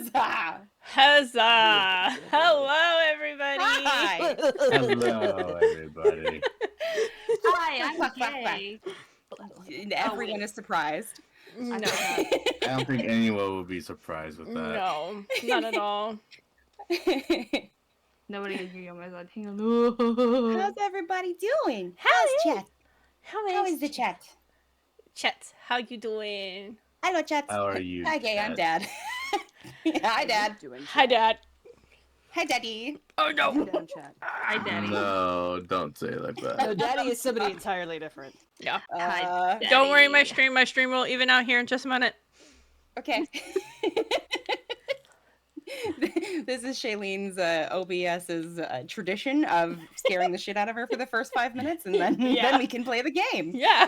Huzzah! Huzzah! Hello, everybody. Hi. Hello, everybody. Hi, I'm Fuck, fuck, fuck. gay. Everyone is surprised. No, I don't think anyone would be surprised with that. no, not at all. Nobody can hear you on my side. Hang on. How's everybody doing? Howdy. How's chat? How How is the chat? Chet? How you doing? Hello, chat. How are you, Hi, gay. I'm Chat? Dad. Hi, Dad. Hi, Dad. Hi, Daddy. Oh no. Down chat. Hi, Daddy. No, don't say it like No, that. Daddy is somebody entirely different. Yeah. Uh, Don't worry, my stream will even out here in just a minute. okay. This is Shaylene's OBS's tradition of scaring the shit out of her for the first 5 minutes, and then, Yeah. then we can play the game. Yeah.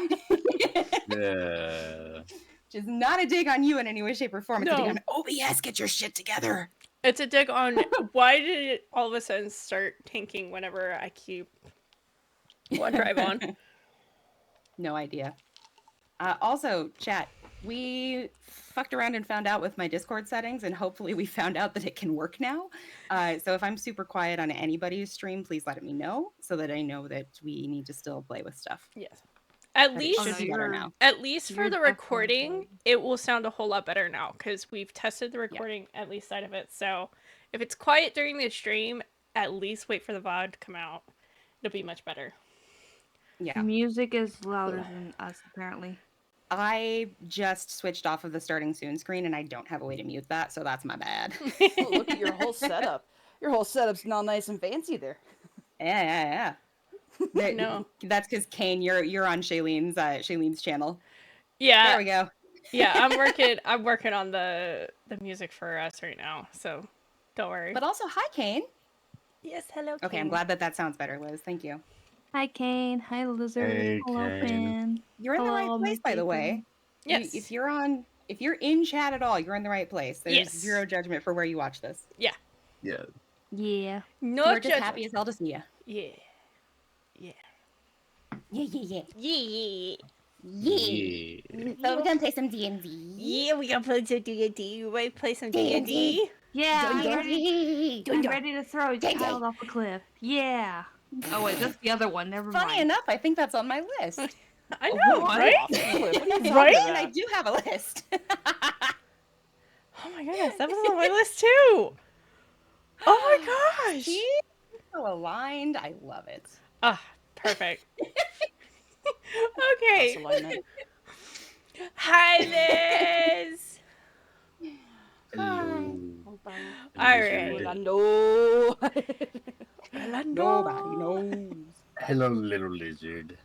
Yeah. Which is not a dig on you in any way, shape, or form. It's a dig No. on OBS. Get your shit together. It's a dig on why did it all of a sudden start tanking whenever I keep OneDrive on. No idea. Also, chat, we fucked around and found out with my Discord settings, and hopefully we found out that it can work now. So if I'm super quiet on anybody's stream, please let me know so that I know that we need to still play with stuff. Yes. At But it least, should be better now. at least for You're the definitely recording, right. it will sound a whole lot better now because we've tested the recording at least side of it. So if it's quiet during the stream, at least wait for the VOD to come out. It'll be much better. Yeah. Music is louder than us, apparently. I just switched off of the starting soon screen, and I don't have a way to mute that, so that's my bad. Oh, look at your whole setup. Your whole setup's not nice and fancy there. Yeah. No. That's because Kane, you're on Shaylene's channel. Yeah. There we go. Yeah, I'm working on the music for us right now, so don't worry. But also, hi, Kane. yes, hello. Okay, I'm glad that sounds better, Liz. Thank you. Hi, Kane. Hi, Lizard. Hey, Hello, Kane. Finn. You're in the Hello, right place, by the way. Yes. If you're in chat at all, you're in the right place. There's Yes. zero judgment for where you watch this. Yeah. Yeah. No We're just judgment. happy as hell to see you. Yeah. Yeah, yeah, yeah. Yeah. Yeah. Yeah. So we're gonna play some D&D. Yeah, we gonna play some D&D. You ready to play some D&D? Yeah, I'm ready, D&D. I'm ready to throw a Ding, child off a cliff. Yeah. Oh, wait, that's the other one. Never Funny mind. enough, I think that's on my list. I know, what? right? What are you talking Right? And I about? do have a list. Oh my goodness, that was on my list too. Oh my gosh. See? So aligned. I love it. Ah, perfect. Cross Okay. alignment. Hi, Liz. Hello. Alright. Orlando. Nobody knows. Hello, little lizard.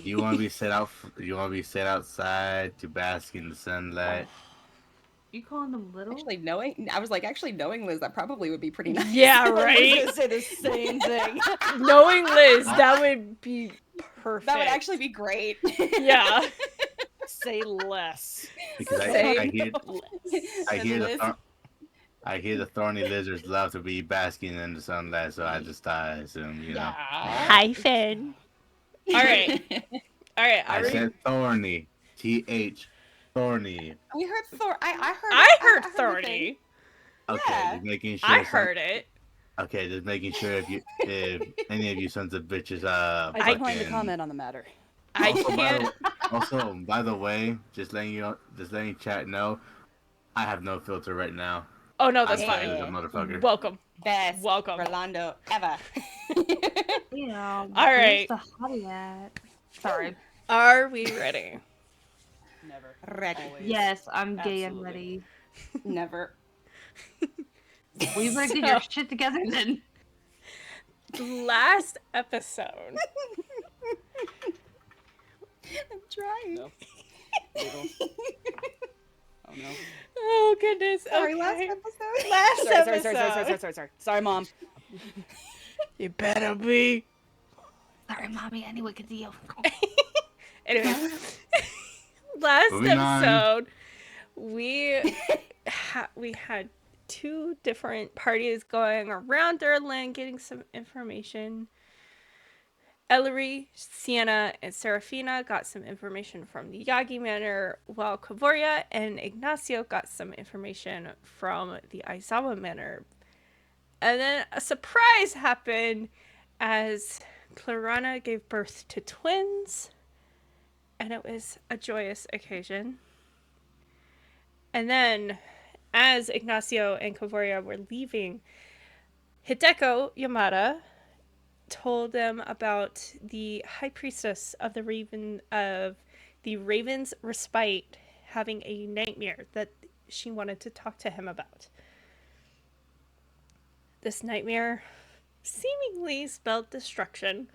You want to be set out? You want to be set outside to bask in the sunlight? You calling them little? Actually, knowing Liz, that probably would be pretty nice. Yeah, I was right? gonna say the same thing. Knowing Liz, that would be perfect. That would actually be great. Yeah. Say less. Because Say I hear Liz. I hear the thorny lizards love to be basking in the sunlight, so I just I assume, you know. Hi, Finn. Alright. Alright, I said thorny. TH. Thorny. We heard Thor. I I heard the thing. Thorny. Okay, Yeah. just making sure. I heard it. Okay, just making sure if any of you sons of bitches I decline to fucking- comment on the matter. I Also, can't. by the way, just letting chat know, I have no filter right now. Oh no, that's I'm fine. tired as a motherfucker. Welcome. Best Welcome. Rolando ever. Yeah. All right. Where's the hottie at? Sorry. Are we ready? Never. Ready. Always. Yes, I'm gay and Absolutely. ready. Never. We better get your shit together then. Last episode. I'm trying. No. Little. Oh no. Oh goodness. Sorry, last okay. episode. Last Sorry, episode. sorry. Sorry, Mom. You better be. Sorry, mommy. I knew we could deal. Anyway, last Moving on. episode, we had two different parties going around Durland getting some information, Elery, Sienna, and Serephina got some information from the Yagi Manor, while Kavoria and Ignacio got some information from the Aizawa Manor. And then a surprise happened as Clarana gave birth to twins, and it was a joyous occasion. And then, as Ignacio and Kavoria were leaving, Hideko Yamada told them about the High Priestess of the Raven's Respite having a nightmare that she wanted to talk to him about. This nightmare seemingly spelled destruction,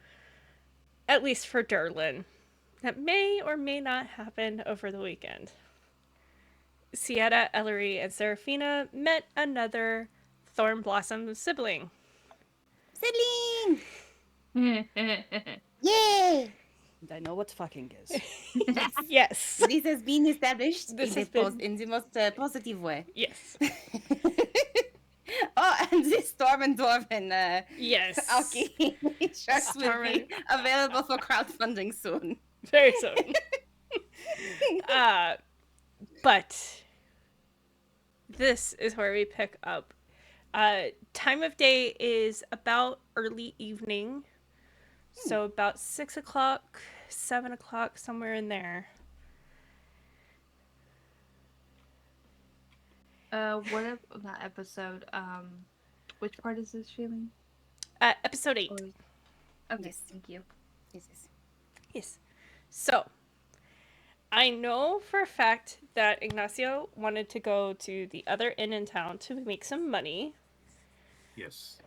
at least for Durlin. That may or may not happen over the weekend. Sienna, Elery, and Serephina met another Thorn Blossom sibling. Sibling! Yay! I know what fucking is. Yes. This has been established This in, has the been- in the most positive way. Yes. Oh, and this Storm and Dwarven Yes. alchemy shirts will Storm be available for crowdfunding soon. Very soon. But this is where we pick up. Time of day is about early evening. So about 6 o'clock, 7 o'clock, somewhere in there. What if that episode? Which part is this feeling? Episode 8. Okay, Yes. thank you. Yes. Yes. So, I know for a fact that Ignacio wanted to go to the other inn in town to make some money. Yes.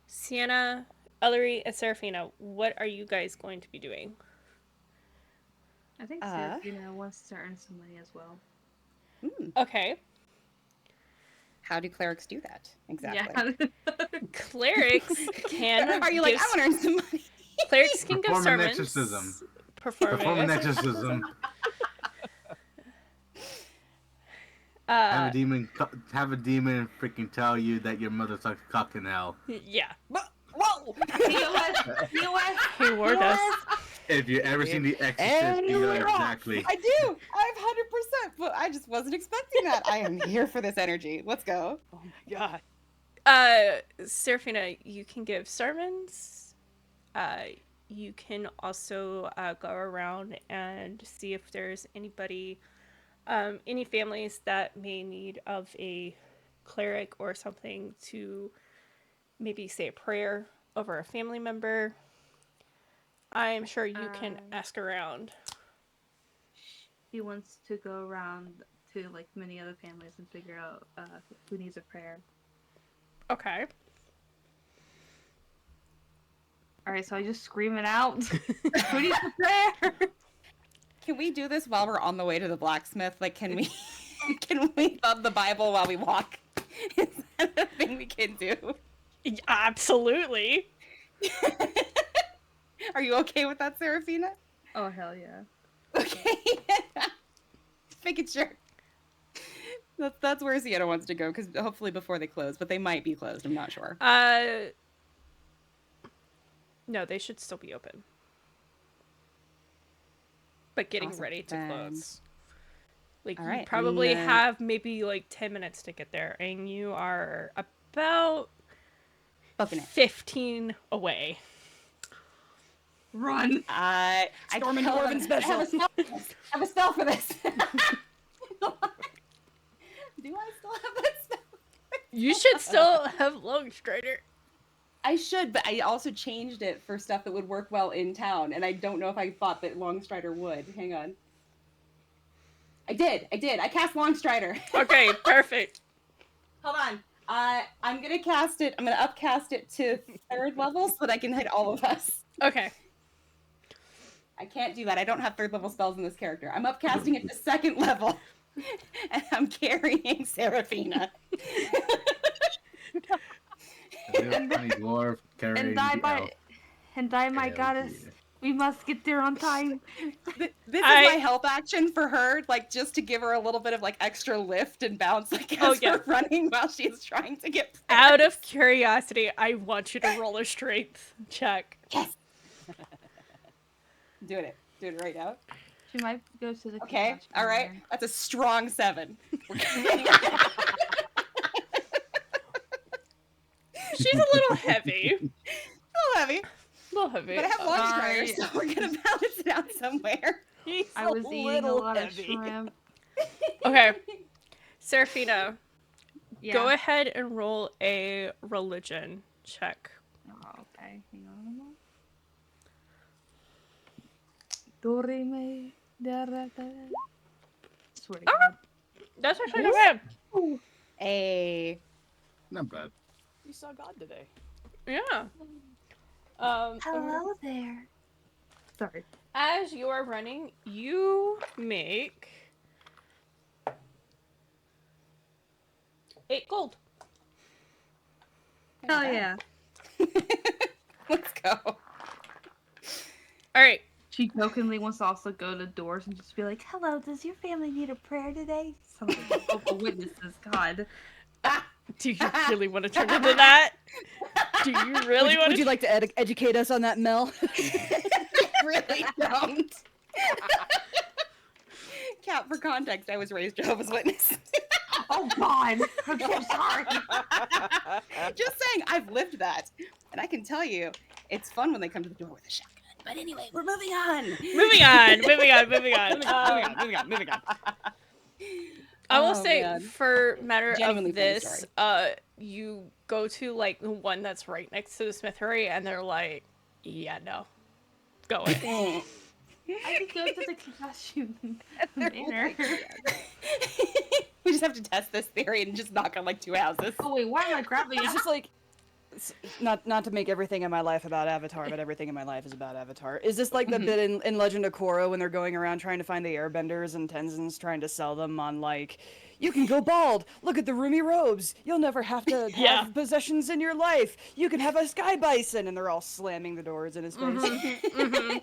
Sienna, Elery, and Serephina, what are you guys going to be doing? I think Serephina wants to earn some money as well. Okay. How do clerics do that? Exactly. Yeah. Clerics can Are you like, give, I want to earn some money? clerics can give Perform an sermons. exorcism. Perform Perform an an exorcism. Uh, Have a demon freaking tell you that your mother sucks cock in hell. yeah. Whoa! POS. He warned us. If you ever seen The Exorcist, you know exactly. I do. I'm 100%, but I just wasn't expecting that. I am here for this energy. Let's go. Oh my god. Seraphina, you can give sermons. You can also go around and see if there's anybody, any families that may need of a cleric or something to maybe say a prayer over a family member. I'm sure you can ask around. He wants to go around to like many other families and figure out who needs a prayer. Okay. All right, so I just scream it out. Who needs a prayer? Can we do this while we're on the way to the blacksmith? Like, can we thumb the Bible while we walk? Is that a thing we can do? Absolutely. Are you okay with that, Serephina? Oh hell yeah. Okay. Making sure. That's where Sienna wants to go, because hopefully before they close, but they might be closed. I'm not sure. No, they should still be open. But getting Awesome. ready to close. Like, All you right, probably have maybe like 10 minutes to get there, and you are about Booking it. 15 away. Run. I Storm and tell Dwarven them, special. I have a spell for this. Do I still have that spell? You should still have Longstrider. I should, but I also changed it for stuff that would work well in town, and I don't know if I thought that Longstrider would. Hang on. I did. I cast Longstrider. Okay, perfect. Hold on. I'm gonna cast it. I'm gonna upcast it to 3rd level so that I can hit all of us. Okay. I can't do that. I don't have 3rd level spells in this character. I'm upcasting it to 2nd level, and I'm carrying Serephina. Dwarf And die my goddess. We must get there on time. This is my help action for her, like just to give her a little bit of like extra lift and bounce, like as we're running while she's trying to get Out of curiosity, I want you to roll a strength check Yes. Doing it right now. She might go to the Okay. Kakashi All right. Manor. That's a strong 7. She's a little heavy. A little heavy, A little heavy. but I have launch strider, Sorry. so we're gonna balance it out somewhere. He's I was eating a little lot of heavy. shrimp. Okay. Seraphina, Yeah. go ahead and roll a religion check. Oh, okay. Hang on a moment. Do re mi da ra da. Swear to God. That's actually not bad. A Not bad. You saw God today. Yeah. Hello there. Sorry. As you are running, you make 8 gold. Hell yeah. Let's go. All right. She jokingly wants to also go to doors and just be like, "Hello, does your family need a prayer today?" Something like Jehovah's Witnesses, God. Do you really want to turn into that? Do you really want Would to? you like to educate us on that, Mel? Really don't. Cat, for context, I was raised Jehovah's Witness. Oh God, I'm so sorry. Just saying, I've lived that. And I can tell you, it's fun when they come to the door with a shotgun. But anyway, we're moving on. Moving on. Moving on. moving on. I will Oh, say, man. for matter Genuinely of funny this, story. you go to like the one that's right next to the smithery, and they're like, "Yeah, no, go away." I could go to the Kakashi Manor. We just have to test this theory and just knock on like 2 houses. Oh wait, why am I grabbing It's it? just like, not to make everything in my life about Avatar, but everything in my life is about Avatar. Is this like the bit in Legend of Korra when they're going around trying to find the airbenders and Tenzin's trying to sell them on like, you can go bald, look at the roomy robes, you'll never have to Yeah. have possessions in your life, you can have a sky bison, and they're all slamming the doors in his face.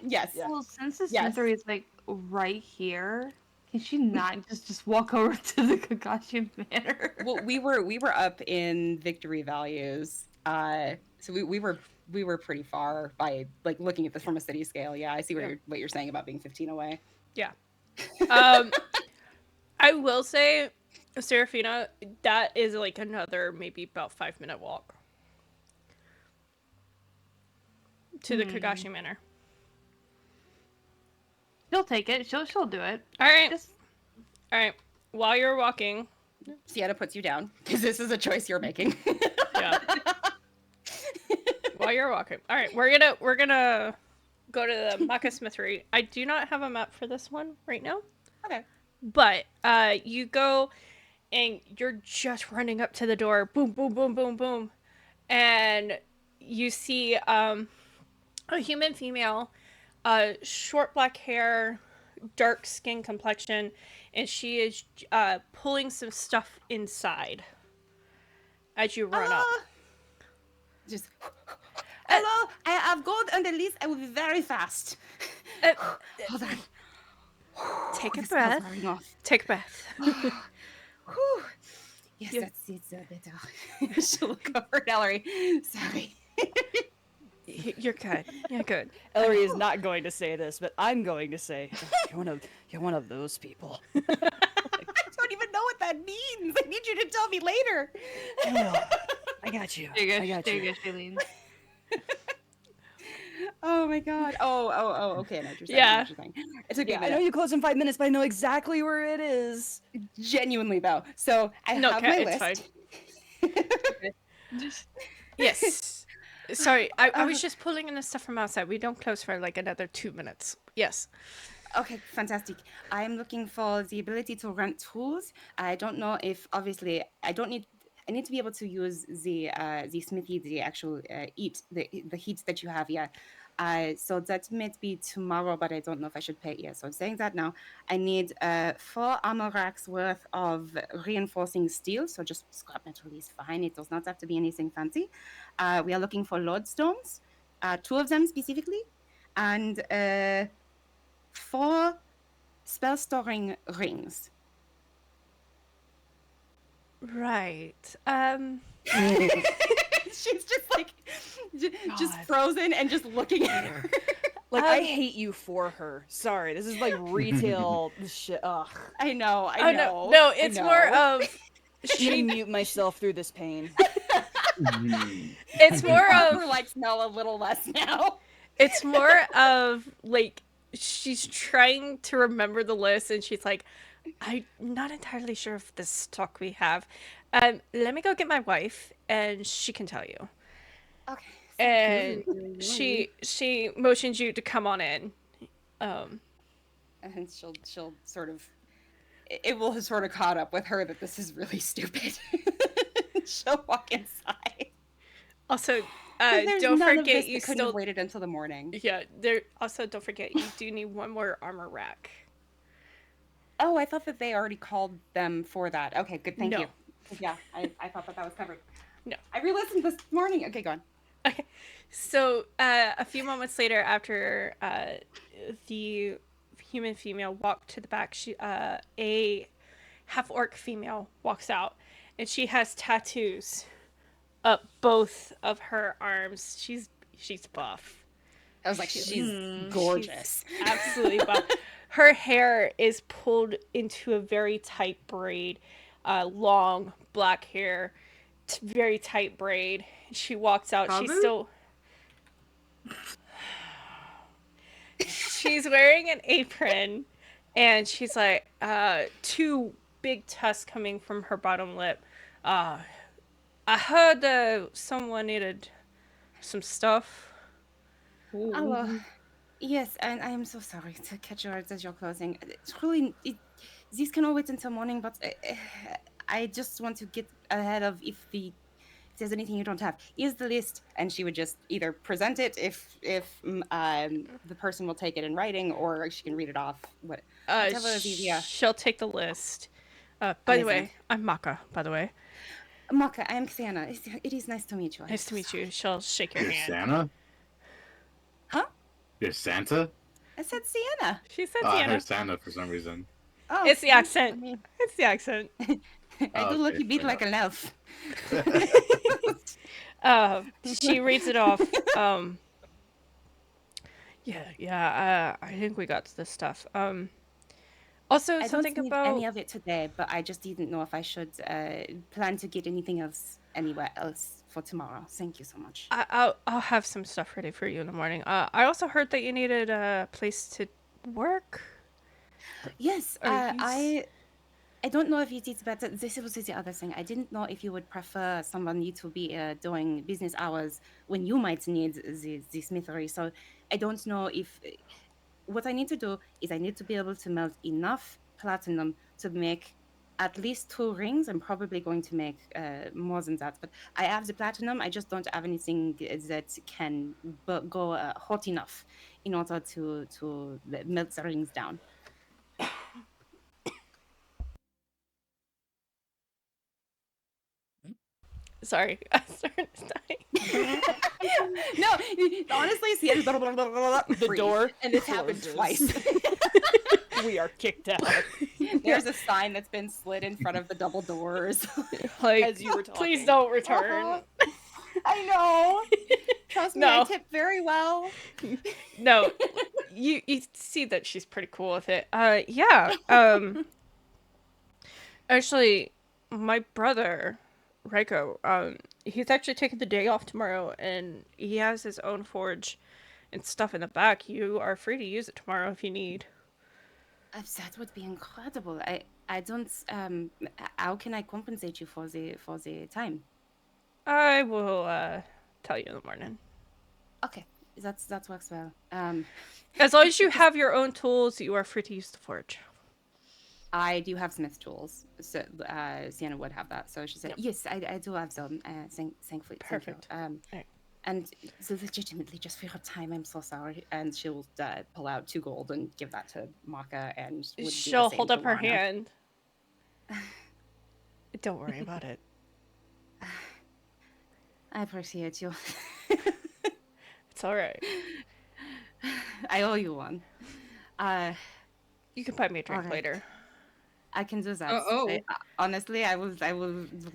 Yes. Yeah. Well, since the Yes. sensor is like right here, can she not just walk over to the Kakashi Manor? Well, we were up in victory values. So we were pretty far by like looking at this from a city scale. Yeah, I see what you're saying about being 15 away. Yeah. I will say, Seraphina, that is like another maybe about 5-minute walk to the Kagashi Manor. She'll take it. She'll do it. All right. Just All right. While you're walking, Sienna puts you down because this is a choice you're making. yeah. While you're walking. All right, we're gonna go to the Maka Smithery. I do not have a map for this one right now. Okay. But you go and you're just running up to the door. Boom, boom, boom, boom, boom. And you see a human female, short black hair, dark skin complexion, and she is pulling some stuff inside as you run up. Just hello. I have gold on the list. I will be very fast. Hold on. Take a This breath. smells wearing off. Take a breath. Whew. Yes, Yeah. that's it's better. She'll look over at Elery. Sorry. You're good. You're good. Ellery is not going to say this, but I'm going to say, you're one of those people. I don't even know what that means. I need you to tell me later. I got you. there you go. I got There you. you go, Shailene. Oh my god. Oh. Okay, I know what you're saying. Yeah. I know what you're saying. It took me Yeah, a I know minute. you close in 5 minutes, but I know exactly where it is. Genuinely though. So I No, have Kat, my it's list. Yes. Sorry, I was just pulling in the stuff from outside. We don't close for like another 2 minutes. Yes. Okay, fantastic. I am looking for the ability to rent tools. I don't know if obviously I need to be able to use the smithy, the actual the heat that you have here. So that might be tomorrow, but I don't know if I should pay it yet. So I'm saying that now. I need 4 armor racks worth of reinforcing steel. So just scrap metal is fine. It does not have to be anything fancy. We are looking for lodestones, 2 of them specifically, and 4 spell storing rings. Right. She's just like, just God. frozen and just looking at her. Like, I hate you for her. Sorry, this is like retail shit. Ugh. I know. Oh no, it's more of I'm gonna she. mute myself through this pain. It's more Harper of likes Mel a little less now. it's more of like she's trying to remember the list, and she's like, I'm not entirely sure of the stock we have. Let me go get my wife, and she can tell you. Okay. And she motions you to come on in. And she'll sort of, it will have sort of caught up with her that this is really stupid. She'll walk inside. Also, There's don't none of forget this you that couldn't still. have waited until the morning. Yeah, there. Also, don't forget you do need one more armor rack. Oh, I thought that they already called them for that. Okay, good. Thank No. you. Yeah, I thought that was covered. No. I re-listened this morning. Okay, go on. Okay, so a few moments later, after the human female walked to the back, a half orc female walks out, and she has tattoos up both of her arms. She's buff. I was like, she's gorgeous. She's absolutely buff. Her hair is pulled into a very tight braid, long black hair, very tight braid. She walks out. Kavu? She's still. She's wearing an apron, and she's like, two big tusks coming from her bottom lip. I heard someone needed some stuff. Oh, yes, and I am so sorry to catch you as you're closing. Truly, this can all wait until morning, but I just want to get ahead of if there's anything you don't have. Here's the list, and she would just either present it if the person will take it in writing, or she can read it off. Whatever is easier. She'll take the list. By the way, Amazing. I'm Maka, by the way. Maka, I am Sienna. It is nice to meet you. Nice to meet you. She'll shake your You're hand. Santa? Huh? You're Santa? I said Sienna. She said Oh, I Sienna. heard Santa for some reason. Oh, It's the accent. I mean, It's the accent. I do look Okay, a bit fair like an elf. She reads it off. I think we got the stuff. Also, I something don't need about any of it today, but I just didn't know if I should plan to get anything else anywhere else for tomorrow. Thank you so much. I'll have some stuff ready for you in the morning. I also heard that you needed a place to work. Yes, Are you I don't know if it is better. This was the other thing. I didn't know if you would prefer somebody to be doing business hours when you might need the smithery. So I don't know if what I need to do is I need to be able to melt enough platinum to make at least 2 rings. I'm probably going to make more than that, but I have the platinum. I just don't have anything that can go hot enough in order to melt the rings down. Sorry, I started dying. No, honestly, Sienna's The door and this happened closes. twice. We are kicked out. There's a sign that's been slid in front of the double doors. Like, As you were talking. please don't return. I know. Trust me, No. I tip very well. No, you see that she's pretty cool with it. Yeah. Actually, my brother, Reiko, he's actually taking the day off tomorrow, and he has his own forge and stuff in the back. You are free to use it tomorrow if you need. That would be incredible. I don't. How can I compensate you for the time? I will tell you in the morning. Okay, that works well. As long as you have your own tools, you are free to use the forge. I do have smith tools, so Sienna would have that. So she said, Yep. "Yes, I do have them. Thankfully, Perfect. Thank you. Alright. And so legitimately, just for your time, I'm so sorry." And she'll pull out 2 gold and give that to Maka, and would do the She'll same hold to up her Lana. hand. Don't worry about it. I appreciate you. It's all right. I owe you one. You can buy me a drink Alright. later. I can do that. Uh-oh. Honestly, I will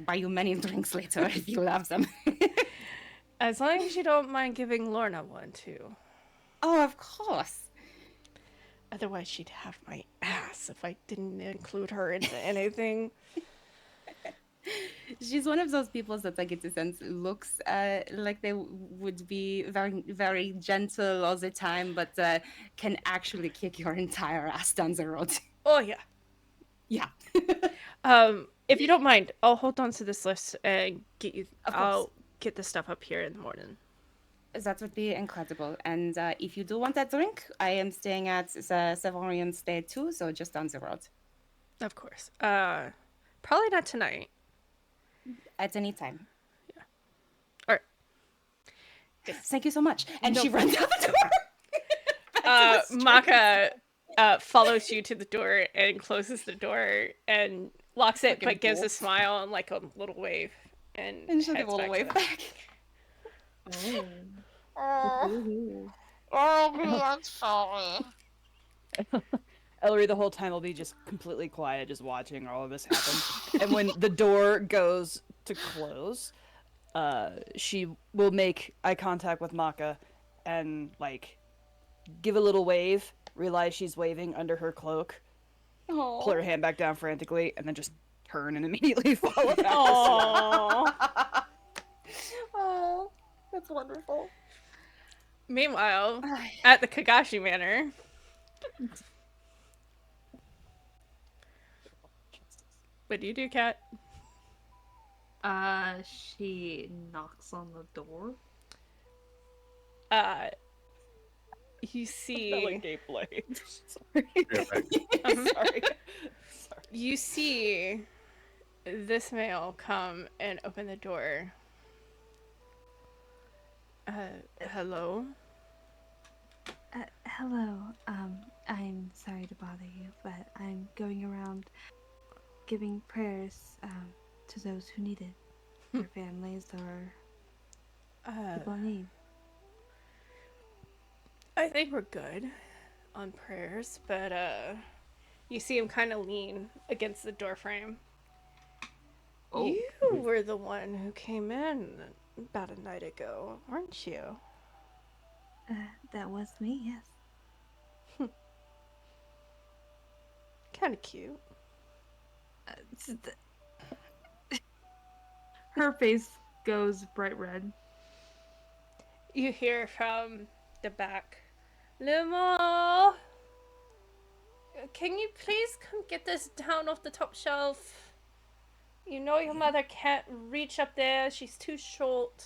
buy you many drinks later if you have them. As long as you don't mind giving Lorna one, too. Oh, of course. Otherwise, she'd have my ass if I didn't include her into anything. She's one of those people that I get the sense looks like they would be very, very gentle all the time, but can actually kick your entire ass down the road. Oh, yeah. Yeah. If you don't mind, I'll hold on to this list and get you. Of course. I'll get the stuff up here in the morning. That would be incredible. And if you do want that drink, I am staying at the Severian Stay too, so just down the road. Of course. Probably not tonight. At any time. Yeah. All right. Thank you so much. And she runs out the door. Maka follows you to the door and closes the door and locks it, Fucking but gives a wolf. smile and like a little wave. And she'll give a little wave back. I'm sorry. Elery the whole time will be just completely quiet, just watching all of this happen. And when the door goes to close, she will make eye contact with Maka and, like, give a little wave, realize she's waving under her cloak, pull her hand back down frantically, and then just turn and immediately follow after. Oh, that's wonderful. Meanwhile, at the Kagashi Manor. What do you do, Kat? She knocks on the door. You see. gameplay. Um, Sorry. You see this male come and open the door. Hello? Hello. I'm sorry to bother you, but I'm going around giving prayers to those who need it. Their families or people in need. I think we're good on prayers, but you see him kind of lean against the doorframe. Oh. You were the one who came in about a night ago, weren't you? That was me, yes. Kind of cute. Her face goes bright red. You hear from the back, Limo, can you please come get this down off the top shelf? You know your mother can't reach up there, she's too short.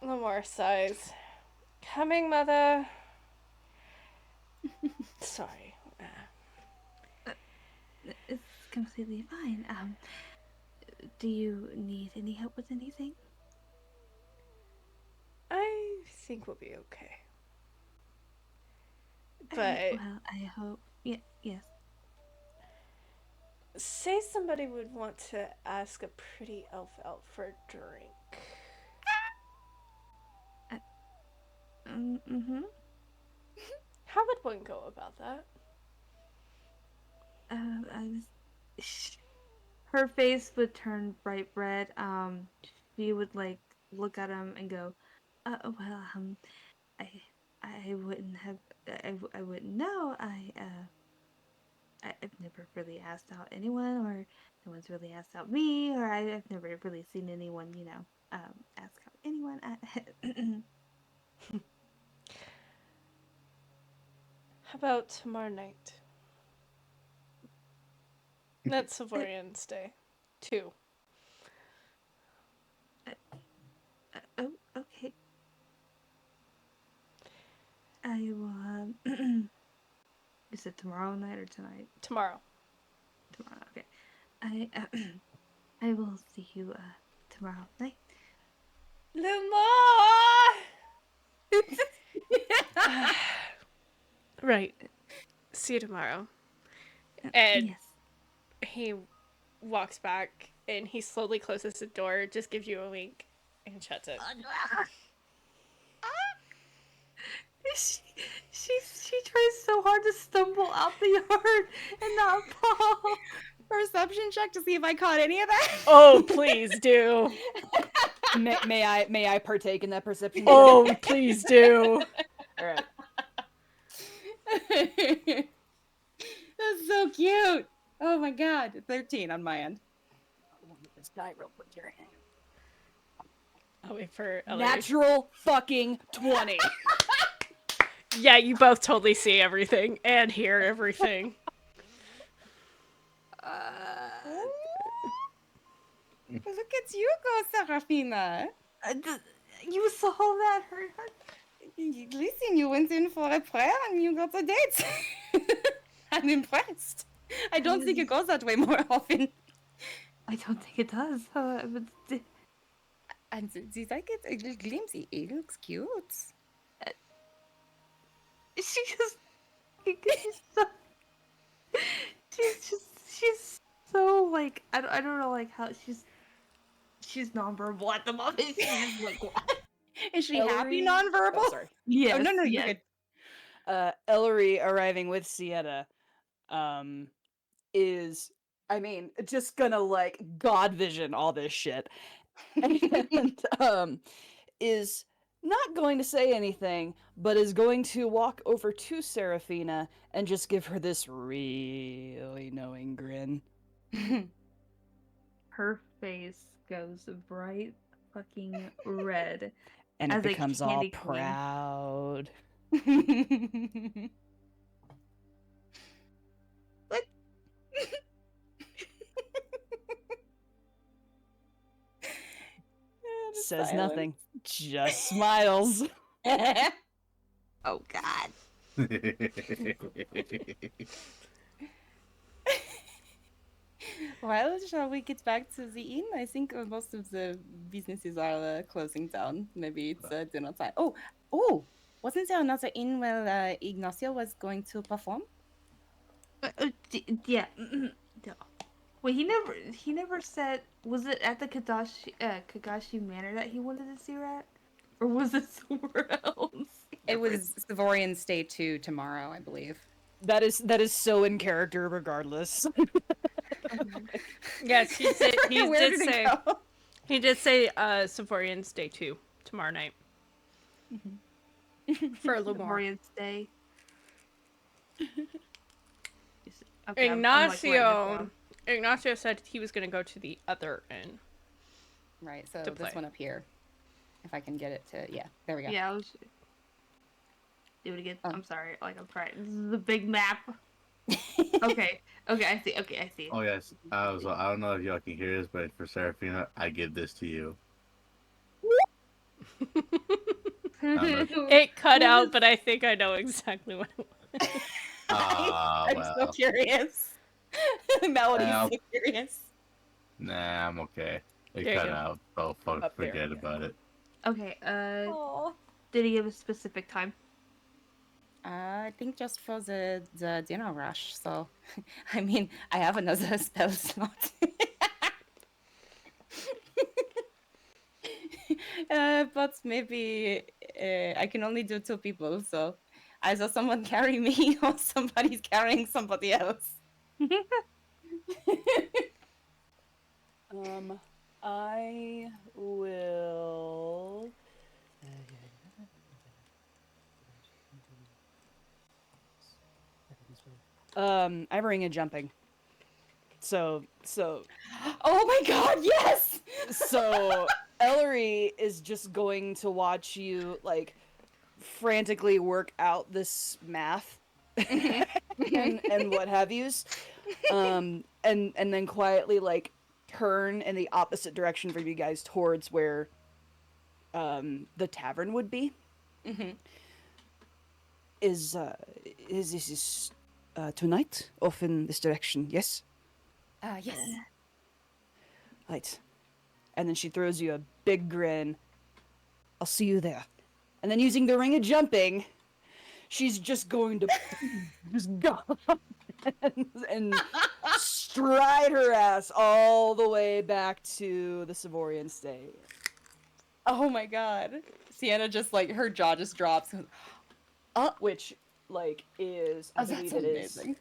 Lamar sighs. Coming, mother. Sorry. It's completely fine. Do you need any help with anything? I think we'll be okay. But Well, I hope. Yeah, yes. say somebody would want to ask a pretty elf out for a drink. Mm-hmm. How would one go about that? Her face would turn bright red. She would like look at him and go, Well, I wouldn't have. I wouldn't know. I've never really asked out anyone, or no one's really asked out me, or I've never really seen anyone, ask out anyone. How about tomorrow night? That's Savorian's Day. 2. Oh, okay. I will. "Is it tomorrow night or tonight?" Tomorrow. Tomorrow. Okay. I will see you tomorrow night. Lamar! Right. See you tomorrow. And Yes. he walks back and he slowly closes the door, just gives you a wink, and shuts it. She tries so hard to stumble out the yard and not fall. Perception check to see if I caught any of that. Oh, please do. May I partake in that perception? Oh, please do. All right. That's so cute. Oh my god. 13 on my end. This guy real quick here. I'll wait for Elery. Natural fucking 20. Yeah, you both totally see everything and hear everything. Look at you go, Serephina. You saw that, her. Listen, you went in for a prayer and you got a date. I'm impressed. I don't think it goes that way more often. I don't think it does. But And I get a little glimpse. It looks cute. she just, she's so like I don't know like how she's nonverbal at the moment. She's just like what? Is she happy Elery- nonverbal? Oh, sorry. Yes, Oh, no, yes. you could. Ellery arriving with Sienna, is, I mean, just gonna like God vision all this shit, and is not going to say anything, but is going to walk over to Serephina and just give her this really knowing grin. Her face goes bright fucking red. And As it a becomes all candy queen. proud. What? Says nothing, just smiles. Oh God. Well, shall we get back to the inn? I think most of the businesses are closing down. Maybe it's dinner time. Oh! Wasn't there another inn where Ignacio was going to perform? Yeah. Yeah. Wait, he never said. Was it at the Kagashi Manor that he wanted to see her at, or was it somewhere else? It was Savorian Stay 2 tomorrow, I believe. That is so in character, regardless. Yes, he Where did did it say. go? He did say Savorian's Day 2 tomorrow night. For a little more. Memorial's Day. Ignacio said he was going to go to the other inn. Right, so To this play. one up here. If I can get it to... Yeah, there we go. Yeah, I was. Do it again. Oh. I'm sorry. Like I'm trying. This is the big map. Okay. Okay. I see. Okay. I see. Oh yes, I don't know if y'all can hear this, but for Serephina, I give this to you. It cut out, but I think I know exactly what it was. Ah, I'm so well, curious. Melody's Well. so curious. nah, I'm okay. It There you cut go. out. Oh fuck, Up there, forget yeah. about it. Okay. Did he give a specific time? I think just for the dinner rush, so... I mean, I have another spell slot. But maybe I can only do 2 people, so either someone carry me or somebody's carrying somebody else. I will. I have a ring of jumping. So Oh my god, yes! Ellery is just going to watch you like frantically work out this math and what have yous, and then quietly like turn in the opposite direction for you guys towards where the tavern would be. Mhm. Is this tonight off in this direction? Yes. Yes. Right. And then she throws you a big grin. I'll see you there. And then using the ring of jumping, she's just going to just go and stride her ass all the way back to the Savorian State. Oh my god. Sienna just like, her jaw just drops. Which, like, is, I Oh, believe that's it is amazing.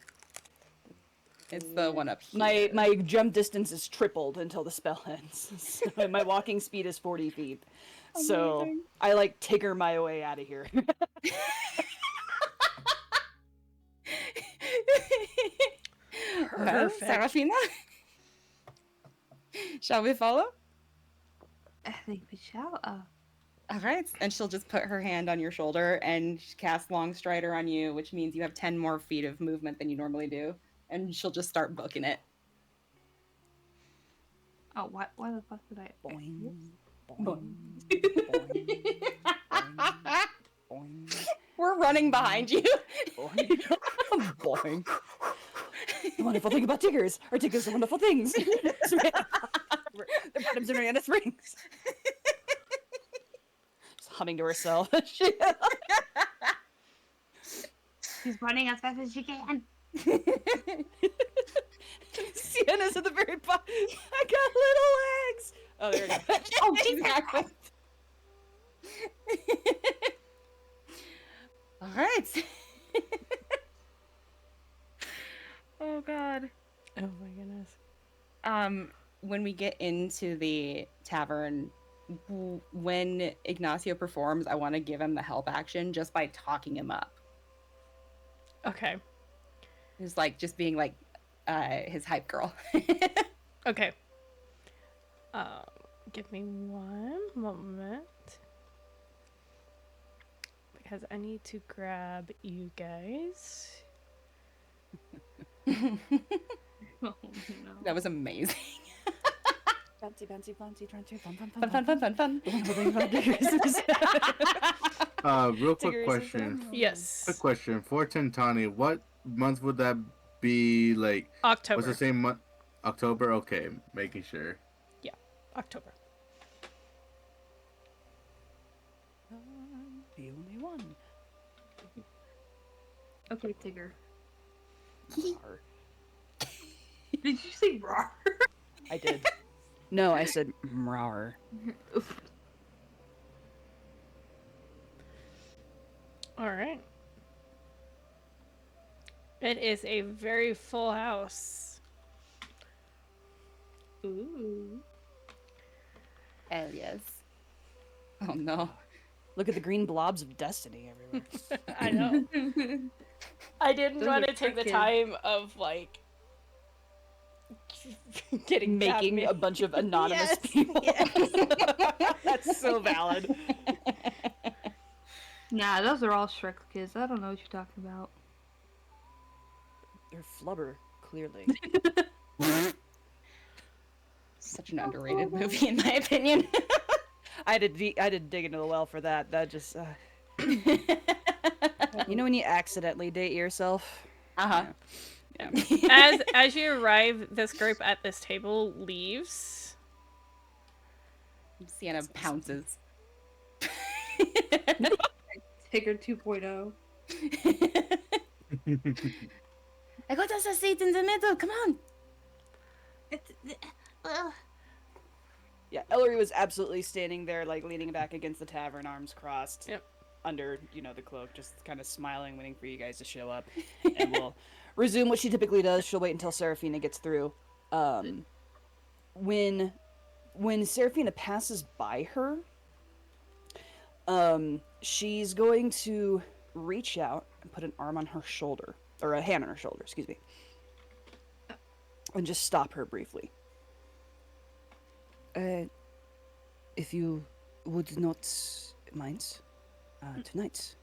It's the one up here. My jump distance is tripled until the spell ends. So my walking speed is 40 feet. So Amazing. I like tigger my way out of here. Well, Perfect. Serephina? Shall we follow? I think we shall. All right. And she'll just put her hand on your shoulder and cast Long Strider on you, which means you have 10 more feet of movement than you normally do. And she'll just start booking it. Oh, why the fuck did I? Boing, Boing. boing, boing, We're running behind you. boing, boing. The wonderful thing about tiggers are tiggers are wonderful things. Their bottoms are Mariana Springs. Just humming to herself. She's running as fast as she can. Sienna's at the very bottom. I got little legs. Oh, there we go. Oh, exactly. All right. Oh God. Oh my goodness. When we get into the tavern, when Ignacio performs, I want to give him the help action just by talking him up. Okay. It's like just being like his hype girl. Okay. Give me one moment. Because I need to grab you guys. Oh no. That was amazing. Fancy, fancy, fancy, fancy, fun, fun, Fun, fun, fun, fun, fun. Real quick Tiggers question. Yes. Quick question. For Tintani, what month would that be? Like, October. what's the same month? October? Okay, making sure. October. The only one. Okay, Tigger. Rawr. Did you say raw? I did. No, I said rawr. All right. It is a very full house. Ooh. Hell yes. Oh no. Look at the green blobs of destiny everywhere. I know. I didn't Those want are to take the frickin'- time of like getting Making Batman. a bunch of anonymous Yes, people. yes. That's so valid. Nah, those are all Shrek kids. I don't know what you're talking about. They're flubber, clearly. Such an underrated movie, in my opinion. I had to dig into the well for that. That just, you know when you accidentally date yourself? Uh-huh. Yeah. As you arrive, this group at this table leaves. Sienna pounces. Tigger 2.0. I got us a seat in the middle. Come on. Yeah, Elery was absolutely standing there, like, leaning back against the tavern, arms crossed. Yep. Under, the cloak, just kind of smiling, waiting for you guys to show up. And we'll resume what she typically does. She'll wait until Serephina gets through. When Serephina passes by her, she's going to reach out and put an arm on her shoulder, or a hand on her shoulder, excuse me, and just stop her briefly. If you would not mind, tonight,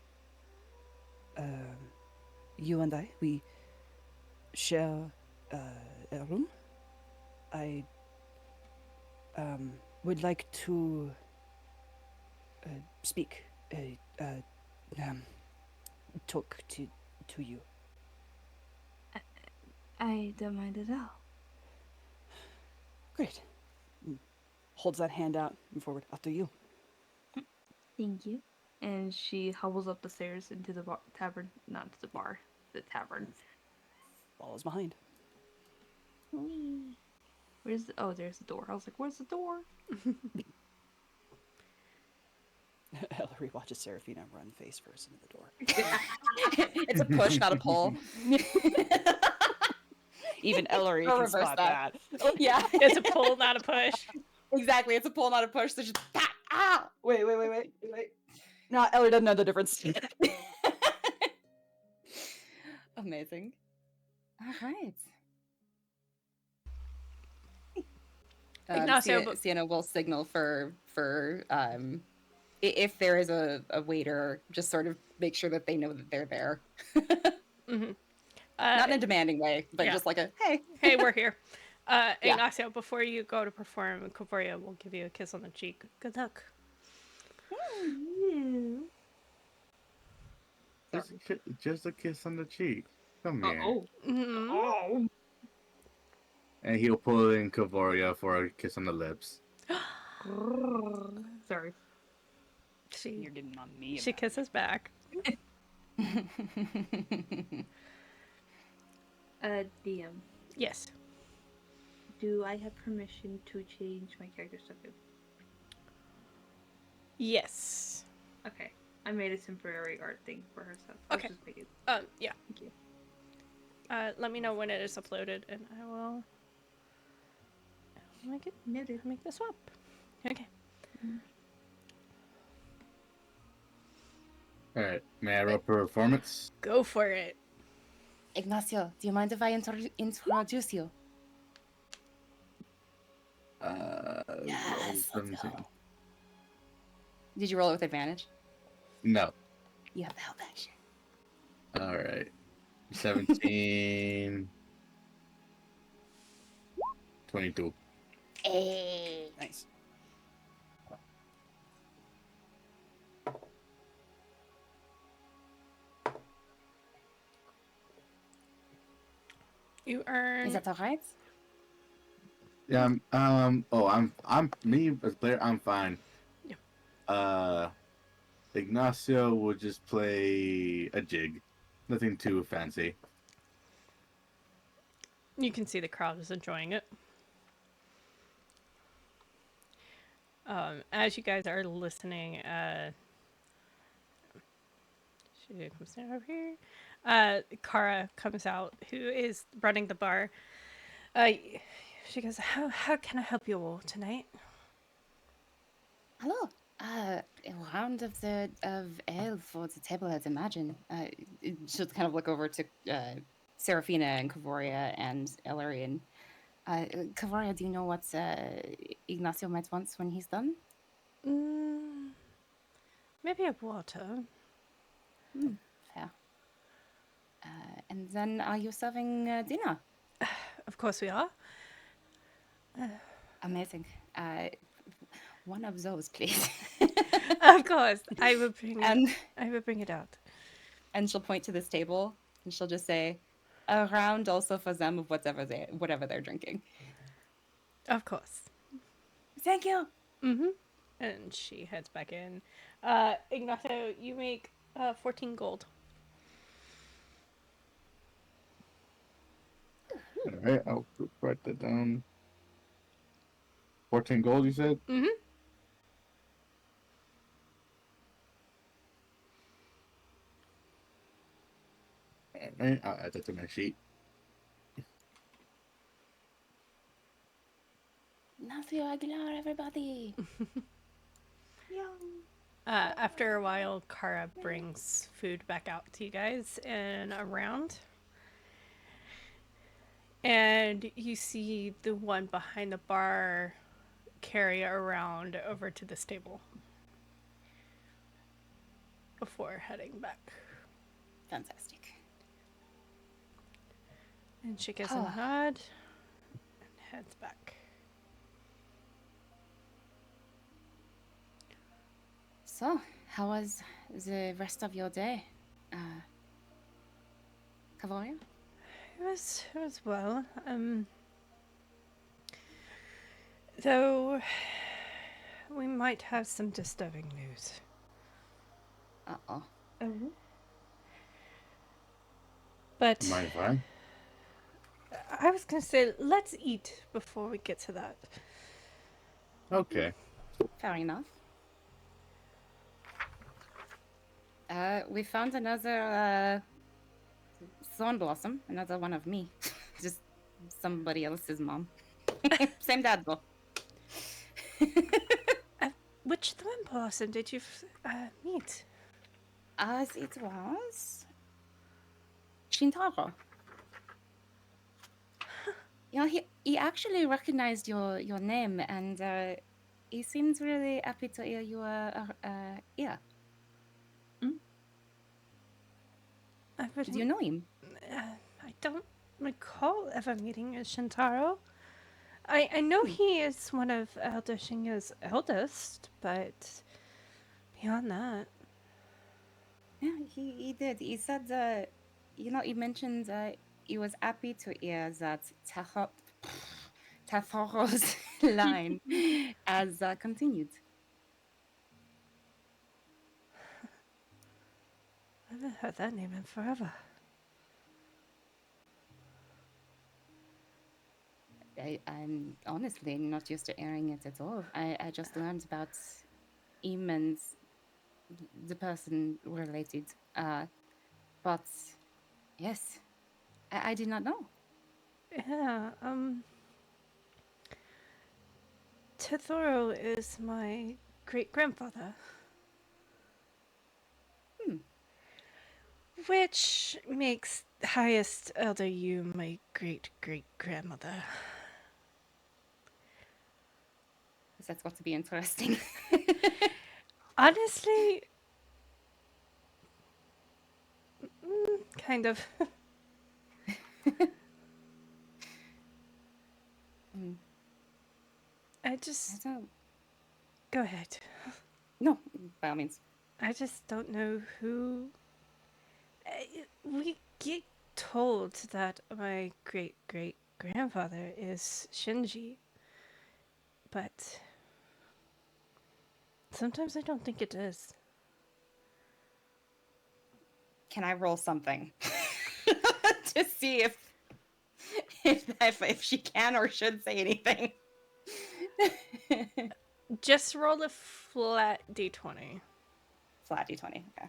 you and I, we share a room. I would like to speak, talk to you. I don't mind at all. Great. Holds that hand out and forward. After you. Thank you. And she hobbles up the stairs into the tavern. Not to the bar. The tavern. Follows behind. Whee. Oh, there's the door. I was like, where's the door? Elery watches Serephina run face first into the door. It's a push, not a pull. Even Elery Or can reverse spot that. that. Yeah. It's a pull, not a push. Exactly. It's a pull, not a push. So just ah. Wait. No, Ellery doesn't know the difference. Amazing. All right. Ignacio, Sienna will signal for if there is a waiter, just sort of make sure that they know that they're there. mm-hmm. Not in a demanding way, but yeah. just like a hey. Hey, we're here. Yeah. Ignacio, before you go to perform, Kavoria will give you a kiss on the cheek. Good luck. Just a kiss on the cheek. Come here. Mm-hmm. Oh. And he'll pull in Kavoria for a kiss on the lips. Sorry. You're getting on me. She kisses back. DM. Yes. Do I have permission to change my character stuff? Yes. Okay. I made a temporary art thing for her stuff. Okay. Just make it. Yeah. Thank you. Let me know when it is uploaded, and I will make it. Noted. Make the swap. Okay. All right. May I roll performance? Go for it. Ignacio, do you mind if I introduce you? Yes, let's go. Did you roll it with advantage? No. You have the help action. All right. 17. 22. Hey. Nice. You earn. Is that all right? Yeah. I'm me as a player. I'm fine. Yeah. Ignacio would just play a jig. Nothing too fancy. You can see the crowd is enjoying it. As you guys are listening, she comes down over here. Kara comes out, who is running the bar. She goes, "How can I help you all tonight?" Hello. A round of ale for the table, I'd imagine. She'll kind of look over to Serephina and Kavoria and Elery and Kavoria, do you know what Ignacio might want when he's done? Maybe a water. Fair. And then are you serving dinner? Of course we are. Amazing. One of those, please. Of course, I will bring And I will bring it out. and she'll point to this table and she'll just say, a round also for them of whatever they're drinking. Of course. Thank you. Mm-hmm. And she heads back in. Ignacio, you make 14 gold. All right. I'll write that down. 14 gold, you said? Mm-hmm. All right. I'll add that to my sheet. Ignacio Aguilar, everybody. After a while, Kara brings food back out to you guys in a round. And you see the one behind the bar carry around over to this table before heading back. Fantastic. And she gives a nod and heads back. So, how was the rest of your day, Kavoria? It was well. Though we might have some disturbing news. Uh-oh. But Mind if I? I was gonna say, let's eat before we get to that. Okay. Fair enough. We found another thorn blossom, another one of me. Just somebody else's mom. Same dad though. Which twin person did you meet? As it was Shintaro. You know, he actually recognized your name, and he seemed really happy to hear you here. Do you know him? I don't recall ever meeting Shintaro. I know he is one of Elder Shinya's eldest, but beyond that... Yeah, he did. He said, he mentioned he was happy to hear that Taforo's line has continued. I haven't heard that name in forever. I'm honestly not used to hearing it at all. I just learned about him and the person related. But yes, I did not know. Yeah, Tethoro is my great-grandfather. Which makes highest elder you my great-great-grandmother. That's got to be interesting. Honestly, kind of. I don't. Go ahead. No, by all means. I just don't know who... We get told that my great-great-grandfather is Shinji, but sometimes I don't think it is. Can I roll something to see if she can or should say anything? Just roll a flat d20. Flat d20, okay.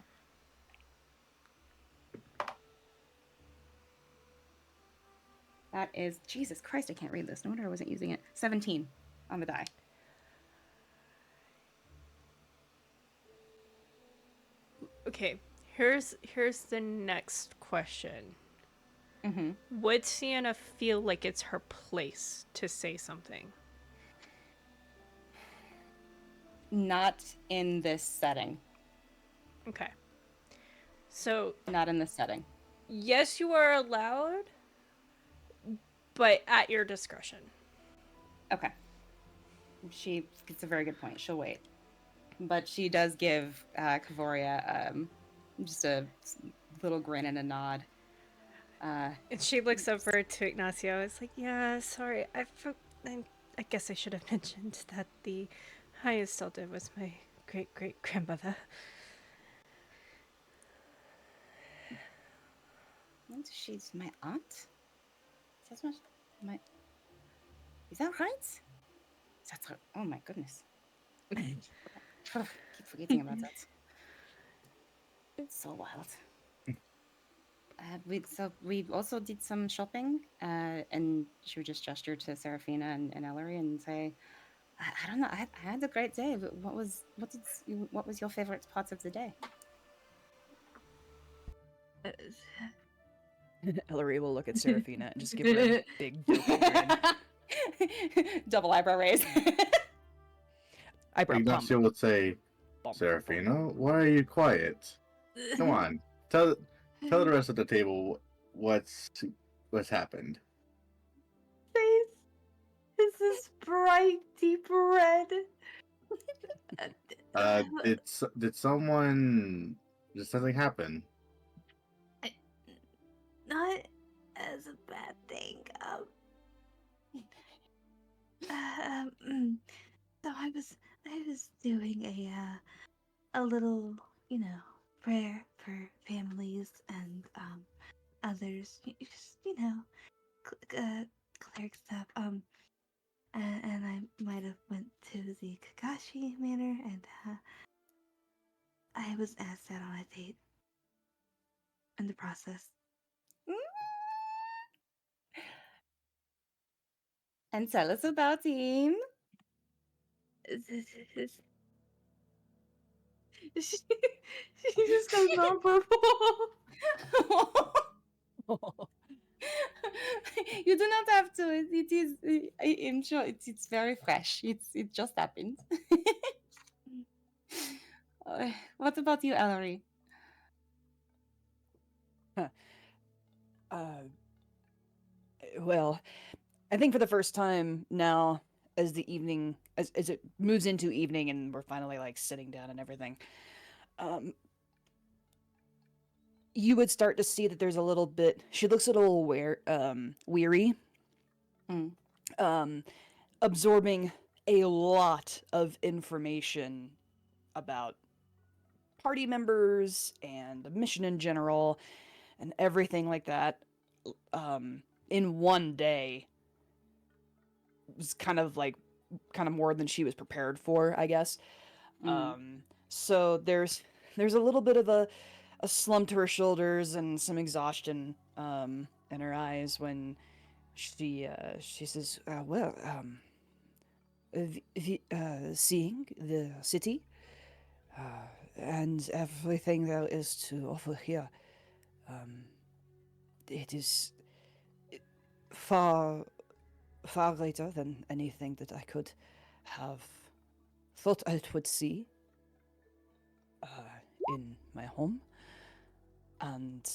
That is, Jesus Christ, I can't read this. No wonder I wasn't using it. 17 on the die. Okay, here's the next question. Mm-hmm. Would Sienna feel like it's her place to say something? Not in this setting. Okay. So, Not in this setting. yes, you are allowed, but at your discretion. Okay. It's a very good point. She'll wait. But she does give Kavoria just a little grin and a nod. And she looks over to Ignacio. It's like, yeah, sorry. I guess I should have mentioned that the highest elder was my great-great-grandmother. And she's my aunt? Is that right? That's her. Oh my goodness. Keep forgetting about that. It's so wild. We also did some shopping, and she would just gesture to Serephina and Elery and say, I don't know, I had a great day, but what was your favorite parts of the day? Ellery will look at Serephina and just give her a big dopey grin. Double eyebrow raise. Eyebrow pump. Ignacio would say, Serephina, why are you quiet? Come on, tell the rest of the table what's happened. Is this bright, deep red? Did something happen? Not as a bad thing. So I was doing a little, prayer for families and others. Just cleric stuff. And I might have went to the Kakashi Manor, and I was asked out on a date. In the process. And tell us about him. She just goes non-purple. You do not have to. It is. I'm sure it's very fresh. It just happened. What about you, Elery? Well, I think for the first time now, as the evening, as it moves into evening, and we're finally like sitting down and everything, you would start to see that there's a little bit. She looks a little weary, Mm. absorbing a lot of information about party members and the mission in general, and everything like that. In one day, was kind of more than she was prepared for, I guess. So there's a little bit of a slump to her shoulders and some exhaustion in her eyes when she says, seeing the city and everything there is to offer here, it is far greater than anything that I could have thought I would see in my home, and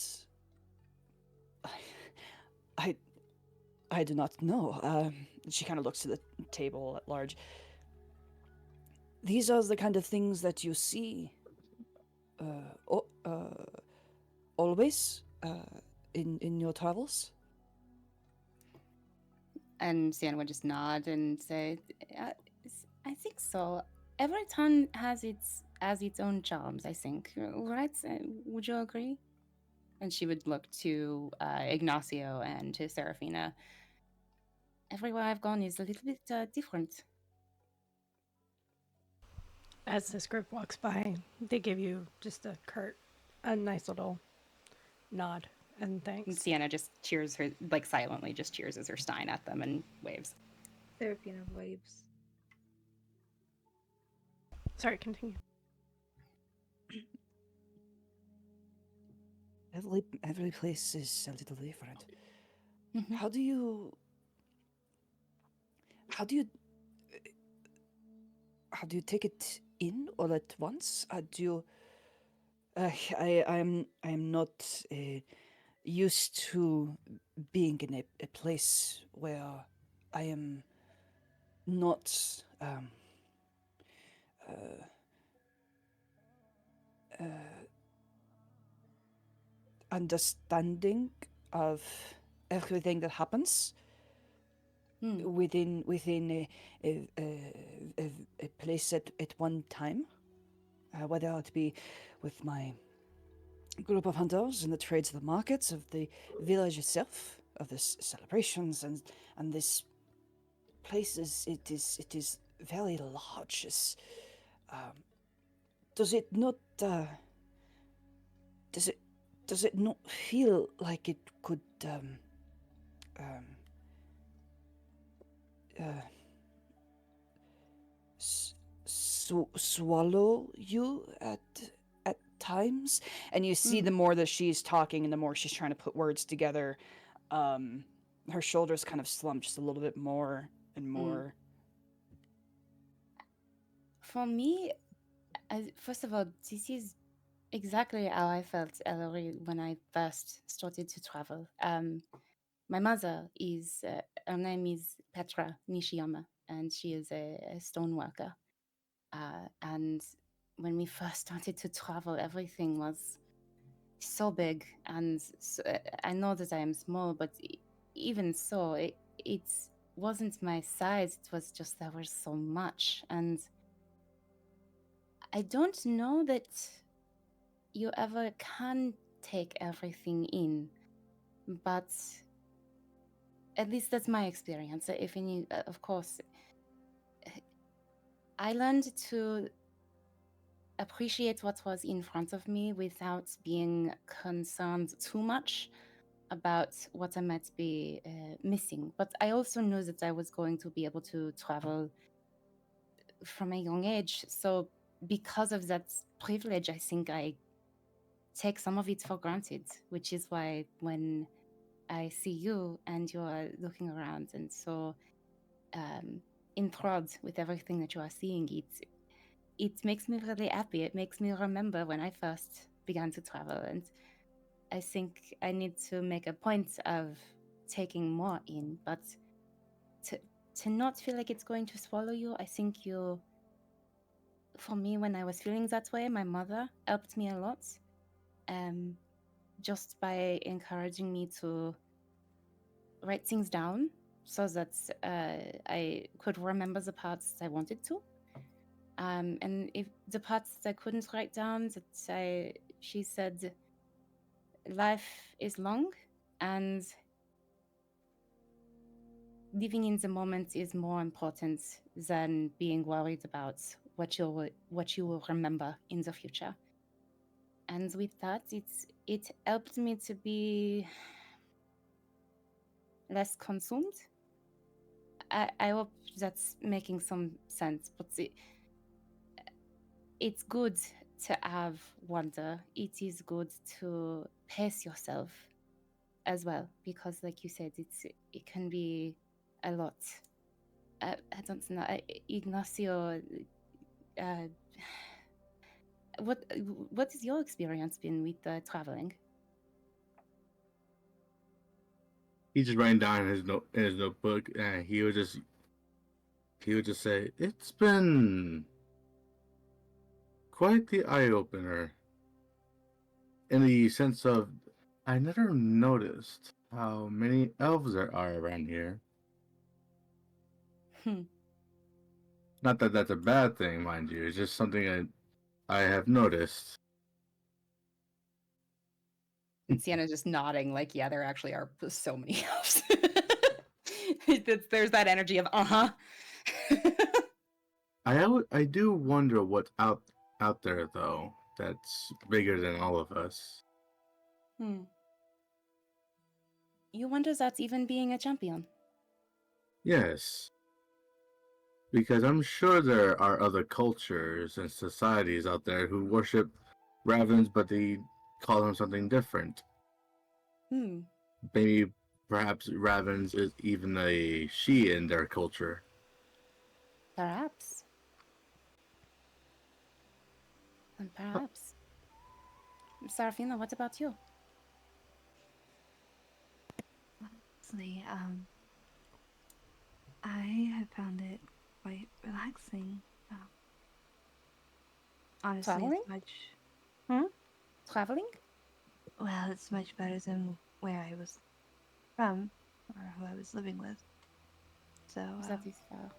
I do not know. She kind of looks to the table at large. These are the kind of things that you see always in your travels. And Sienna would just nod and say, I think so. Every town has its own charms, I think. Right? Would you agree? And she would look to Ignacio and to Serephina. Everywhere I've gone is a little bit different. As this group walks by, they give you just a nice little nod and thanks. And Sienna just cheers her, like silently just cheers as her stein at them and waves. Serephina waves. Sorry, continue. Every place is a little different. Mm-hmm. How do you take it in all at once? Do you I'm not used to being in a place where I am not understanding of everything that happens within a place at one time, whether it be with my group of hunters in the trades of the markets of the village itself, of the celebrations, and this place it is very large. Does it not does it not feel like it could swallow you at times? And you see the more that she's talking and the more she's trying to put words together, her shoulders kind of slump just a little bit more and more. For me, first of all, this is exactly how I felt, Elery, when I first started to travel. My mother is, her name is Petra Nishiyama, and she is a stone worker. And when we first started to travel, everything was so big. And so, I know that I am small, but even so, it wasn't my size. It was just there was so much. And I don't know that you ever can take everything in, but at least that's my experience. If any, of course, I learned to appreciate what was in front of me without being concerned too much about what I might be missing, but I also knew that I was going to be able to travel from a young age. So, because of that privilege, I think I take some of it for granted, which is why when I see you and you're looking around and so enthralled with everything that you are seeing, it makes me really happy. It makes me remember when I first began to travel, and I think I need to make a point of taking more in, but to not feel like it's going to swallow you. I think for me, when I was feeling that way, my mother helped me a lot, just by encouraging me to write things down so that I could remember the parts I wanted to. And if the parts that I couldn't write down, she said, life is long, and living in the moment is more important than being worried about what you will remember in the future. And with that, it helped me to be less consumed. I hope that's making some sense, but it's good to have wonder. It is good to pace yourself as well, because like you said, it can be a lot. I don't know, Ignacio. Uh, what has your experience been with traveling? He just writing down in his notebook, and he would just say, "It's been quite the eye opener." In the sense of, I never noticed how many elves there are around here. Not that that's a bad thing, mind you. It's just something I have noticed. And Sienna's just nodding, like, yeah, there actually are so many elves. There's that energy of I do wonder what's out there though that's bigger than all of us. You wonder that even being a champion. Yes. Because I'm sure there are other cultures and societies out there who worship ravens, but they call them something different. Maybe perhaps ravens is even a she in their culture. Perhaps. And perhaps. Serephina, what about you? Honestly, I have found it quite relaxing. Honestly, Traveling? it's much. Traveling? Well, it's much better than where I was from or who I was living with. So, That is fair.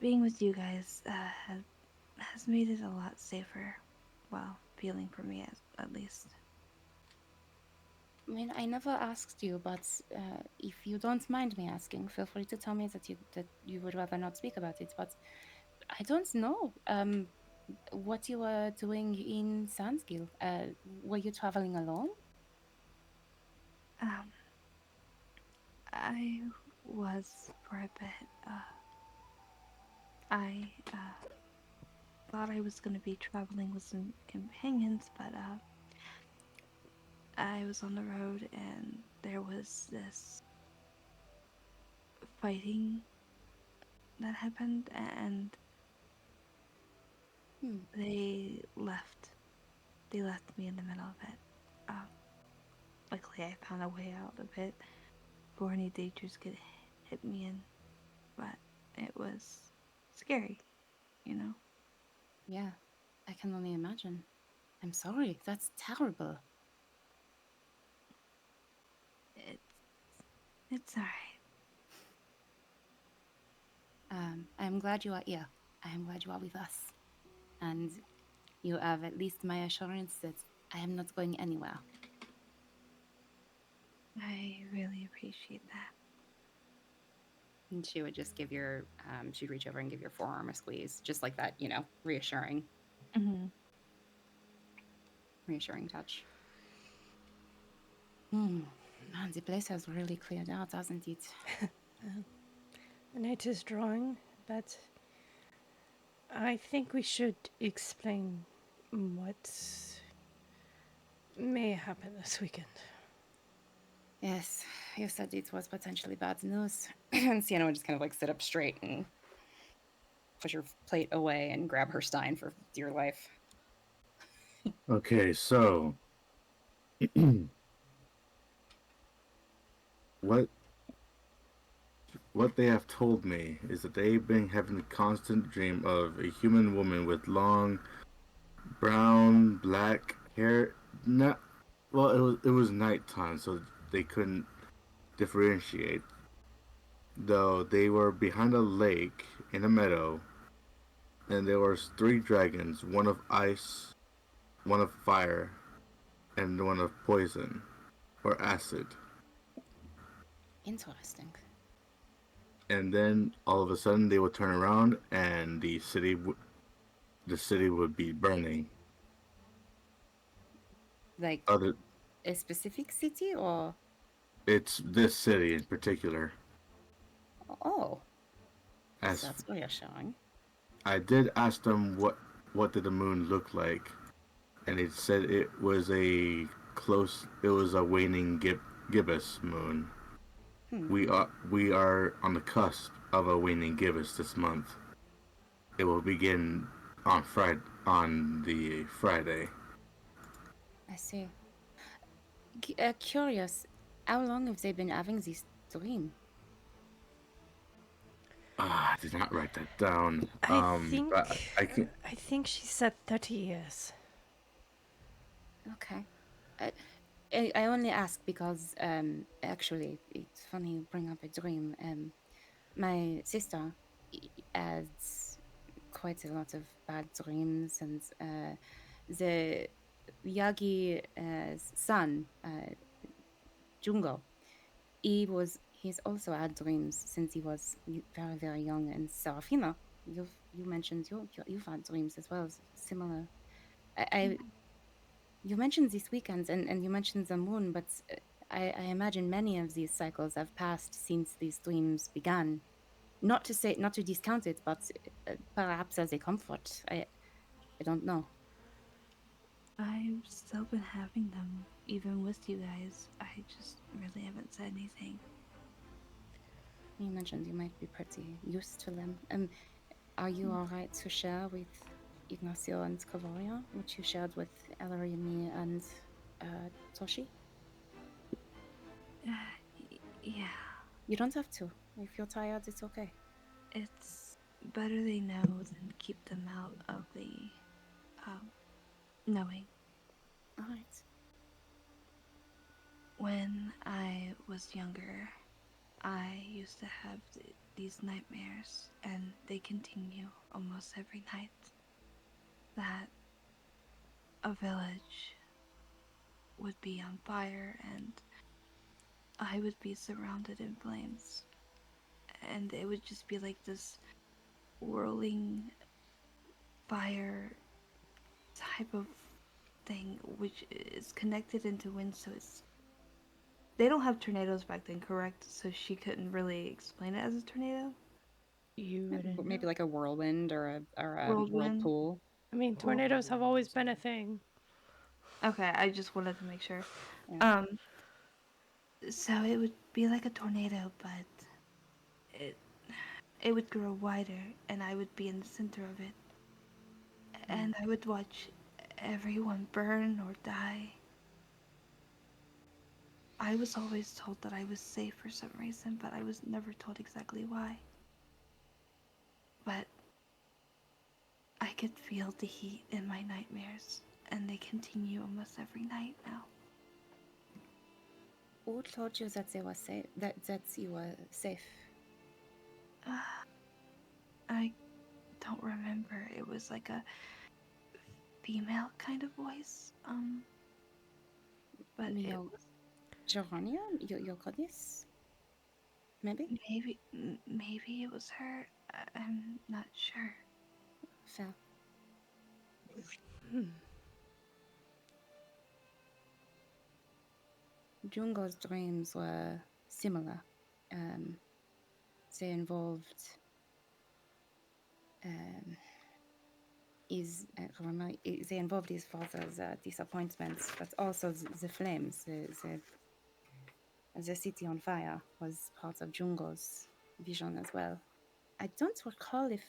being with you guys has made it a lot safer. Well, feeling for me at least. I mean, I never asked you, but if you don't mind me asking, feel free to tell me that you would rather not speak about it. But I don't know what you were doing in Sandskill. Were you traveling alone? I was for a bit. I thought I was going to be traveling with some companions, but I was on the road and there was this fighting that happened, and they left. They left me in the middle of it. Luckily, I found a way out of it before any dangers could hit me in, but it was scary, you know? Yeah, I can only imagine. I'm sorry. That's terrible. It's alright. I'm glad you are here. I am glad you are with us. And you have at least my assurance that I am not going anywhere. I really appreciate that. And she would just give she'd reach over and give your forearm a squeeze, just like that, reassuring. Mm-hmm. Reassuring touch. Man, the place has really cleared out, hasn't it? The night is drawing, but I think we should explain what may happen this weekend. Yes, you said it was potentially bad news. And Sienna would just kind of like sit up straight and push her plate away and grab her stein for dear life. Okay, so what they have told me is that they've been having a constant dream of a human woman with long brown black hair. Not well, it was nighttime, so they couldn't differentiate. Though they were behind a lake in a meadow, and there was three dragons, one of ice, one of fire, and one of poison or acid. Interesting. And then all of a sudden they would turn around and the city would be burning. Like Other a specific city or It's this city in particular. oh, As that's reassuring. I did ask them what did the moon look like, and it said it was a waning gibbous moon. We are on the cusp of a waning gibbous this month. It will begin on the Friday. I see. Curious, how long have they been having this dream? I did not write that down. But I can. I think she said 30 years. Okay. I only ask because actually it's funny you bring up a dream. My sister has quite a lot of bad dreams, and the Yagi son, Jungo, he's also had dreams since he was very, very young. And Serephina, you mentioned you've had dreams as well, similar. You mentioned these weekends and you mentioned the moon, but I imagine many of these cycles have passed since these dreams began. Not to discount it, but perhaps as a comfort. I don't know. I've still been having them, even with you guys. I just really haven't said anything. You mentioned you might be pretty used to them. Are you all right to share with Ignacio and Cavoria, which you shared with Elery and me and Toshi? Yeah, You don't have to. If you're tired, it's okay. it's better they know than keep them out of the knowing. All right. When I was younger, I used to have these nightmares, and they continue almost every night. That a village would be on fire, and I would be surrounded in flames. And it would just be like this whirling fire type of thing, which is connected into wind, so it's... They don't have tornadoes back then, correct? So she couldn't really explain it as a tornado? You wouldn't Maybe know. like a whirlwind or a Whirlwind? whirlpool. I mean, tornadoes have always been a thing. Okay, I just wanted to make sure. Yeah. So it would be like a tornado, but it would grow wider, and I would be in the center of it. And I would watch everyone burn or die. I was always told that I was safe for some reason, but I was never told exactly why. But I could feel the heat in my nightmares, and they continue almost every night now. Who told you that they were safe? That you were safe? I don't remember. It was like a female kind of voice. But it was Gerania? Your goddess? Maybe? maybe it was her. I'm not sure. Fair. Jungo's dreams were similar. They involved they involved his father's disappointments, but also the flames. The city on fire was part of Jungo's vision as well. I don't recall if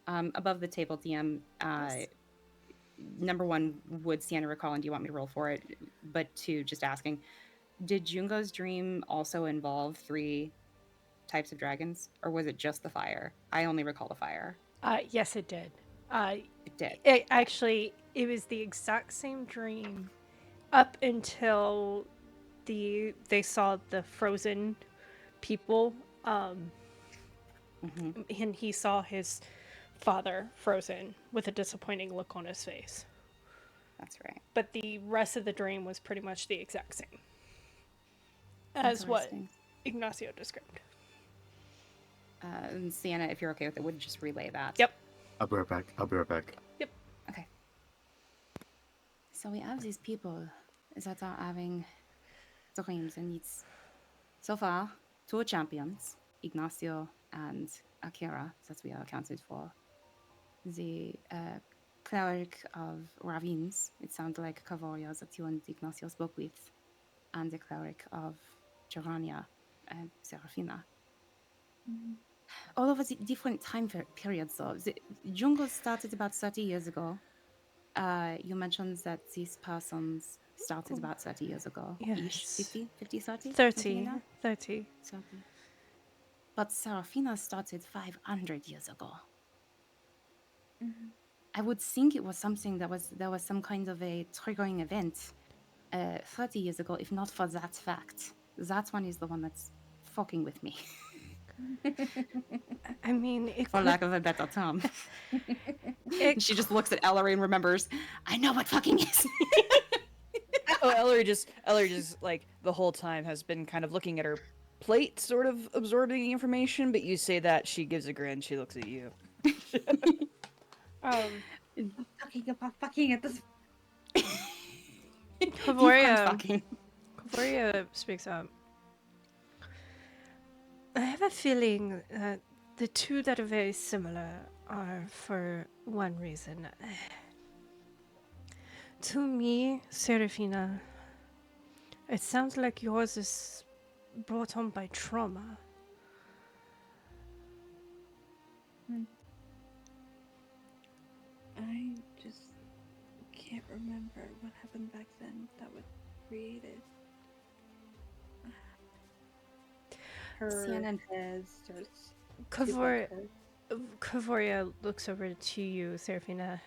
above the table DM. Number one, would Sienna recall, and do you want me to roll for it? But two, just asking, did Jungo's dream also involve 3 types of dragons, or was it just the fire? I only recall the fire. Yes, it did. It did. It was the exact same dream up until they saw the frozen people, and he saw his father frozen with a disappointing look on his face. That's right. But the rest of the dream was pretty much the exact same as what Ignacio described. And Sienna, if you're okay with it, would just relay that. Yep. I'll be right back. Yep. Okay. So we have these people that are having dreams, and it's so far 2 champions, Ignacio and Akira, that we are accounted for. The cleric of Ravines, it sounds like Cavoria that you and Ignacio spoke with, and the cleric of Gerania, Serephina. All over the different time periods, though. The jungle started about 30 years ago. You mentioned that these persons started about 30 years ago. Ish, 50, 30? 30. 30. But Serephina started 500 years ago. I would think it was something there was some kind of a triggering event 30 years ago, if not for that fact. That one is the one that's fucking with me. I mean, for lack of a better term. She just looks at Elery and remembers, I know what fucking is. Oh, Elery just like the whole time has been kind of looking at her plate, sort of absorbing the information, but you say that, she gives a grin, she looks at you. Talking about fucking at this. Cavoria speaks up. I have a feeling that the two that are very similar are for one reason. To me, Serephina, it sounds like yours is brought on by trauma. I just can't remember what happened back then that would create it. Sienna starts. Cavoria looks over to you, Serephina.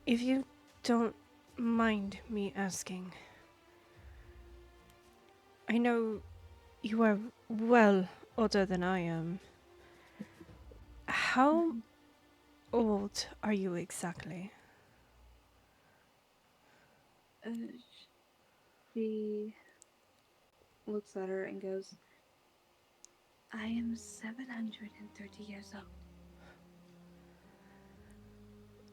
If you don't mind me asking, I know you are well older than I am. How old are you exactly? She looks at her and goes, I am 730 years old.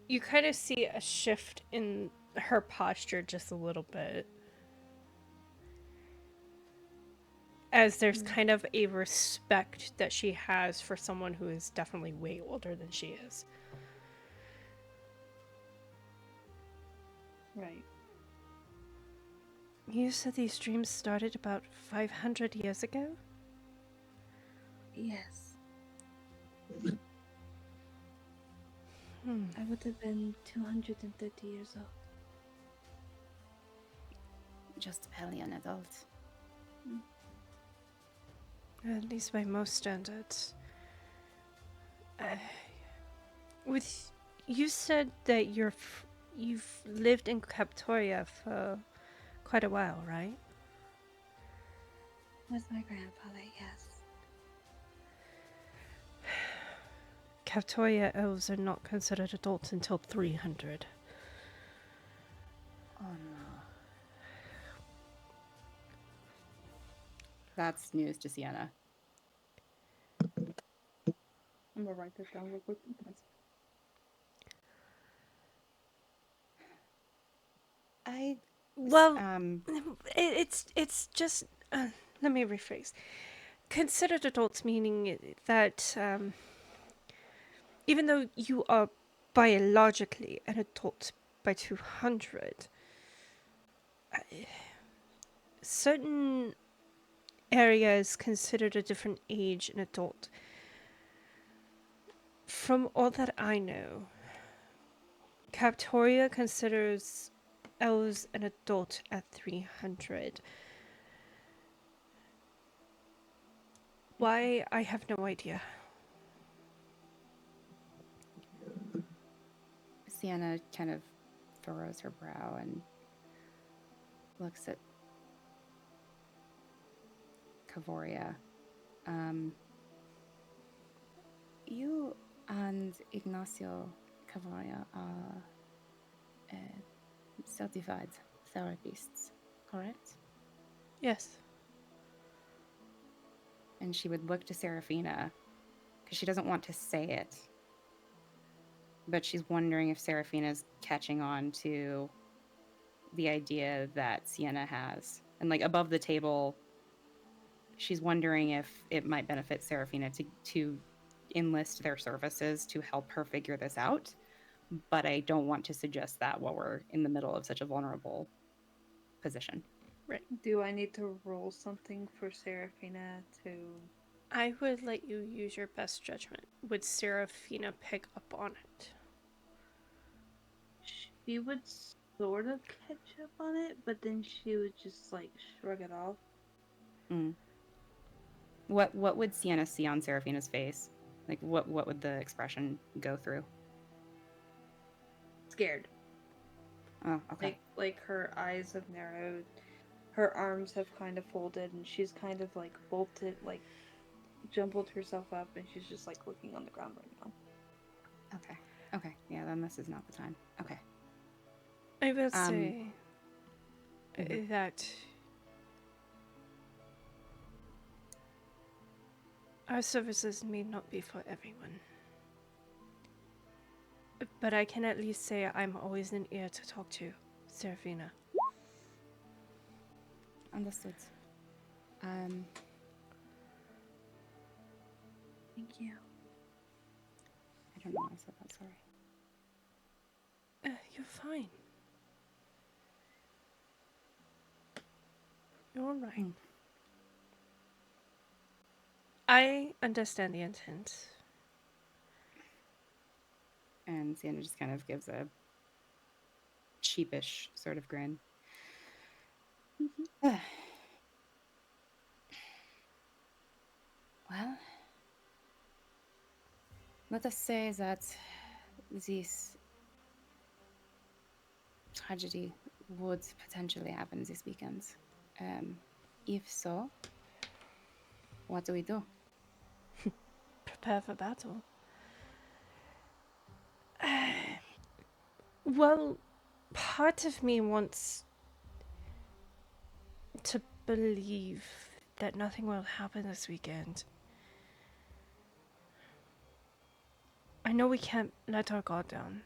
You kind of see a shift in her posture just a little bit. As there's kind of a respect that she has for someone who is definitely way older than she is. Right. You said these dreams started about 500 years ago? Yes. I would have been 230 years old. Just barely an adult. At least by most standards. You said that you've lived in Captoria for quite a while, right? With my grandfather, yes. Captoria elves are not considered adults until 300. Oh no. That's news to Sienna. I'm gonna write this down real quick. I Well, Um, it's just. Let me rephrase. Considered adults meaning that even though you are biologically an adult by 200, certain areas considered a different age an adult. From all that I know, Captoria considers elves an adult at 300. Why? I have no idea. Sienna kind of furrows her brow and looks at Cavoria. You and Ignacio Cavoria are certified therapists, correct? Yes. And she would look to Serephina because she doesn't want to say it. But she's wondering if Seraphina's catching on to the idea that Sienna has. And like above the table, she's wondering if it might benefit Seraphina to enlist their services to help her figure this out. But I don't want to suggest that while we're in the middle of such a vulnerable position. Right. Do I need to roll something for Serephina to... I would let you use your best judgment. Would Serephina pick up on it? She would sort of catch up on it, but then she would just, like, shrug it off. Mm. What would Sienna see on Seraphina's face? Like, what would the expression go through? Scared. Oh, okay. Like her eyes have narrowed, her arms have kind of folded, and she's kind of, like, bolted, like, jumbled herself up, and she's just, like, looking on the ground right now. Okay. Yeah, then this is not the time. Okay. I will say that our services may not be for everyone. But I can at least say I'm always an ear to talk to, Serephina. Understood. Thank you. I don't know why I said that, sorry. You're fine. You're all right. I understand the intent. And Sienna just kind of gives a sheepish sort of grin. Well, let us say that this tragedy would potentially happen this weekend. If so, what do we do? Prepare for battle. Well, part of me wants to believe that nothing will happen this weekend. I know we can't let our guard down.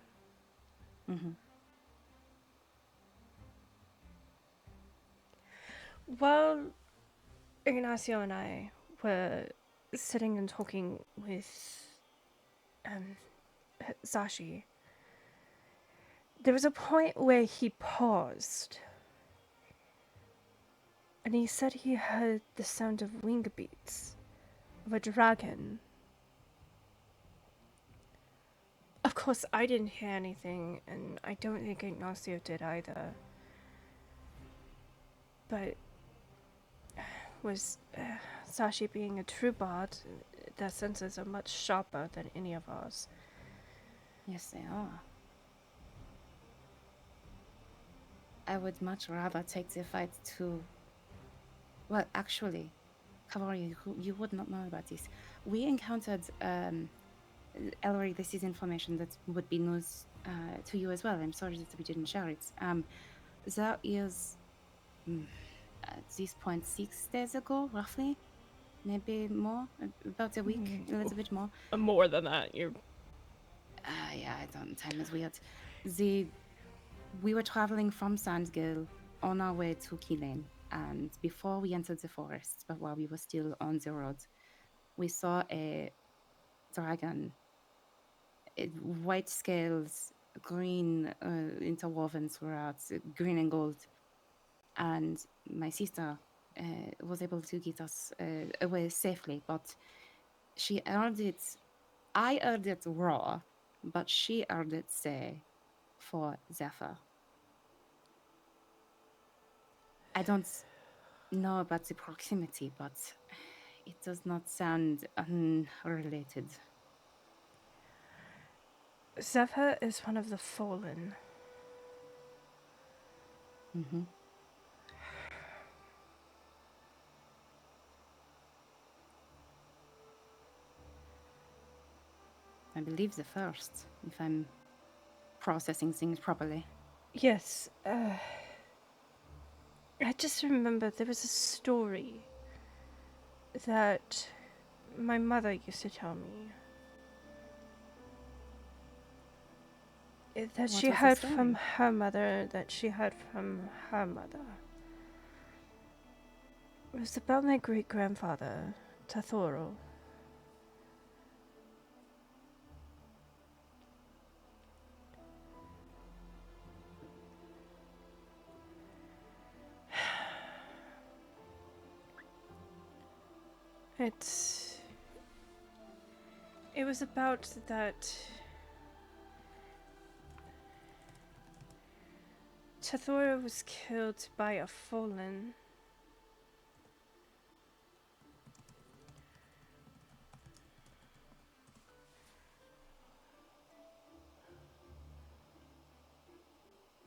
While Ignacio and I were sitting and talking with Sashi, there was a point where he paused. And he said he heard the sound of wing beats of a dragon. Of course, I didn't hear anything, and I don't think Ignacio did either. But was Sashi being a true bard, their senses are much sharper than any of ours. Yes, they are. I would much rather take the fight to... Well, actually, Cavalry, you would not know about this. We encountered Elery. This is information that would be news to you as well. I'm sorry that we didn't share it. There is, at this point, 6 days ago, roughly, maybe more, about a week, a little bit more. More than that, you're... Yeah, I don't. Time is weird. We were traveling from Sandgill on our way to Killeen, and before we entered the forest, but while we were still on the road, we saw a dragon, white scales, green interwoven throughout, green and gold. And my sister was able to get us away safely, but she heard it. I heard it raw, but she heard it say for Zephyr. I don't know about the proximity, but it does not sound unrelated. Zephyr is one of the fallen. Mm-hmm. I believe the first, if I'm processing things properly. Yes, I just remember there was a story that my mother used to tell me. That What she was the heard story? from her mother, that she heard from her mother. It was about my great-grandfather, Tathoro. It was about that Tathoro was killed by a fallen.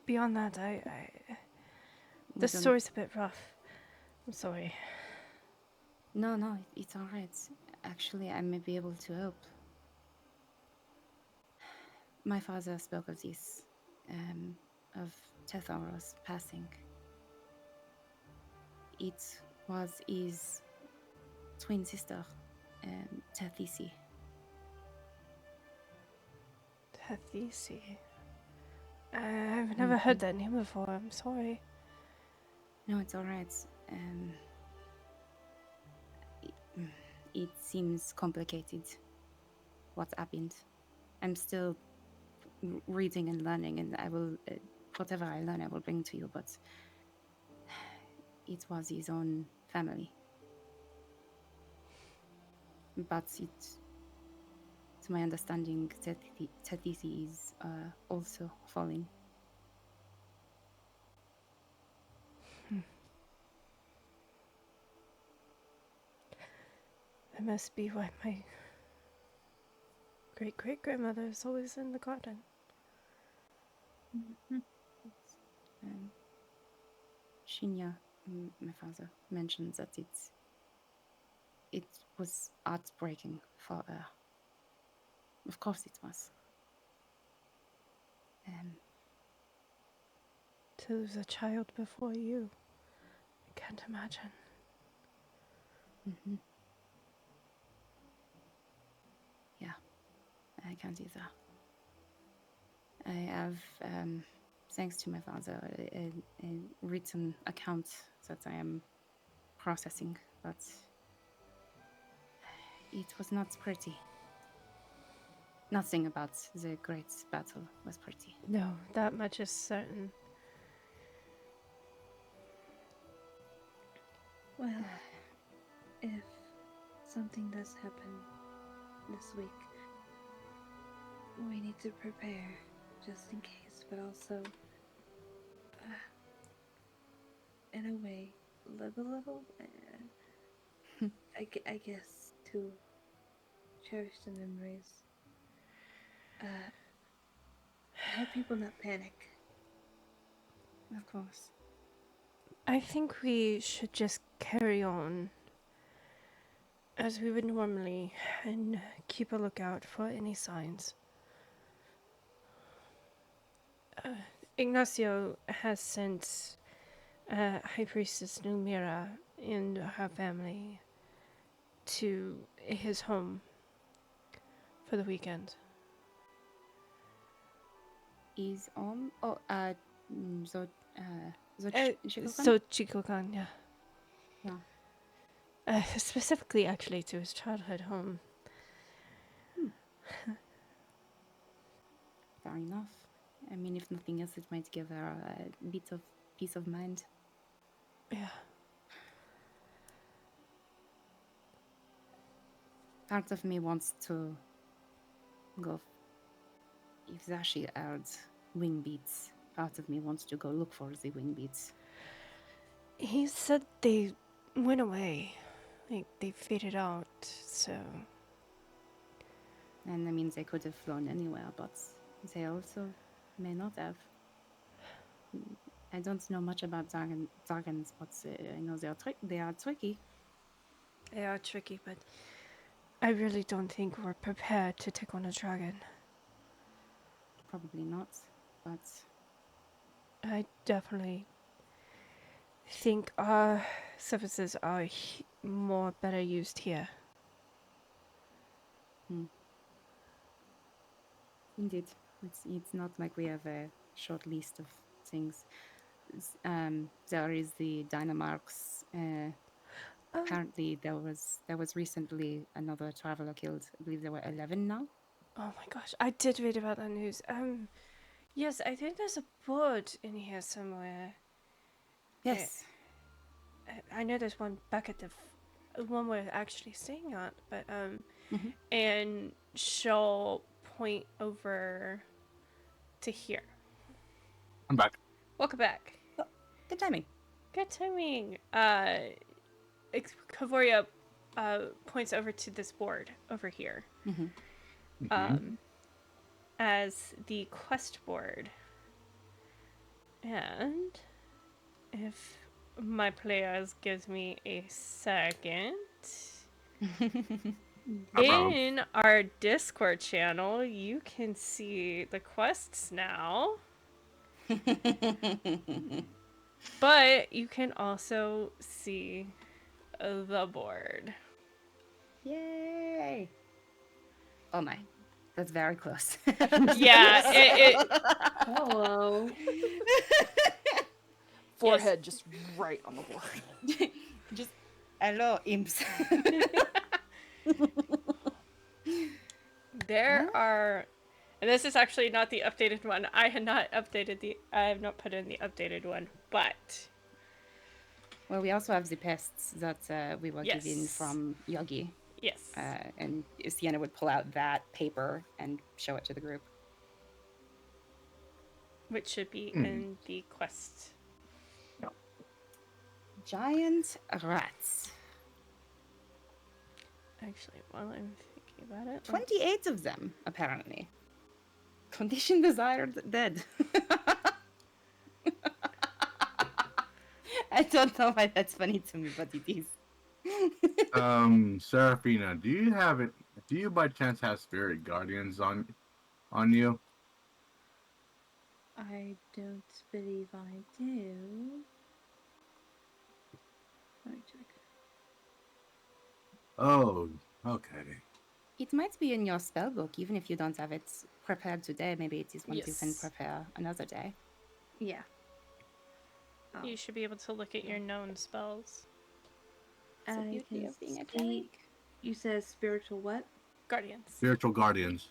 Beyond that, the story's a bit rough. I'm sorry. No, it's all right. Actually, I may be able to help. My father spoke of this, of Tethoro's passing. It was his twin sister, Tethisi. Tathisi. I've never heard that name before. I'm sorry. No, it's all right. It seems complicated, what happened. I'm still reading and learning, and I will, whatever I learn, I will bring to you, but it was his own family. But to my understanding, Tethisi is also falling. That must be why my great-great-grandmother is always in the garden. Shinya, my father, mentioned that it was heartbreaking for her. Of course it was. To lose a child before you. I can't imagine. Mm-hmm. Yeah, I can't either. I have, thanks to my father, a written account that I am processing, but it was not pretty. Nothing about the great battle was pretty. No, that much is certain. Well, if something does happen this week, we need to prepare just in case, but also, in a way, live a little. I guess to cherish the memories. Help people not panic. Of course. I think we should just carry on as we would normally and keep a lookout for any signs. Ignacio has sent High Priestess Numira and her family to his home for the weekend. Is so So Chikokan, yeah. Yeah. Specifically, actually, to his childhood home. Fair enough. I mean, if nothing else, it might give her a bit of peace of mind. Yeah. Part of me wants to go. If Zashi adds wing beats, part of me wants to go look for the wing beats. He said they went away. Like, they faded out, so... And I mean, they could have flown anywhere, but they also may not have. I don't know much about dragons, but I know they are tricky. They are tricky, but I really don't think we're prepared to take on a dragon. Probably not, but I definitely think our services are more better used here. indeed, it's not like we have a short list of things. There is the Dynamarks. Apparently, there was recently another traveler killed. I believe there were 11 now. Oh my gosh, I did read about that news. Yes, I think there's a board in here somewhere. Yes. I know there's one back at the one we're actually staying at, but Mhm. and she'll point over to here. I'm back. Welcome back. Good timing. Good timing. Kavoria points over to this board over here. As the quest board. And if my players gives me a second, in our Discord channel, you can see the quests now. But you can also see the board. Yay! Oh my, that's very close. Yeah, Hello. Forehead just right on the board. Just hello, imps. There are, and this is actually not the updated one. I have not put in the updated one, but Well, we also have the pests that we were given Yes. from Yagi. yes. And Sienna would pull out that paper and show it to the group. Which should be in the quest. Giant rats. Actually, while I'm thinking about it, 28 of them, apparently. Condition desired dead. I don't know why that's funny to me, but it is. Serephina, do you by chance have spirit guardians on you? I don't believe I do. Let me check. Oh, okay. It might be in your spellbook, even if you don't have it prepared today. Maybe it is one you can Yes. prepare another day. Yeah. Oh. you should be able to look at your known spells. It's the I beauty can of being a see- cleric. You said spiritual what? Guardians. Spiritual guardians.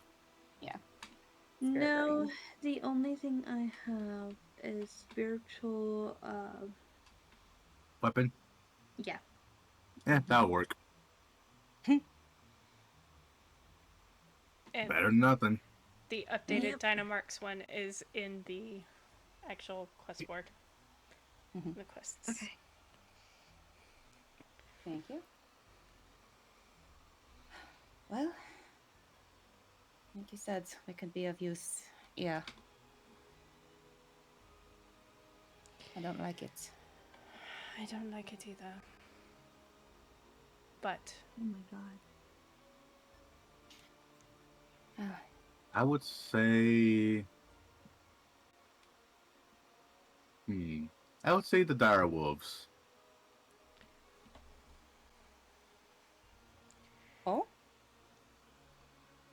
No, guardian. the only thing I have is spiritual. Weapon? Yeah. Yeah, that'll work. And Better than nothing. the updated Yep. Dynamarks one is in the actual quest board. The quests. Okay. Thank you. Well, like you said, we could be of use. Yeah. I don't like it. I don't like it either. But Oh my god. I would say... I would say the dire wolves. Oh?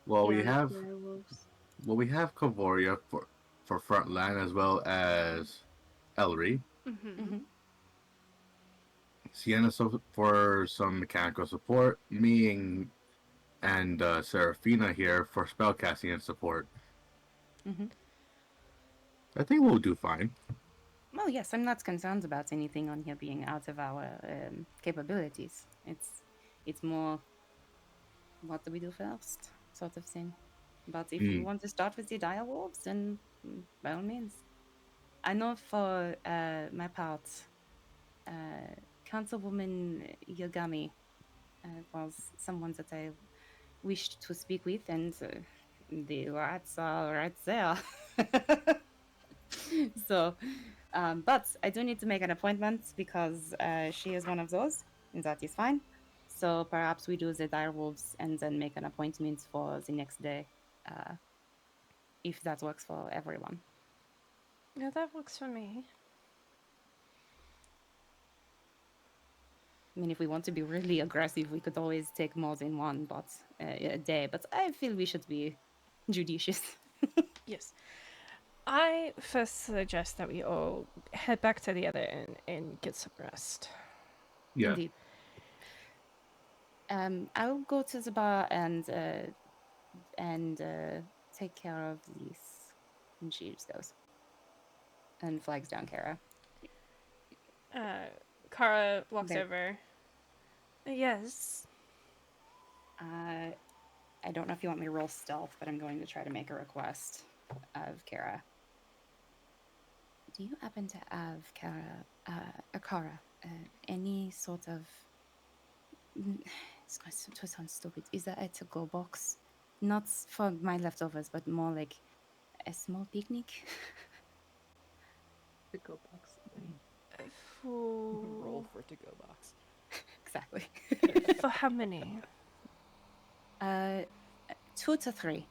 Well, we Yeah, have werewolves. Kavoria for Frontline as well as Elery. Mm-hmm. Sienna for some mechanical support, me and Serephina here for spellcasting and support. Mm-hmm. I think we'll do fine. Well, yes, I'm not concerned about anything on here being out of our capabilities. It's more, what do we do first, sort of thing. But if you want to start with the direwolves, then by all means. I know for my part, Councilwoman Yagami was someone that I wished to speak with, and the rats are right there. So, but I do need to make an appointment because she is one of those, and that is fine. So perhaps we do the direwolves and then make an appointment for the next day, if that works for everyone. Yeah, that works for me. I mean, if we want to be really aggressive, we could always take more than one a day. But I feel we should be judicious. Yes. I first suggest that we all head back to the other end and get some rest. Yeah. Indeed. I'll go to the bar and take care of this. And she just goes and flags down Kara. Kara walks There. over. Yes. I don't know if you want me to roll stealth, but I'm going to try to make a request of Kara. Do you happen to have, Kara, any sort of... It's going to sound stupid. Is that a to-go box? Not for my leftovers, but more like a small picnic? The go box. For... Roll for to go box. Exactly. For how many? 2 to 3.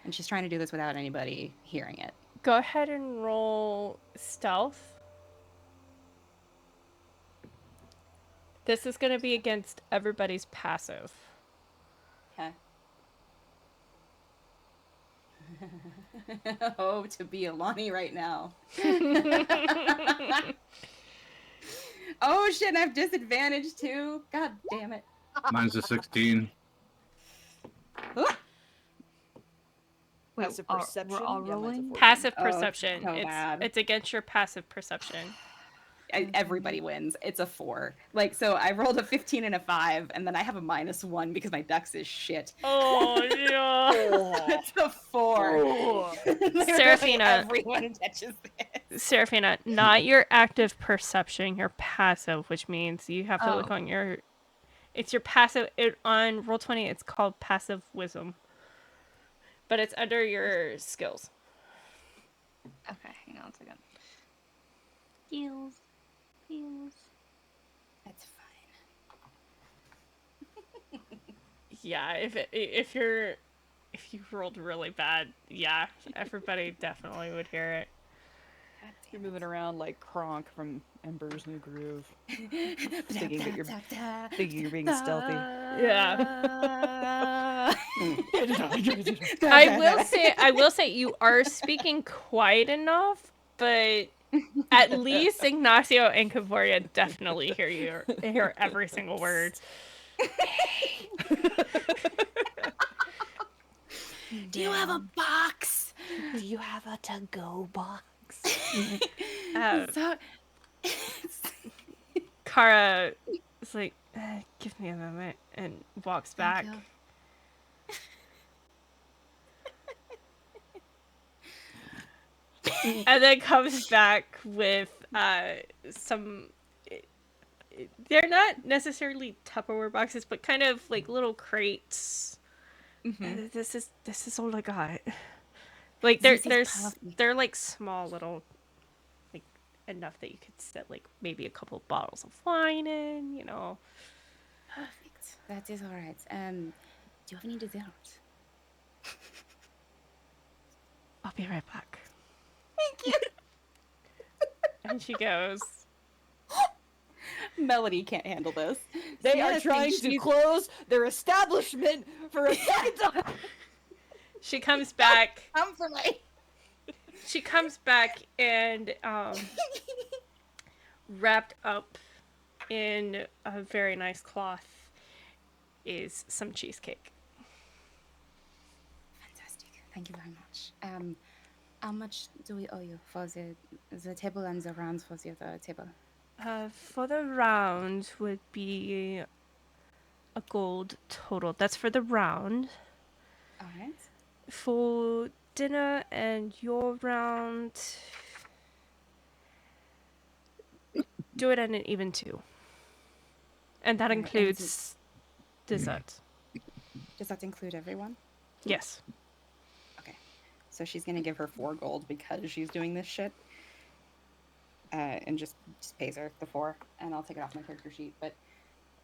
And she's trying to do this without anybody hearing it. Go ahead and roll stealth. This is going to be against everybody's passive. Okay. Oh, to be Alani right now. Oh shit, and I have disadvantage too. God damn it. Mine's a 16. Ooh. Wait, Passive we're perception. all Yeah, mine's a rolling? 14. Passive Oh, perception. so bad. It's against your passive perception. Everybody wins. It's a 4. Like, so I rolled a 15 and a 5, and then I have a -1 because my dex is shit. Oh, no. It's a 4. Literally Seraphina. Everyone catches this. Serephina, not your active perception, your passive, which means you have to look Oh. on your... It's your passive... on Roll20, it's called passive wisdom. But it's under your skills. Okay, hang on a second. Heals. That's fine. Yeah, if you rolled really bad, yeah, everybody definitely would hear it. God You're damn moving around like Kronk from Ember's New Groove. it. Thinking that thinking you're being stealthy. Yeah. I will say you are speaking quiet enough, but at least Ignacio and Kavoria definitely hear every single word. Do you have a box? Do you have a to-go box? So, Kara is like, give me a moment, and walks back. you. And then comes back with some... They're not necessarily Tupperware boxes, but kind of like little crates. Mm-hmm. This is all I got. Like they're like small little, like enough that you could set like maybe a couple bottles of wine in, you know. Perfect. That is all right. Do you have any dessert? I'll be right back. Thank you. And she goes. Melody can't handle this. They Sienna are trying thinks to she's- close their establishment for a second time. She comes back. Come for me. She comes back and wrapped up in a very nice cloth is some cheesecake. Fantastic. Thank you very much. How much do we owe you for the table and the rounds for the other table? For the round would be a gold total. That's for the round. All right. For dinner and your round, do it at an even 2. And that All right, and includes dessert. Does that include everyone? Yes. Okay. So she's gonna give her 4 gold because she's doing this shit. And just pays her the 4, and I'll take it off my character sheet. But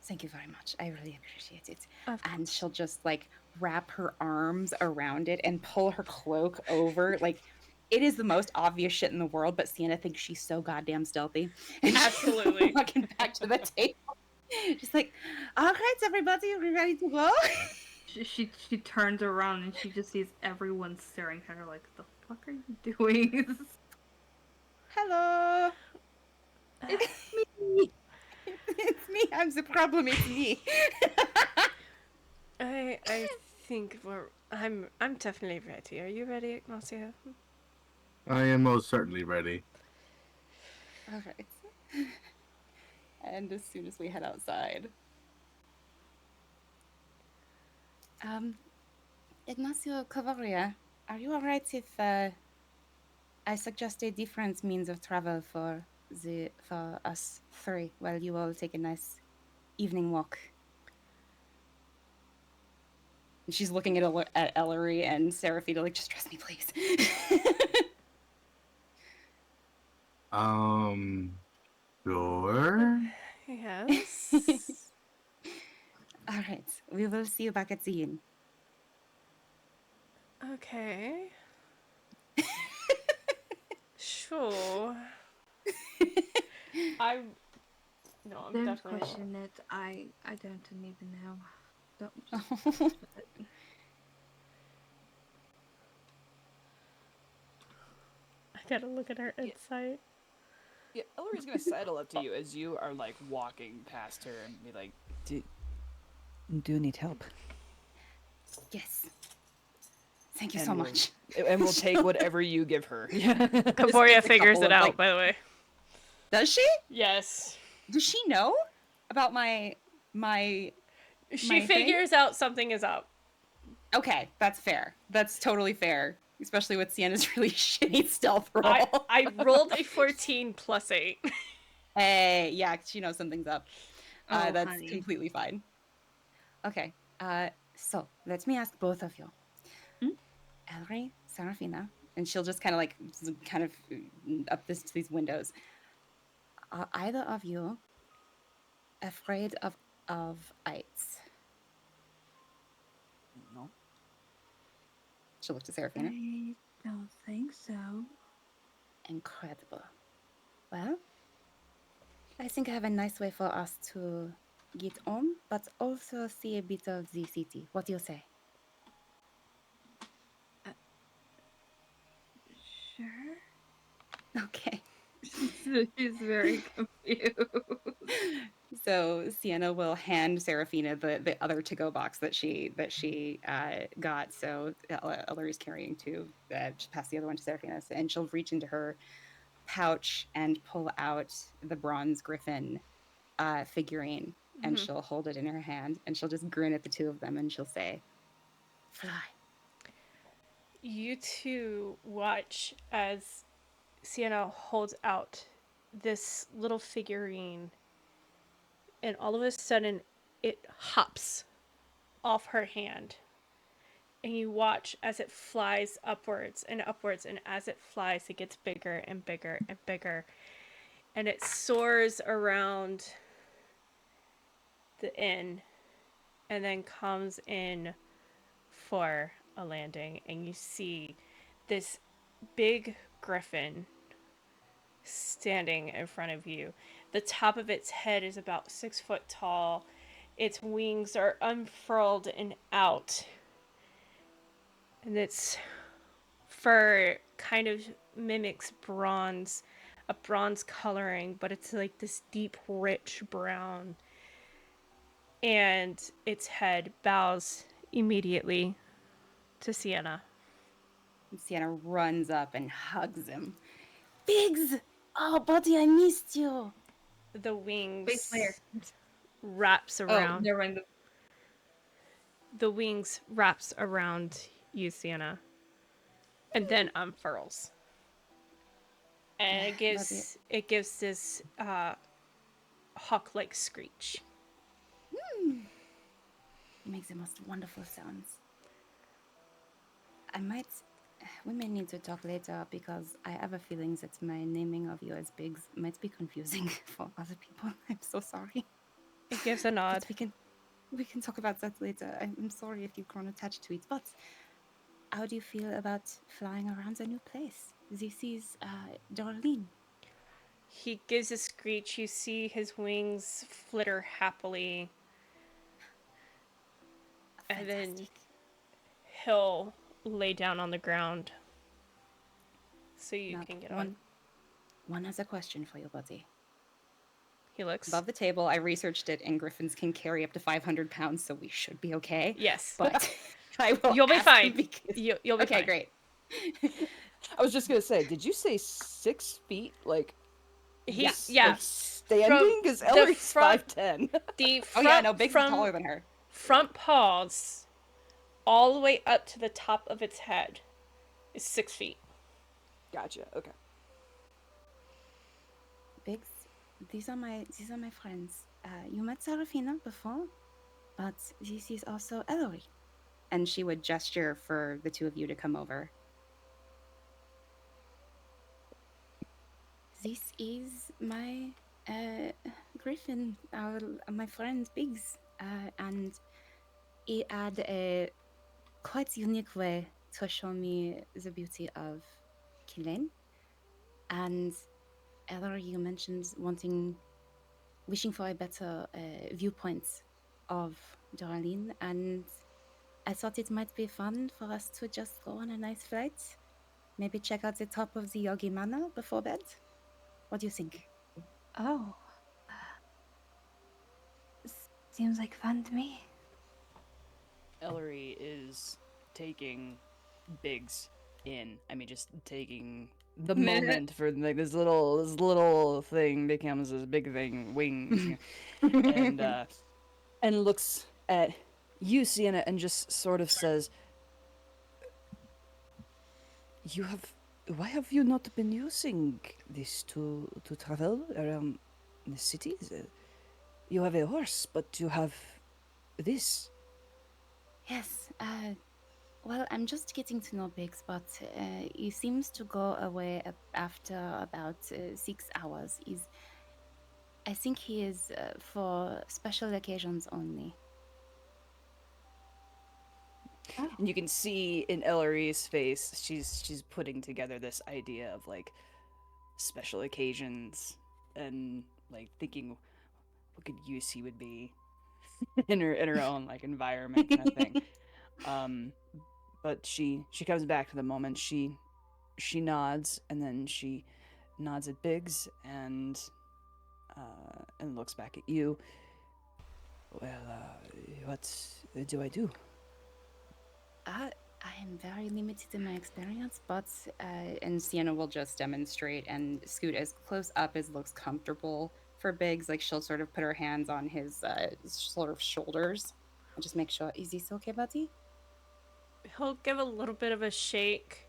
thank you very much. I really appreciate it. And she'll just like wrap her arms around it and pull her cloak over. Like, it is the most obvious shit in the world, but Sienna thinks she's so goddamn stealthy. And Absolutely. she's walking back to the table. Just like, all right, everybody, are we ready to go? She turns around and she just sees everyone staring at her like, the fuck are you doing? Hello. It's me. It's me. I'm the problem. It's me. I think I'm definitely ready. Are you ready, Ignacio? I am most certainly ready. All right. And as soon as we head outside, Ignacio Cavaria, are you alright if I suggest a different means of travel for us 3 while you all take a nice evening walk? And she's looking at Elery and Serephina like, just trust me, please. Sure. Yes. All right, we will see you back at the inn. Okay. Sure. I'm Don't definitely question it. I don't even know. Don't. I gotta look at her insight. Yeah, Ellery's gonna sidle up to you as you are like walking past her and be like, "Do you need help?" Yes. Thank you so much. And we'll take whatever you give her. Cavoria figures it out, by the way. Does she? Yes. Does she know about my She figures out something is up. Okay, that's fair. That's totally fair. Especially with Sienna's really shitty stealth roll. I rolled a 14 plus 8. Hey, yeah, she knows something's up. Oh, that's honey. completely fine. Okay, so let me ask both of you. Elery, Serephina, and she'll just kind of up these windows. Are either of you afraid of heights? No. She'll look to Serephina. I don't think so. Incredible. Well, I think I have a nice way for us to get home, but also see a bit of the city. What do you say? Sure. Okay. She's very confused. So Sienna will hand Serephina the other to-go box that she got. So Elery's carrying 2. Just pass the other one to Serephina, and she'll reach into her pouch and pull out the bronze griffin figurine, and she'll hold it in her hand, and she'll just grin at the 2 of them, and she'll say, "Fly." You two watch as Sienna holds out this little figurine, and all of a sudden it hops off her hand. And you watch as it flies upwards and upwards, and as it flies, it gets bigger and bigger and bigger. And it soars around the inn and then comes in for a landing. And you see this big griffin standing in front of you. The top of its head is about 6 foot tall. Its wings are unfurled and out. And its fur kind of mimics bronze, a bronze coloring, but it's like this deep, rich brown. And its head bows immediately to Sienna. Sienna runs up and hugs him. Biggs! Oh, buddy, I missed you. The wings Wait, where? wraps Oh, around. never mind. The wings wraps around you, Sienna, and then unfurls. And it gives this hawk-like screech. It makes the most wonderful sounds. We may need to talk later because I have a feeling that my naming of you as Biggs might be confusing for other people. I'm so sorry. It gives a nod. But we can talk about that later. I'm sorry if you've grown attached to it, but how do you feel about flying around a new place? This is Darlene. He gives a screech. You see his wings flitter happily. And then Fantastic. he'll lay down on the ground so you Now, can get on. One has a question for you, buddy. He looks. Above the table, I researched it, and griffins can carry up to 500 pounds, so we should be okay. Yes. But I will. You'll be ask fine. him because- You'll be okay, fine. great. I was just gonna say, did you say 6 feet? Like, He's like standing? Because the Ellery's front- 5'10". The Oh front, yeah, no, Biggs is from taller than her. front paws all the way up to the top of its head is 6 feet. Gotcha. Okay. Biggs, these are my friends. You met Serephina before, but this is also Elery. And she would gesture for the two of you to come over. This is my griffin, my friend Biggs, and he had a quite unique way to show me the beauty of Killeen. And Elery, you mentioned wishing for a better viewpoint of Darlene, and I thought it might be fun for us to just go on a nice flight. Maybe check out the top of the Yagi Manor before bed. What do you think? Oh. Seems like fun to me. Ellery is taking Biggs in. I mean, just taking the moment for like this little thing becomes this big thing, wings, and looks at you, Sienna, and just sort of says, Why have you not been using this to travel around the cities? You have a horse, but you have this. Yes, well, I'm just getting to know Biggs, but he seems to go away after about 6 hours. I think he is for special occasions only. And you can see in Ellery's face, she's putting together this idea of like special occasions and like thinking what good use he would be in her own like environment kind of thing. But she comes back to the moment. She nods, and then she nods at Biggs and looks back at you. Well, what do I do? I am very limited in my experience, but and Sienna will just demonstrate and scoot as close up as looks comfortable for Biggs. Like she'll sort of put her hands on his sort of shoulders and just make sure. Is this okay, buddy? He'll give a little bit of a shake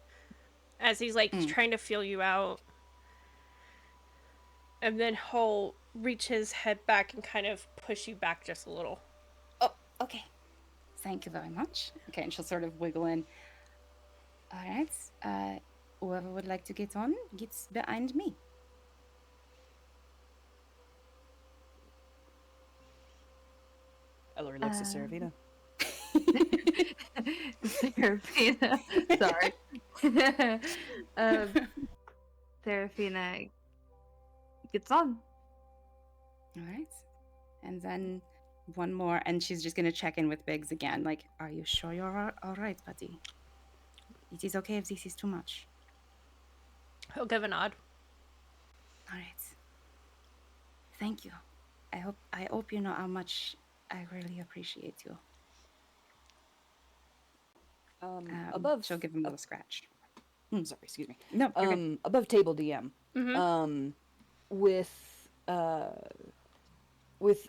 as he's like trying to feel you out. And then he'll reach his head back and kind of push you back just a little. Oh, okay. Thank you very much. Okay, and she'll sort of wiggle in. All right. Whoever would like to get on gets behind me. Ellery looks at Serephina. Serephina. Sorry. Serephina gets on. All right. And then one more, and she's just going to check in with Biggs again. Like, are you sure you're all right, buddy? It is okay if this is too much. He'll give a nod. All right. Thank you. I hope you know how much I really appreciate you. Above. She'll give him a little scratch. Sorry, excuse me. No, you're good. Above table DM. With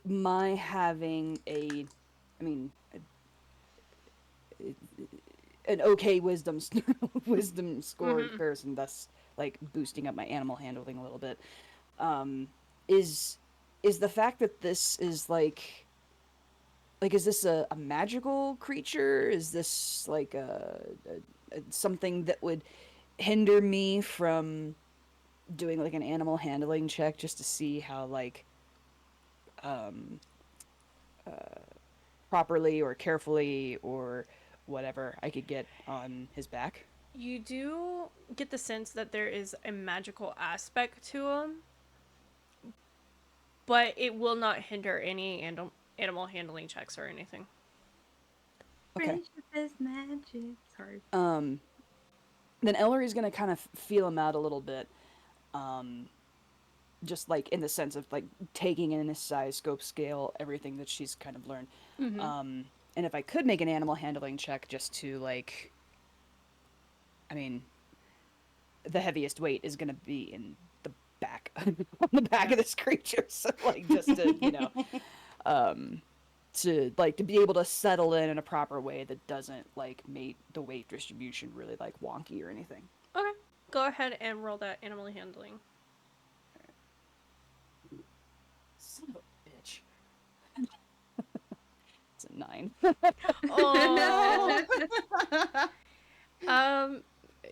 my having an okay wisdom scored person, thus like boosting up my animal handling a little bit. Is the fact that this is like is this a magical creature? Is this like a something that would hinder me from doing like an animal handling check just to see how like properly or carefully or whatever I could get on his back? You do get the sense that there is a magical aspect to him, but it will not hinder any animal handling checks or anything. Okay. Friendship is magic. Sorry. Then Ellery's gonna kind of feel him out a little bit, just like in the sense of like taking in his size, scope, scale, everything that she's kind of learned. And if I could make an animal handling check just to like, I mean, the heaviest weight is gonna be in the back, on the back of this creature. So like just to to be able to settle in a proper way that doesn't like make the weight distribution really like wonky or anything. Okay. Go ahead and roll that animal handling. Son of a bitch. It's a 9. Oh.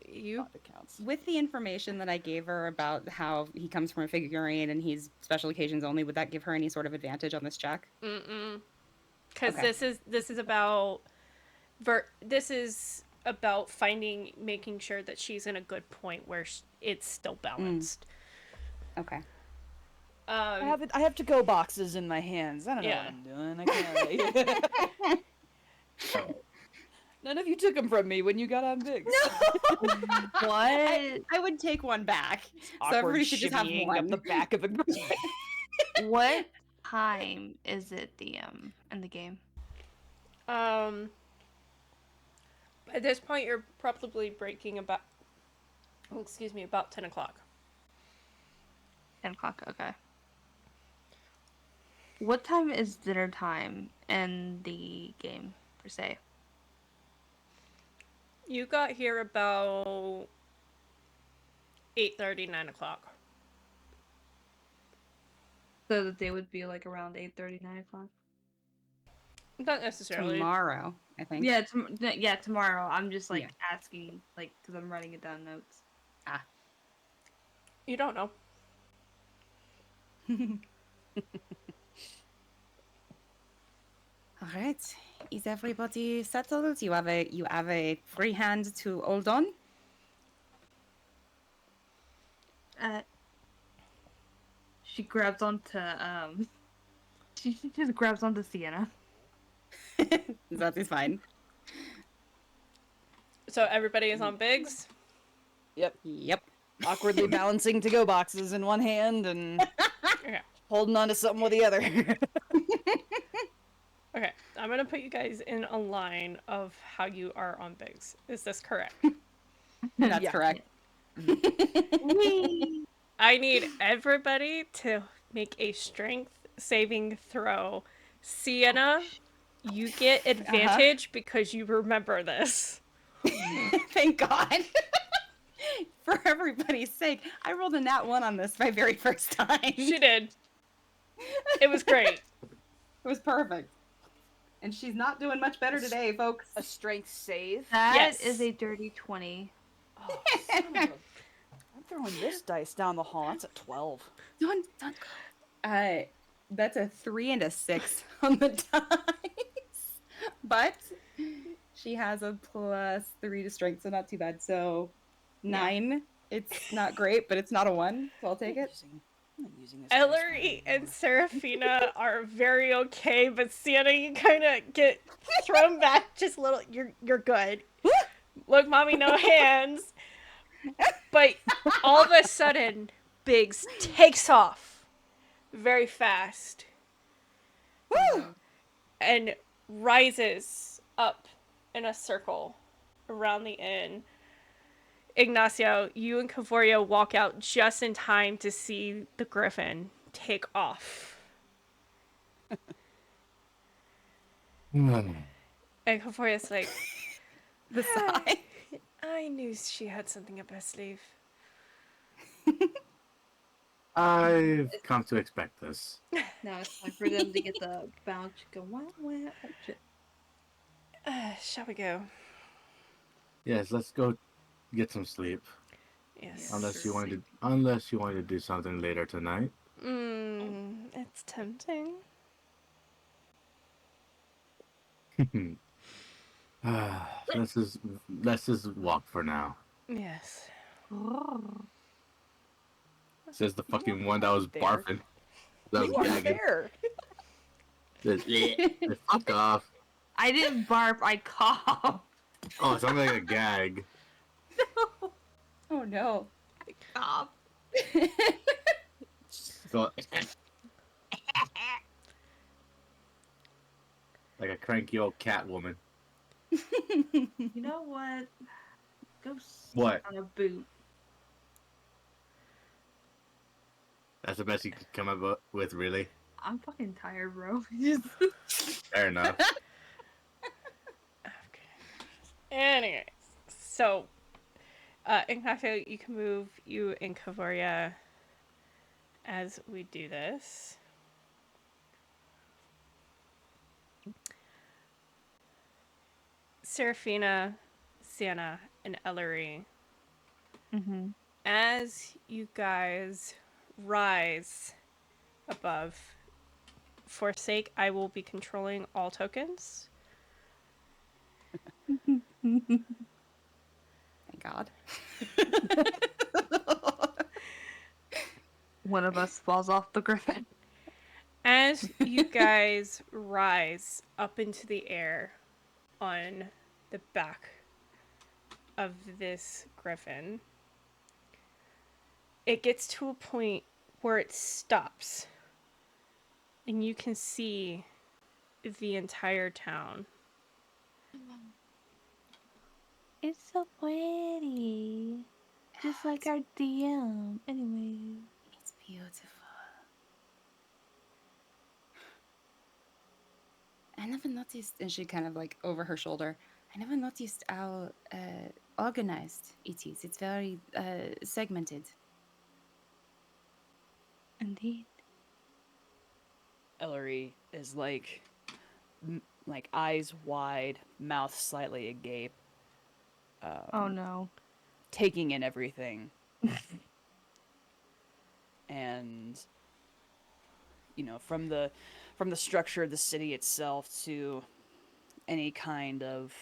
You It counts. With the information that I gave her about how he comes from a figurine and he's special occasions only, would that give her any sort of advantage on this check? because Okay. this is about making sure that she's in a good point where it's still balanced. Okay. I have to go boxes in my hands. I don't know Yeah. what I'm doing. I can't. None of you took them from me when you got on Biggs. What? I would take one back. So everybody should just have Shimmying one. up the back of a. What time is it in the game? At this point, you're probably breaking about 10 o'clock. 10 o'clock, okay. What time is dinner time in the game, per se? You got here about 8:30, 9 o'clock. So that they would be like around 8:30, 9 o'clock. Not necessarily. Tomorrow, I think. Yeah, tomorrow. I'm just like Yeah. asking, like, because I'm writing it down notes. You don't know. All right. Is everybody settled? You have a free hand to hold on? She grabs onto she just grabs onto Sienna. That is fine. So everybody is on Biggs. Yep. Yep. Awkwardly balancing to-go boxes in one hand and Okay. holding on to something with the other. Okay. I'm gonna put you guys in a line of how you are on Biggs. Is this correct? That's Yeah. correct. I need everybody to make a strength saving throw. Sienna, you get advantage because you remember this. Thank God. For everybody's sake, I rolled a nat 1 on this my very first time. She did. It was great. It was perfect. And she's not doing much better today, folks. A strength save. That is Yes. a dirty 20. Oh, son of a... I'm throwing this dice down the hall. That's a 12. Don't go. That's a 3 and a 6 on the dice. But she has a +3 to strength, so not too bad. So 9. It's not great, but it's not a 1, so I'll take it. I'm not using this dice Ellery for and Serephina are very okay, but Sienna, you kind of get thrown back just a little. You're good. Look, mommy, no hands. But all of a sudden, Biggs takes off very fast and rises up in a circle around the inn. Ignacio, you and Kavoria walk out just in time to see the griffin take off. And Kavoria's like, The sigh. I knew she had something up her sleeve. I've come to expect this. Now it's time for them to get the bound chicken. Wah, wah. Oh, shit. Shall we go? Yes, let's go get some sleep. Yes. Unless you wanted to do something later tonight. It's tempting. let's just walk for now. Yes. Says the fucking one that was There. barfing. That You was are gagging. fair. Fuck off. I didn't barf, I coughed. Oh, it sounded like a gag. Oh no. Cough. So, like a cranky old cat woman. You know what? Go sit What? on a boot. That's the best you can come up with, really? I'm fucking tired, bro. Just... Fair enough. Okay. Anyways, so Ignacio, you can move you and Kavoria as we do this. Serephina, Sienna, and Elery, as you guys rise above, forsake, I will be controlling all tokens. Thank God. One of us falls off the griffin. As you guys rise up into the air on the back of this griffin, it gets to a point where it stops and you can see the entire town. It's so pretty. Just like our DM. Anyway. It's beautiful. I never noticed, and she kind of like over her shoulder, I never noticed how organized it is. It's very segmented. Indeed. Ellery is like eyes wide, mouth slightly agape. Oh no. Taking in everything. And from the structure of the city itself to any kind of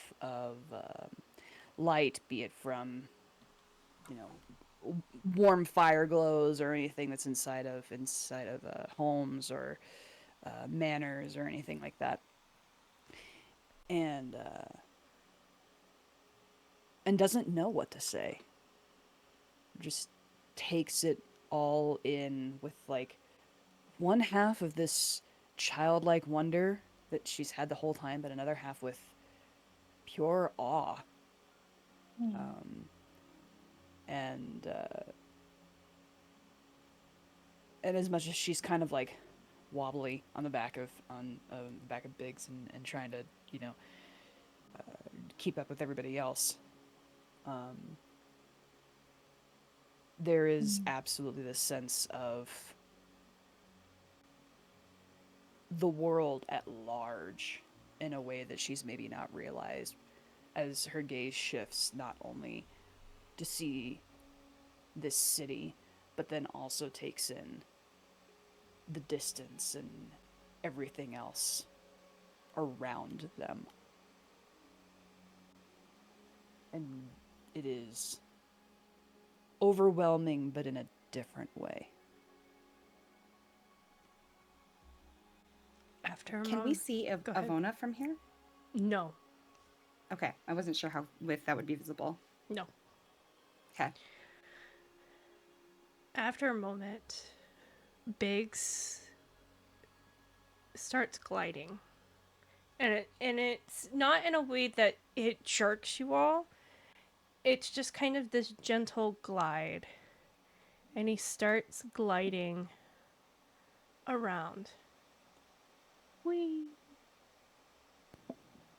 light, be it from warm fire glows or anything that's inside of homes or manors or anything like that, and doesn't know what to say. Just takes it all in with like one half of this childlike wonder that she's had the whole time, but another half with pure awe. And as much as she's kind of like wobbly on the back of Biggs and trying to keep up with everybody else, there is absolutely this sense of the world at large in a way that she's maybe not realized, as her gaze shifts not only to see this city, but then also takes in the distance and everything else around them. And it is overwhelming, but in a different way. After a Can we moment- see Go ahead. Avona from here? No. Okay, I wasn't sure how if that would be visible. No. Okay. After a moment, Biggs starts gliding. And it's not in a way that it jerks you all. It's just kind of this gentle glide. And he starts gliding around. Whee.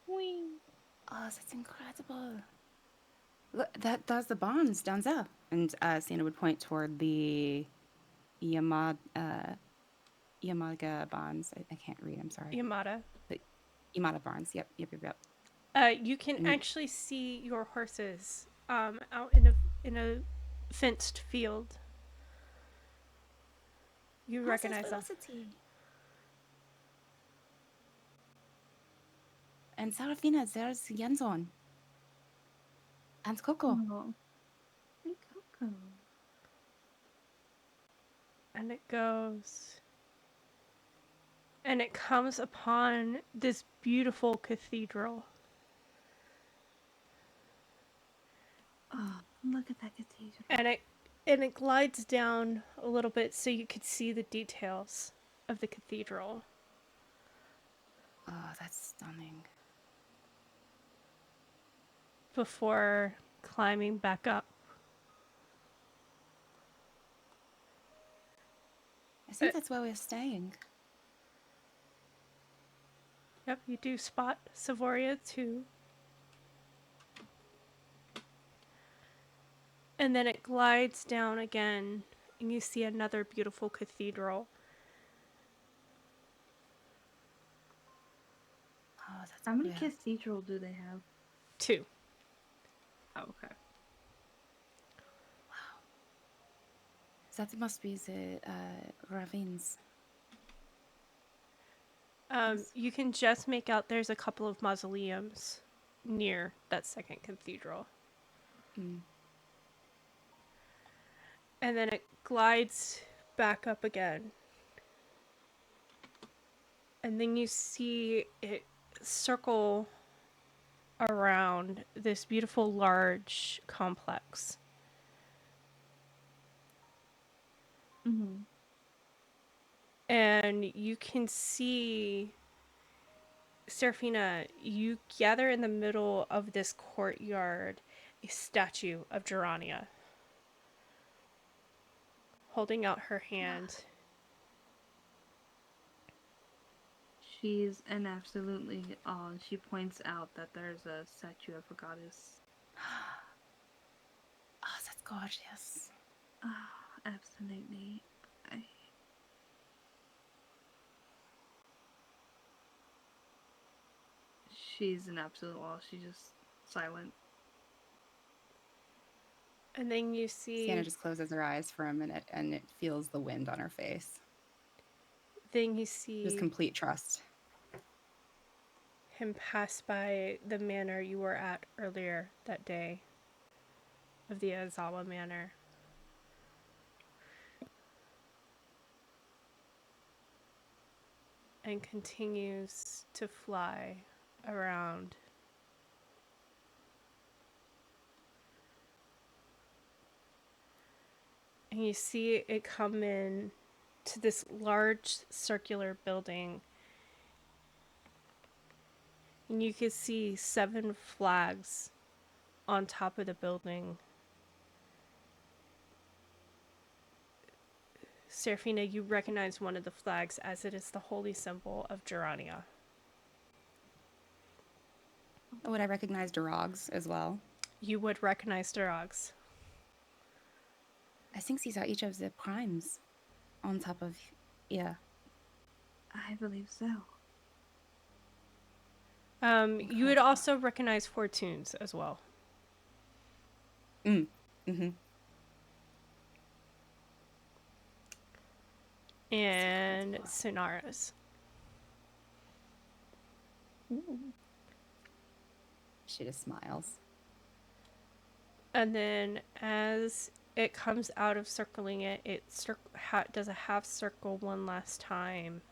Whee. Oh, that's incredible. Look, that's the barns down there. And Sienna would point toward the Yamaga barns. I can't read, I'm sorry. Yamada. The Yamada barns, yep. You can And- actually see your horses out in a fenced field. You recognize them. And Serephina, there's Jensson. And Coco. Oh. Hey, Coco. And it goes. And it comes upon this beautiful cathedral. Oh, look at that cathedral. And it glides down a little bit so you could see the details of the cathedral. Oh, that's stunning. Before climbing back up. I think that's where we're staying. Yep, you do spot Savoria too. And then it glides down again, and you see another beautiful cathedral. Oh, that's How many weird. cathedral do they have? 2. Oh, okay. That must be the ravines. You can just make out there's a couple of mausoleums near that second cathedral. Mm. And then it glides back up again. And then you see it circle around this beautiful large complex. Mm-hmm. And you can see, Serephina, you gather in the middle of this courtyard a statue of Gerania, holding out her hand. She's in absolutely awe, and she points out that there's a statue of a goddess. Oh, that's gorgeous. Ah, absolutely. She's in absolute awe. She's just silent. And then you see, Sienna just closes her eyes for a minute and it feels the wind on her face. then you see Just complete trust. him pass by the manor you were at earlier that day, of the Azawa Manor. And continues to fly around. And you see it come in to this large circular building. And you can see 7 flags on top of the building. Serephina, you recognize one of the flags as it is the holy symbol of Gerania. Would I recognize Durogs as well? You would recognize Durogs. I think these are each of the primes on top of, yeah. I believe so. You would also recognize Fortunes as well. Mm-hmm. And Sonaras. She just smiles. And then as it comes out of circling it, it does a half circle one last time.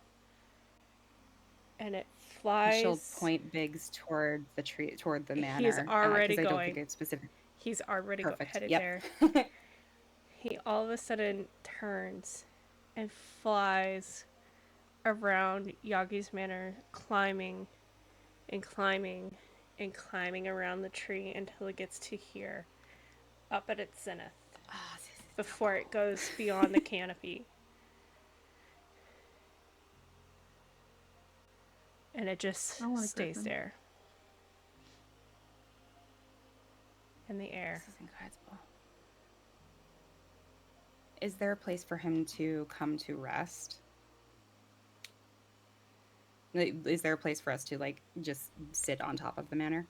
And it flies. She'll point Biggs toward the tree, toward the manor. He is already 'cause I don't going. think it's specific. He's already Perfect. headed Yep. there. He all of a sudden turns and flies around Yagi's manor, climbing and climbing and climbing around the tree until it gets to here, up at its zenith, before it goes beyond the canopy. And it just I want a stays griffin. there. In the air. This is incredible. Is there a place for him to come to rest? Is there a place for us to like just sit on top of the manor?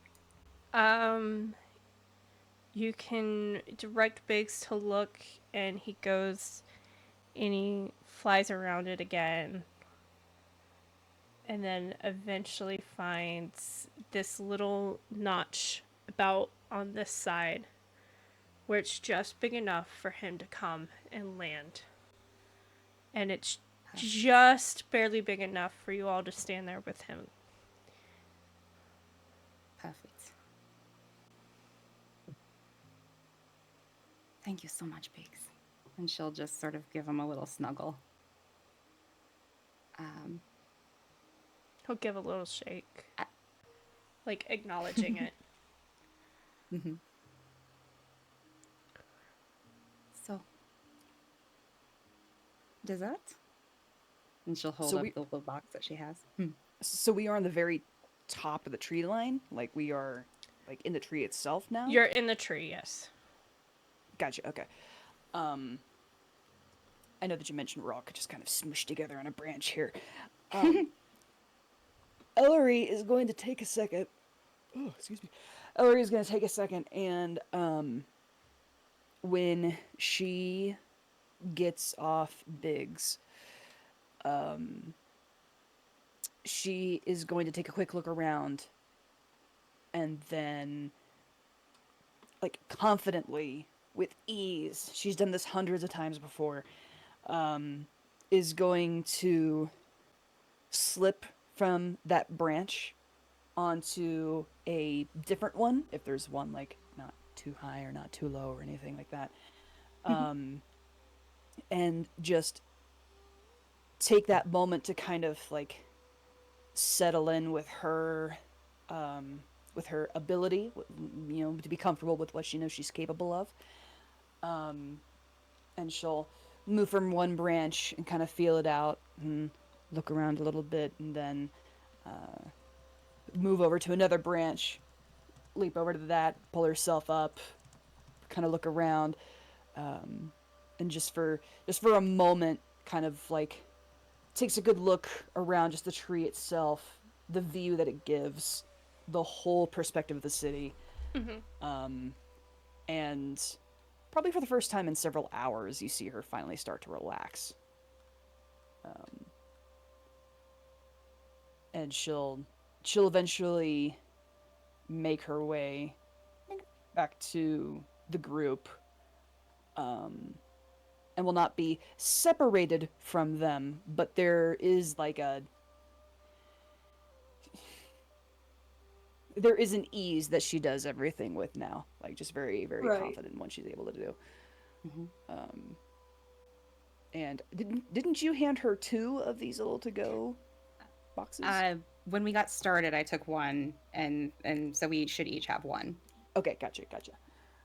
You can direct Biggs to look, and he goes and he flies around it again, and then eventually finds this little notch about on this side where it's just big enough for him to come and land. And it's just barely big enough for you all to stand there with him. Perfect. Thank you so much, Biggs. And she'll just sort of give him a little snuggle. He'll give a little shake, like acknowledging it. Mm-hmm. So, dessert? And she'll hold So up we- the little box that she has. So we are on the very top of the tree line? Like we are like in the tree itself now? You're in the tree, yes. Gotcha, okay. I know that you mentioned we're all just kind of smushed together on a branch here. Elery is going to take a second. Oh, excuse me. Elery is going to take a second, and when she gets off Biggs, she is going to take a quick look around, and then, like, confidently, with ease, she's done this hundreds of times before, is going to slip from that branch onto a different one, if there's one, like, not too high or not too low or anything like that, and just take that moment to kind of, like, settle in with her ability, you know, to be comfortable with what she knows she's capable of. And she'll move from one branch and kind of feel it out and look around a little bit, and then move over to another branch, leap over to that, pull herself up, kind of look around, and just for a moment, kind of like takes a good look around just the tree itself, the view that it gives, the whole perspective of the city. And probably for the first time in several hours, you see her finally start to relax. And she'll eventually make her way back to the group, and will not be separated from them, but there is like there is an ease that she does everything with now, like just very, very Right. confident in what she's able to do. Mm-hmm. And didn't you hand her 2 of these little to-go boxes? When we got started, I took one, and so we should each have one. Okay, gotcha.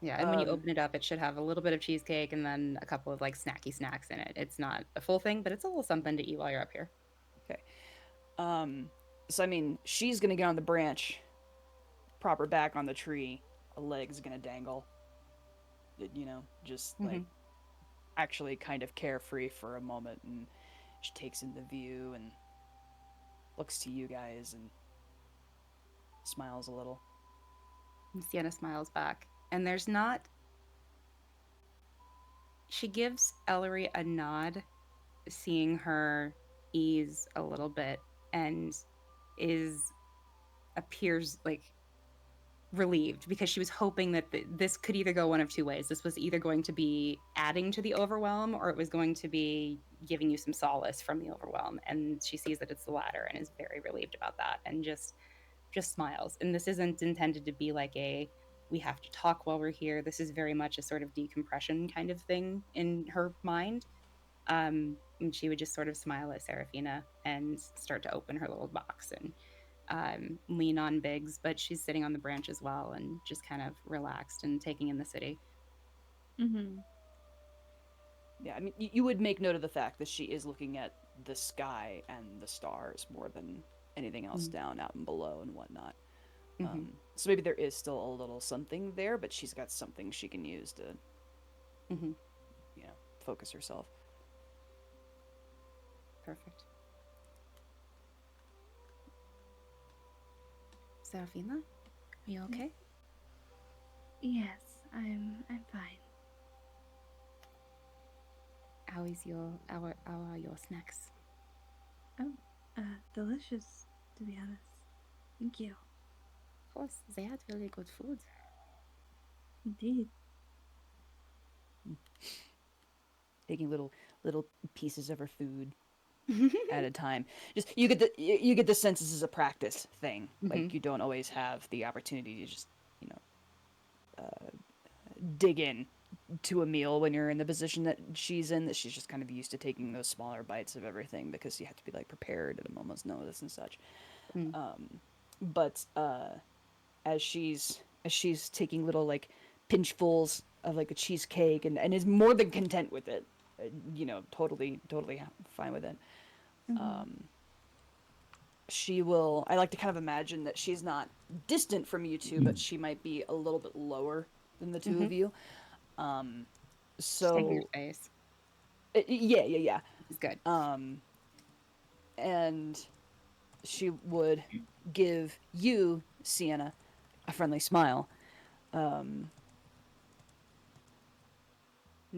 Yeah, and when you open it up, it should have a little bit of cheesecake and then a couple of like snacky snacks in it. It's not a full thing, but it's a little something to eat while you're up here. Okay. So I mean, she's gonna get on the branch, prop her back on the tree, a leg's gonna dangle. You know, just like actually kind of carefree for a moment, and she takes in the view and looks to you guys and smiles a little. And Sienna smiles back. And there's not... She gives Elery a nod, seeing her ease a little bit, and appears like relieved, because she was hoping that this could either go one of 2 ways. This was either going to be adding to the overwhelm, or it was going to be giving you some solace from the overwhelm. And she sees that it's the latter and is very relieved about that, and just smiles. And this isn't intended to be like a we have to talk while we're here. This is very much a sort of decompression kind of thing in her mind. And she would just sort of smile at Serephina and start to open her little box and lean on Biggs, but she's sitting on the branch as well and just kind of relaxed and taking in the city. Mm-hmm. Yeah, I mean, you would make note of the fact that she is looking at the sky and the stars more than anything else down out and below and whatnot. So maybe there is still a little something there, but she's got something she can use to, you know, focus herself. Perfect. Serephina, are you okay? Yes, I'm fine. How are your snacks? Delicious, to be honest. Thank you. Of course, they had really good food. Indeed. Taking little pieces of her food at a time. Just you get the sense this is a practice thing. Like you don't always have the opportunity to just, you know, dig in to a meal when you're in the position that she's in, that she's just kind of used to taking those smaller bites of everything because you have to be like prepared at a moment's notice and such. But as she's taking little like pinchfuls of like a cheesecake and is more than content with it, you know, totally fine with it. She will, I like to kind of imagine that she's not distant from you two, but she might be a little bit lower than the two of you. Just taking your So face. yeah. It's good. And she would give you, Sienna, a friendly smile. And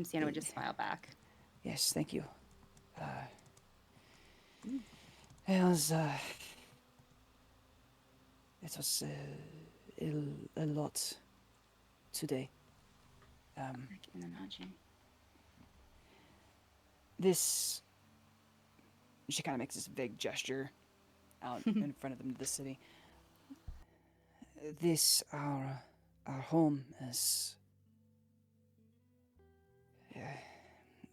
Sienna would just smile back. Yes, thank you. It was a lot today. I can imagine. This, she kind of makes this big gesture out in front of them to the city. This, our home is,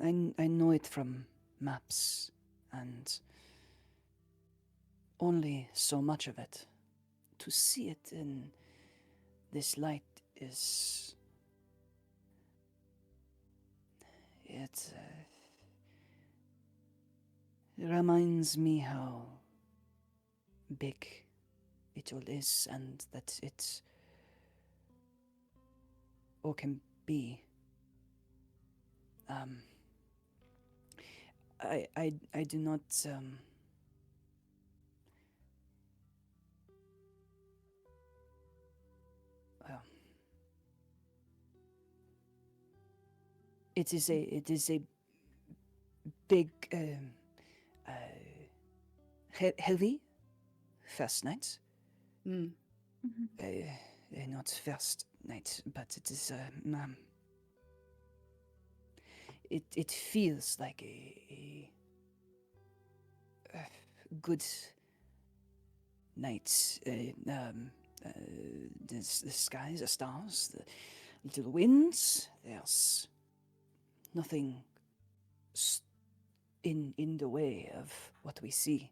I know it from maps and only so much of it. To see it in this light is, it reminds me how big it all is and that it all can be. I do not well, it is a big heavy first night. Not first night, but it is it feels like a good night. The skies, the stars, the little winds. There's nothing in the way of what we see,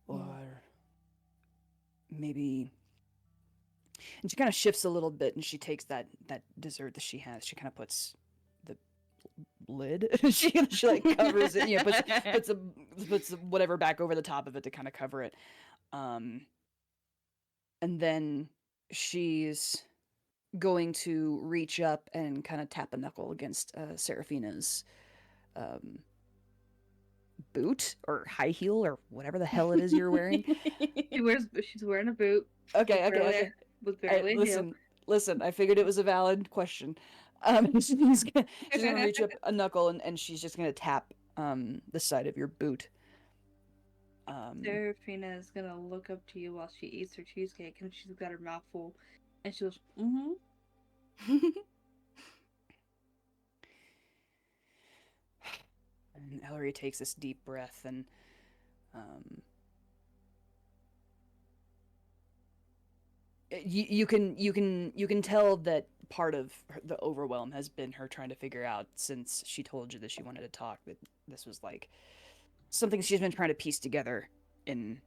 or maybe. And she kind of shifts a little bit, and she takes that dessert that she has. She kind of puts the lid. she like covers it. You know, puts whatever back over the top of it to kind of cover it. And then she's going to reach up and kind of tap a knuckle against Serephina's boot or high heel or whatever the hell it is you're wearing. She's wearing a boot. Okay. With barely a heel. Listen, I figured it was a valid question. She's gonna reach up a knuckle and she's just gonna tap the side of your boot. Serephina is gonna look up to you while she eats her cheesecake, and she's got her mouth full, and she goes, And Elery takes this deep breath and you can tell that part of the overwhelm has been her trying to figure out since she told you that she wanted to talk, that this was like something she's been trying to piece together in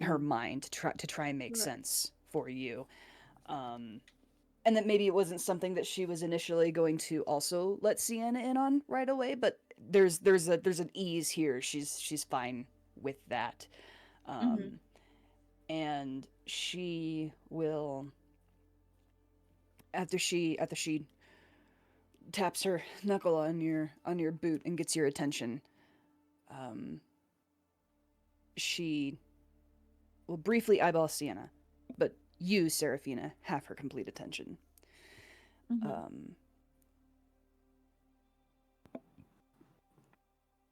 her mind to try and make Right. sense for you. And that maybe it wasn't something that she was initially going to also let Sienna in on right away, but there's an ease here. She's fine with that. Um, and she will, after she taps her knuckle on your boot and gets your attention, she will briefly eyeball Sienna, but you, Serephina, have her complete attention.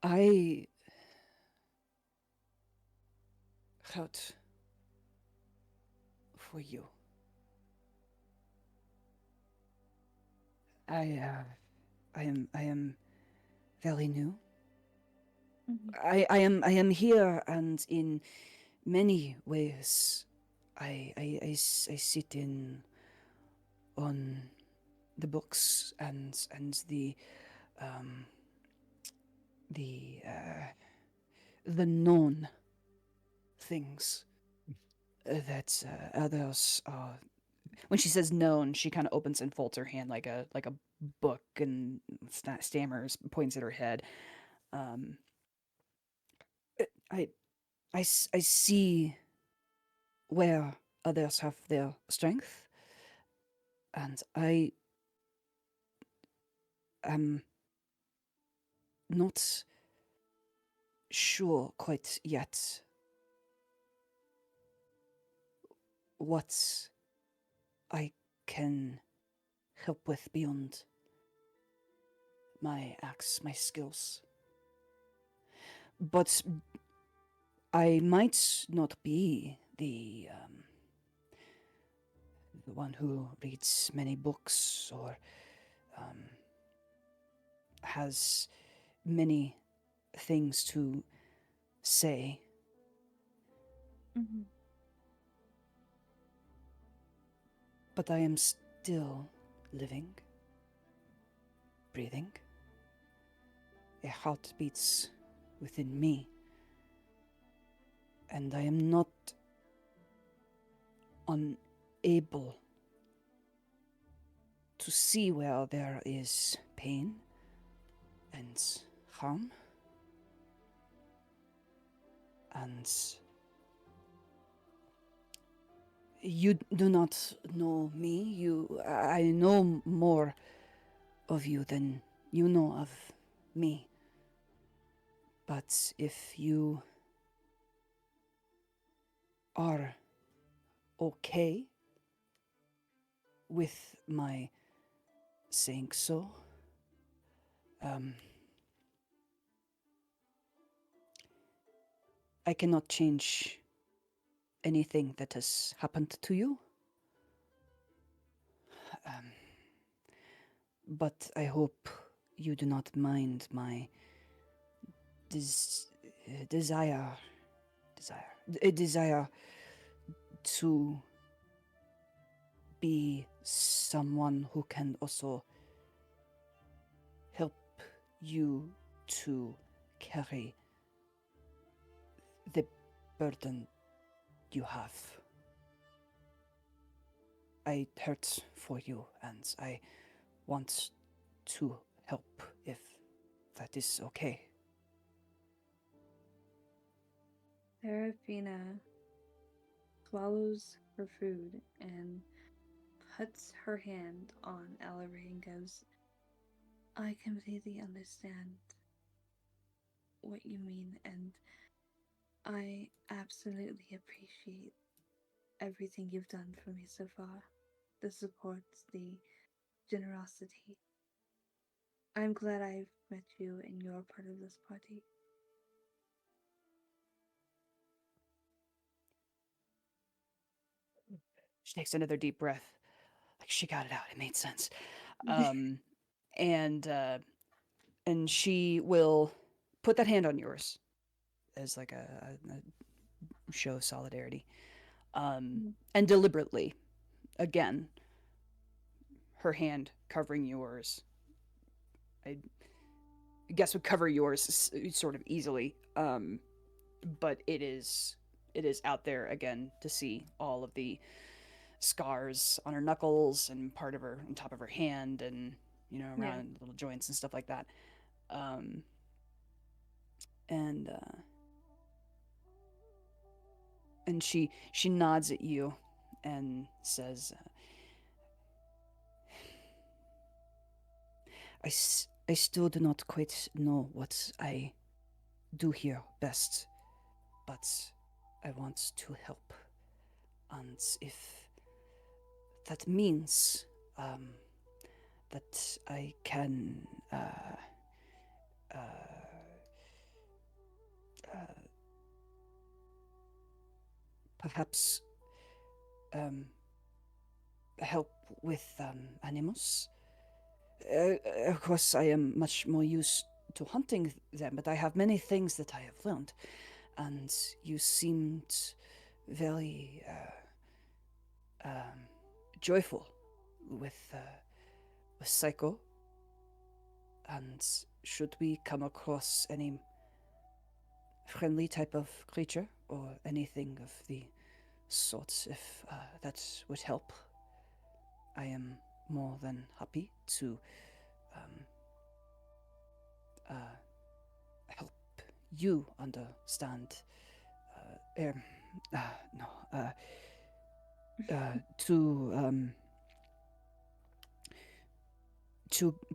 I thought for you. I am very new. I am here, and in many ways, I sit in on the books and the known things that others are. When she says known, she kind of opens and folds her hand like a book and stammers, points at her head. Um, I, I see where others have their strength, and I am not sure quite yet what I can help with beyond my axe, my skills. But I might not be the one who reads many books or has many things to say. But I am still living, breathing. A heart beats within me. And I am not unable to see where there is pain and harm. And you do not know me. I know more of you than you know of me. But if you are okay with my saying so, I cannot change anything that has happened to you. But I hope you do not mind my desire to be someone who can also help you to carry the burden you have. I hurt for you, and I want to help if that is okay. Serephina swallows her food and puts her hand on Elery and goes, I completely understand what you mean, and I absolutely appreciate everything you've done for me so far. The support, the generosity. I'm glad I've met you and you're part of this party. She takes another deep breath. Like she got it out. It made sense. Um, and she will put that hand on yours as like a show of solidarity. And deliberately, again, her hand covering yours. I guess would cover yours sort of easily, but it is out there again to see all of the scars on her knuckles and part of her on top of her hand, and around little joints and stuff like that. And she nods at you and says, I still do not quite know what I do here best, but I want to help. And if that means that I can perhaps help with animals. Of course, I am much more used to hunting them, but I have many things that I have learned, and you seemed very joyful with Psycho. And should we come across any friendly type of creature or anything of the sort, if that would help, I am more than happy to help you understand.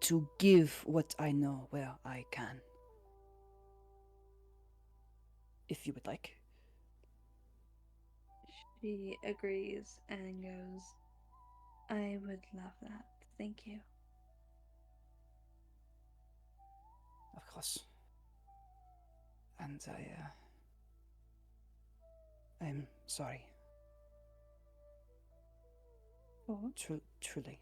To give what I know where I can, if you would like. She agrees and goes, I would love that. Thank you. Of course. And I'm sorry. Truly.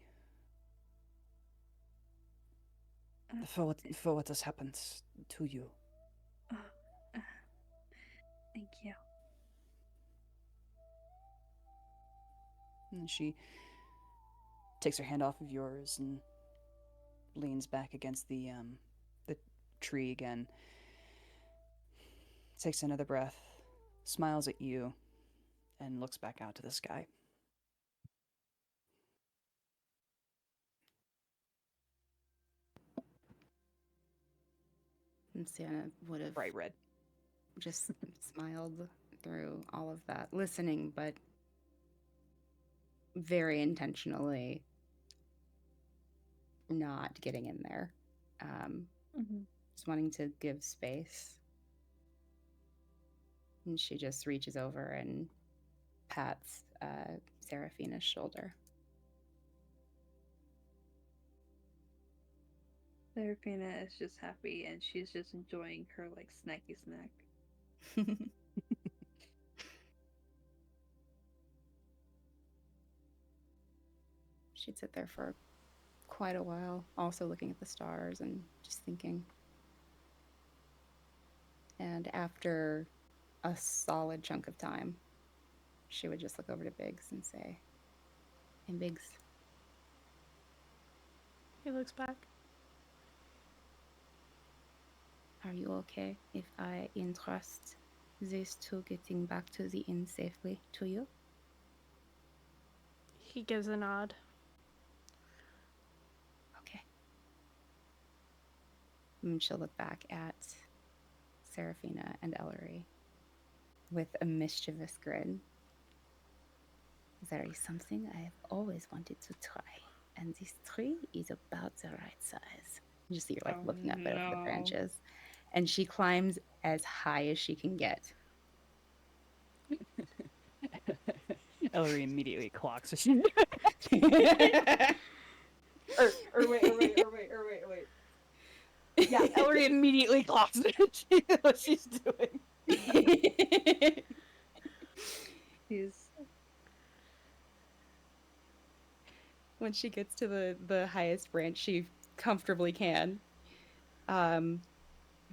For what has happened to you. Thank you. And she takes her hand off of yours and leans back against the tree again. Takes another breath, smiles at you, and looks back out to the sky. And Sienna would have Bright red. just smiled through all of that, listening, but very intentionally not getting in there. Just wanting to give space. And she just reaches over and pats Serephina's shoulder. Serephina is just happy and she's just enjoying her like snacky snack. She'd sit there for quite a while, also looking at the stars and just thinking. And after a solid chunk of time, she would just look over to Biggs and say, "Hey, Biggs." He looks back. Are you okay if I entrust these two getting back to the inn safely to you? He gives a nod. Okay. And she'll look back at Serephina and Elery with a mischievous grin. There is something I have always wanted to try, and this tree is about the right size. You just see her looking up at the branches. And she climbs as high as she can get. Elery immediately clocks. Wait. Yeah, Elery immediately clocks it. She knows what she's doing. When she gets to the highest branch she comfortably can,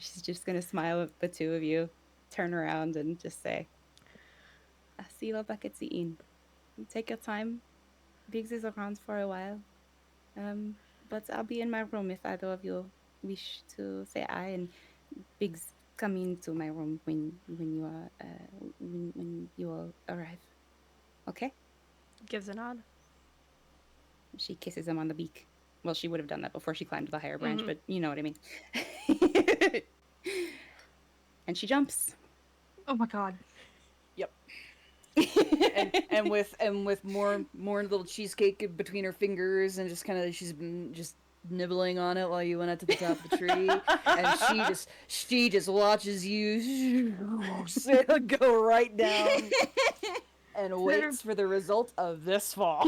she's just going to smile at the two of you, turn around, and just say, "I'll see you back at the inn. Take your time. Biggs is around for a while. But I'll be in my room if either of you wish to say aye. And Biggs, come into my room when you are when you all arrive. Okay? Gives a nod. She kisses him on the beak. Well, she would have done that before she climbed the higher branch, Mhm. but you know what I mean. And she jumps. Oh my god. Yep. and with more little cheesecake between her fingers, and just kind of she's been just nibbling on it while you went up to the top of the tree, and she just watches you go right down and waits for the result of this fall.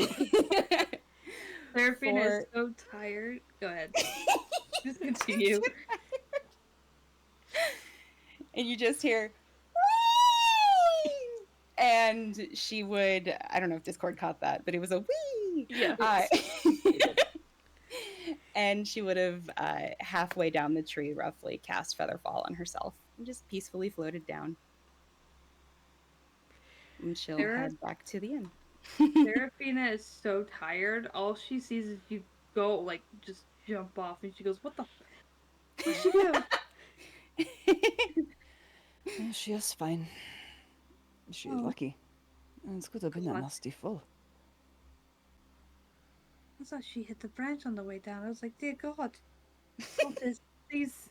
Seraphina is For- so tired. Go ahead. Just continue. and you just hear and she would, I don't know if Discord caught that, but it was a wee. Yeah. And she would have halfway down the tree roughly cast Featherfall on herself and just peacefully floated down. And she'll head back to the inn. Seraphina is so tired. All she sees is you go, like, just jump off, and she goes, "What the? Where'd she go?" Yeah, she is fine. She's Oh. lucky. It's good to have been that God. nasty fall. I thought she hit the branch on the way down. I was like, "Dear God, help this, please."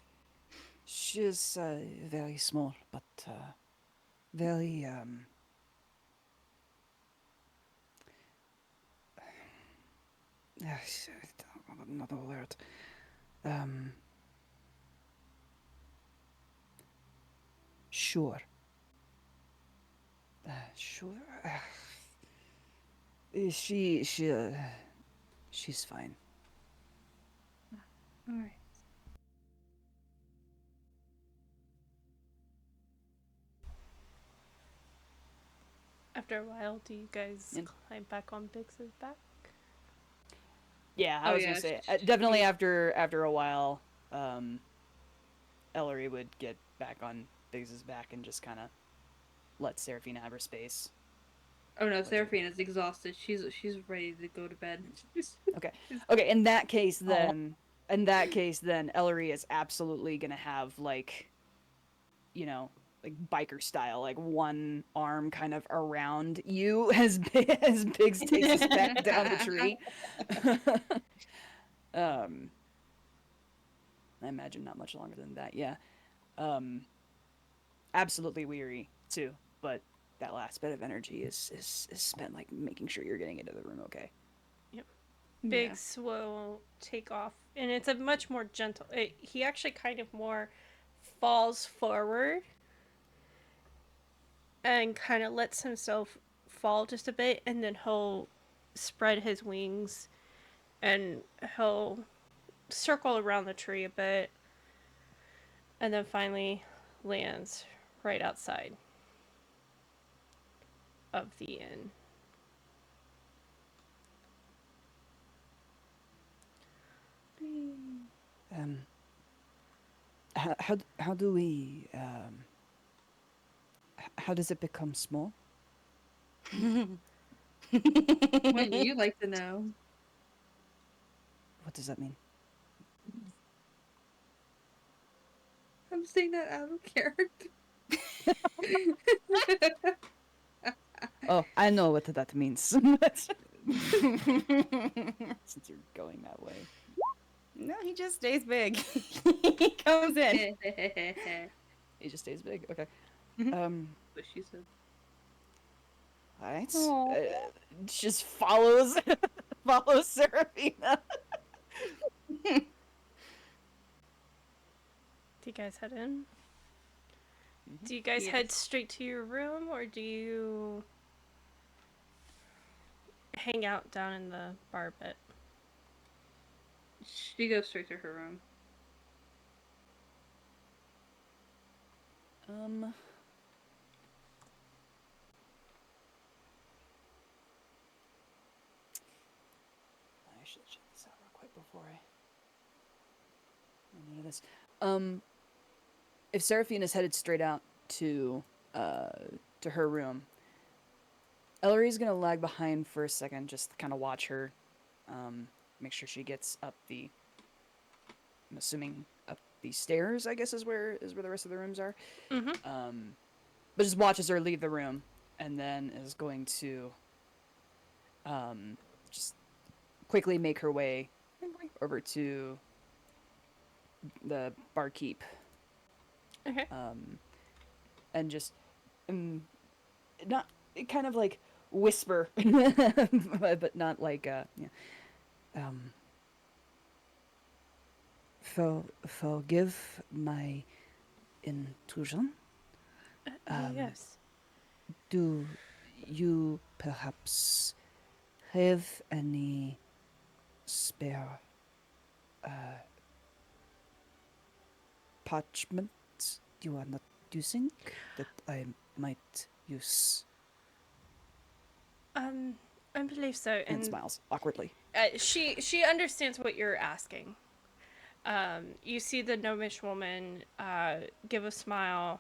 She is very small, but very yes, another word. Sure. Sure. She's fine. All right. After a while, do you guys And- climb back on Biggs's back? Yeah, I Oh, was yeah, gonna say she- definitely after a while, Ellery would get back on Biggs's back and just kind of let Seraphina have her space. Oh no, Seraphina's exhausted. She's ready to go to bed. Okay, in that case, then Ellery is absolutely gonna have like, you know, like biker style, like one arm kind of around you as Biggs takes us back down the tree. I imagine not much longer than that. Yeah. Absolutely weary too, but that last bit of energy is spent like making sure you're getting into the room okay. Biggs will take off, and it's a much more gentle. He actually kind of more falls forward and kind of lets himself fall just a bit, and then he'll spread his wings and he'll circle around the tree a bit, and then finally lands right outside of the inn. How do we how does it become small? Wouldn't you like to know? What does that mean? I'm saying that out of character. Oh, I know what that means. Since you're going that way. No, he just stays big. He comes in. He just stays big. Okay. What she said. Alright. Aw. Just follows Seraphina. Do you guys head in? Do you guys head straight to your room, or do you hang out down in the bar bit? She goes straight to her room. I should check this out real quick before I run into this. If Seraphina's headed straight out to her room, Ellery's gonna lag behind for a second, just kind of watch her, make sure she gets up the. I'm assuming up the stairs. I guess is where the rest of the rooms are. Mm-hmm. But just watches her leave the room, and then is going to, just quickly make her way over to the barkeep, Okay. and just, not kind of like whisper, but not like forgive my intrusion. Yes. Do you perhaps have any spare parchment you are not using that I might use? I believe so. And smiles awkwardly. She understands what you're asking. You see the gnomish woman give a smile,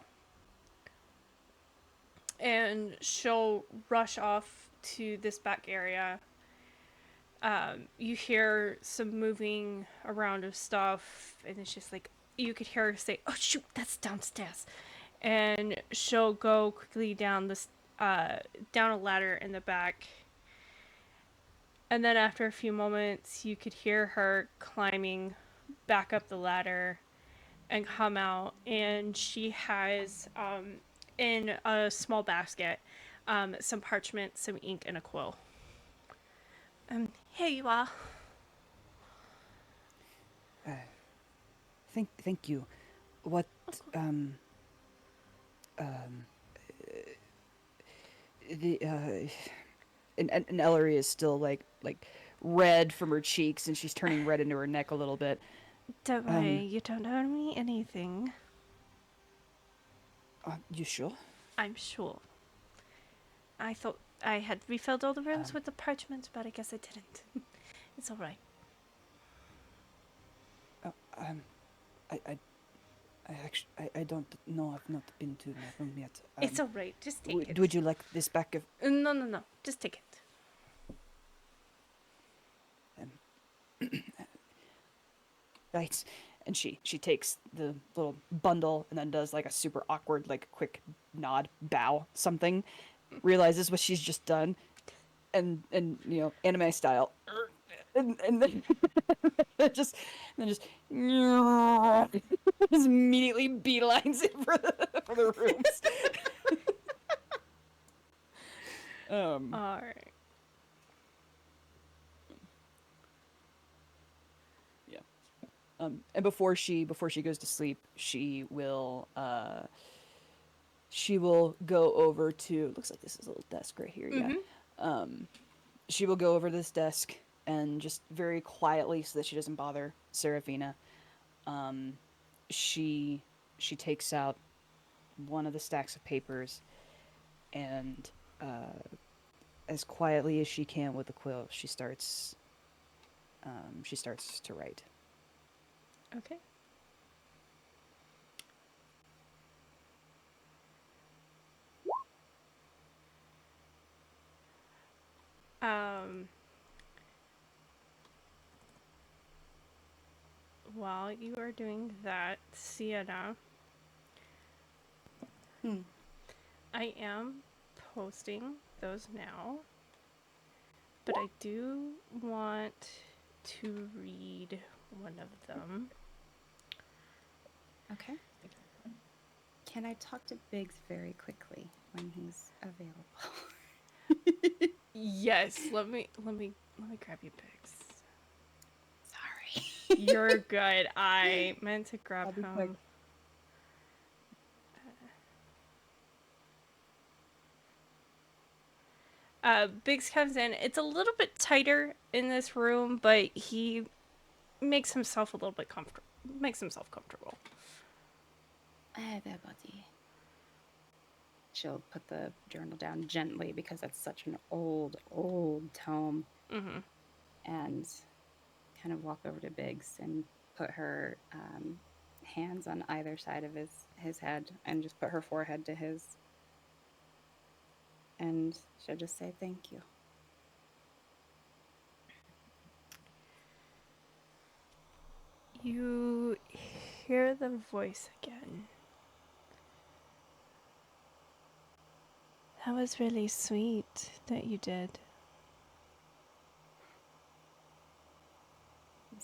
and she'll rush off to this back area. You hear some moving around of stuff, and it's just like you could hear her say, "Oh shoot, that's downstairs," and she'll go quickly down this down a ladder in the back. And then after a few moments, you could hear her climbing back up the ladder and come out, and she has in a small basket some parchment, some ink, and a quill. Here you are. Thank you. What the and Ellery is still like red from her cheeks, and she's turning red into her neck a little bit. Don't worry, you don't owe me anything. You sure? I'm sure. I thought I had refilled all the rooms with the parchment, but I guess I didn't. It's all right. I don't know. I've not been to my room yet. It's all right. Just take it. Would you like this back of? No. Just take it. Right. And she takes the little bundle and then does like a super awkward, like quick nod, bow, something. Realizes what she's just done, and anime style, and then just just immediately beelines it for the rooms. All right. Yeah. And before she goes to sleep, she will go over to, looks like this is a little desk right here. Mm-hmm. Yeah. She will go over to this desk and just very quietly, so that she doesn't bother Serephina, she takes out one of the stacks of papers, and as quietly as she can with the quill, she starts to write. Okay. While you are doing that, Sienna, I am posting those now, but I do want to read one of them. Okay. Can I talk to Biggs very quickly when he's available? Yes, let me grab you, Pix. Sorry. You're good. I meant to grab I'll be quick. him. Biggs comes in. It's a little bit tighter in this room, but he makes himself a little bit comfortable. There, buddy. She'll put the journal down gently because that's such an old tome. Mm-hmm. And kind of walk over to Biggs and put her hands on either side of his head and just put her forehead to his. and she'll just say thank you. You hear the voice again. That was really sweet that you did.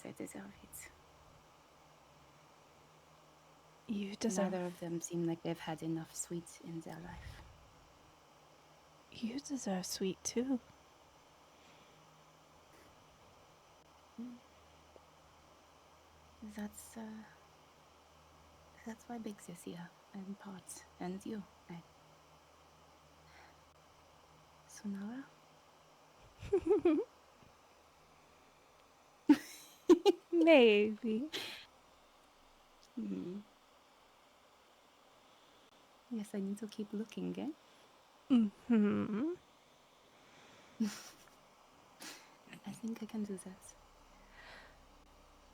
They deserve it. You deserve. Neither of them seem like they've had enough sweet in their life. You deserve sweet too. That's why Biggs is here, and Pot, and you. Sonara? Maybe. Yes, I need to keep looking, eh? Mm-hmm. I think I can do that.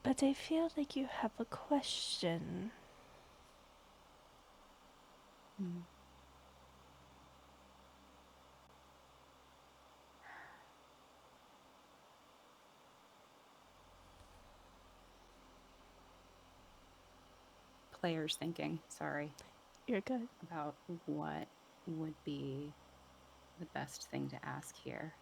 But I feel like you have a question. Players thinking, sorry, You're good. about what would be the best thing to ask here.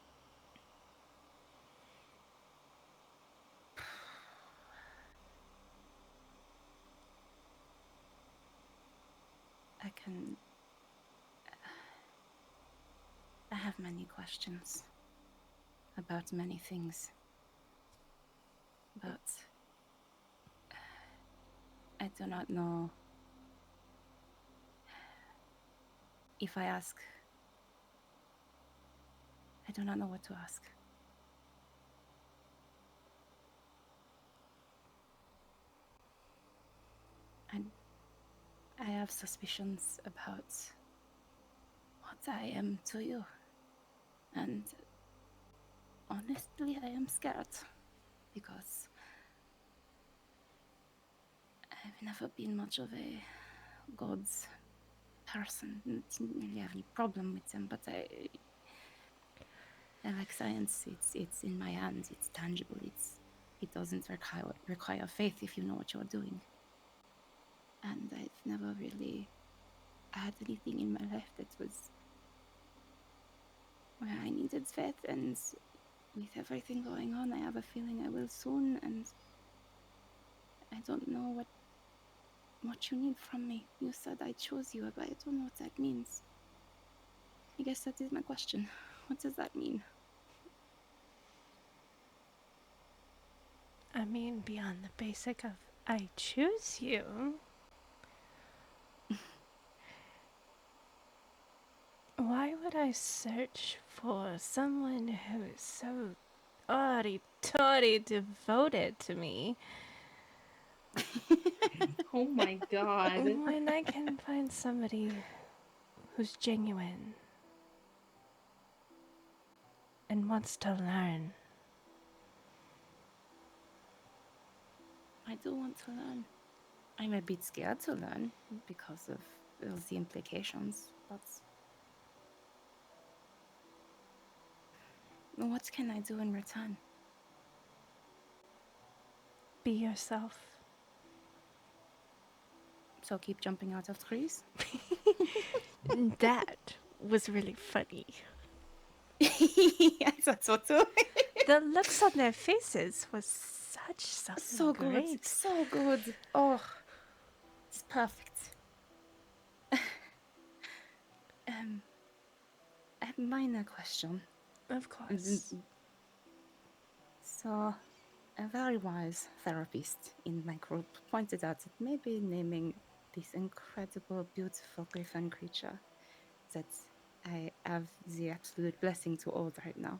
I have many questions about many things, but I do not know if I ask. I do not know what to ask. I have suspicions about what I am to you, and honestly, I am scared because I've never been much of a gods person. I didn't really have any problem with them, but I like science. It's in my hands. It's tangible. It doesn't require faith if you know what you're doing. And I've never really had anything in my life that was where I needed faith, and with everything going on, I have a feeling I will soon, and I don't know what you need from me. You said I chose you, but I don't know what that means. I guess that is my question. What does that mean? I mean, beyond the basic of I choose you. Why would I search for someone who is so totally devoted to me Oh my god. when I can find somebody who's genuine and wants to learn? I do want to learn. I'm a bit scared to learn because of the implications, but what can I do in return? Be yourself. So keep jumping out of trees? That was really funny. I thought so too. The looks on their faces was something So good. great. So good. Oh, it's perfect. A minor question. Of course. So, a very wise therapist in my group pointed out that maybe naming this incredible, beautiful griffin creature that I have the absolute blessing to hold right now,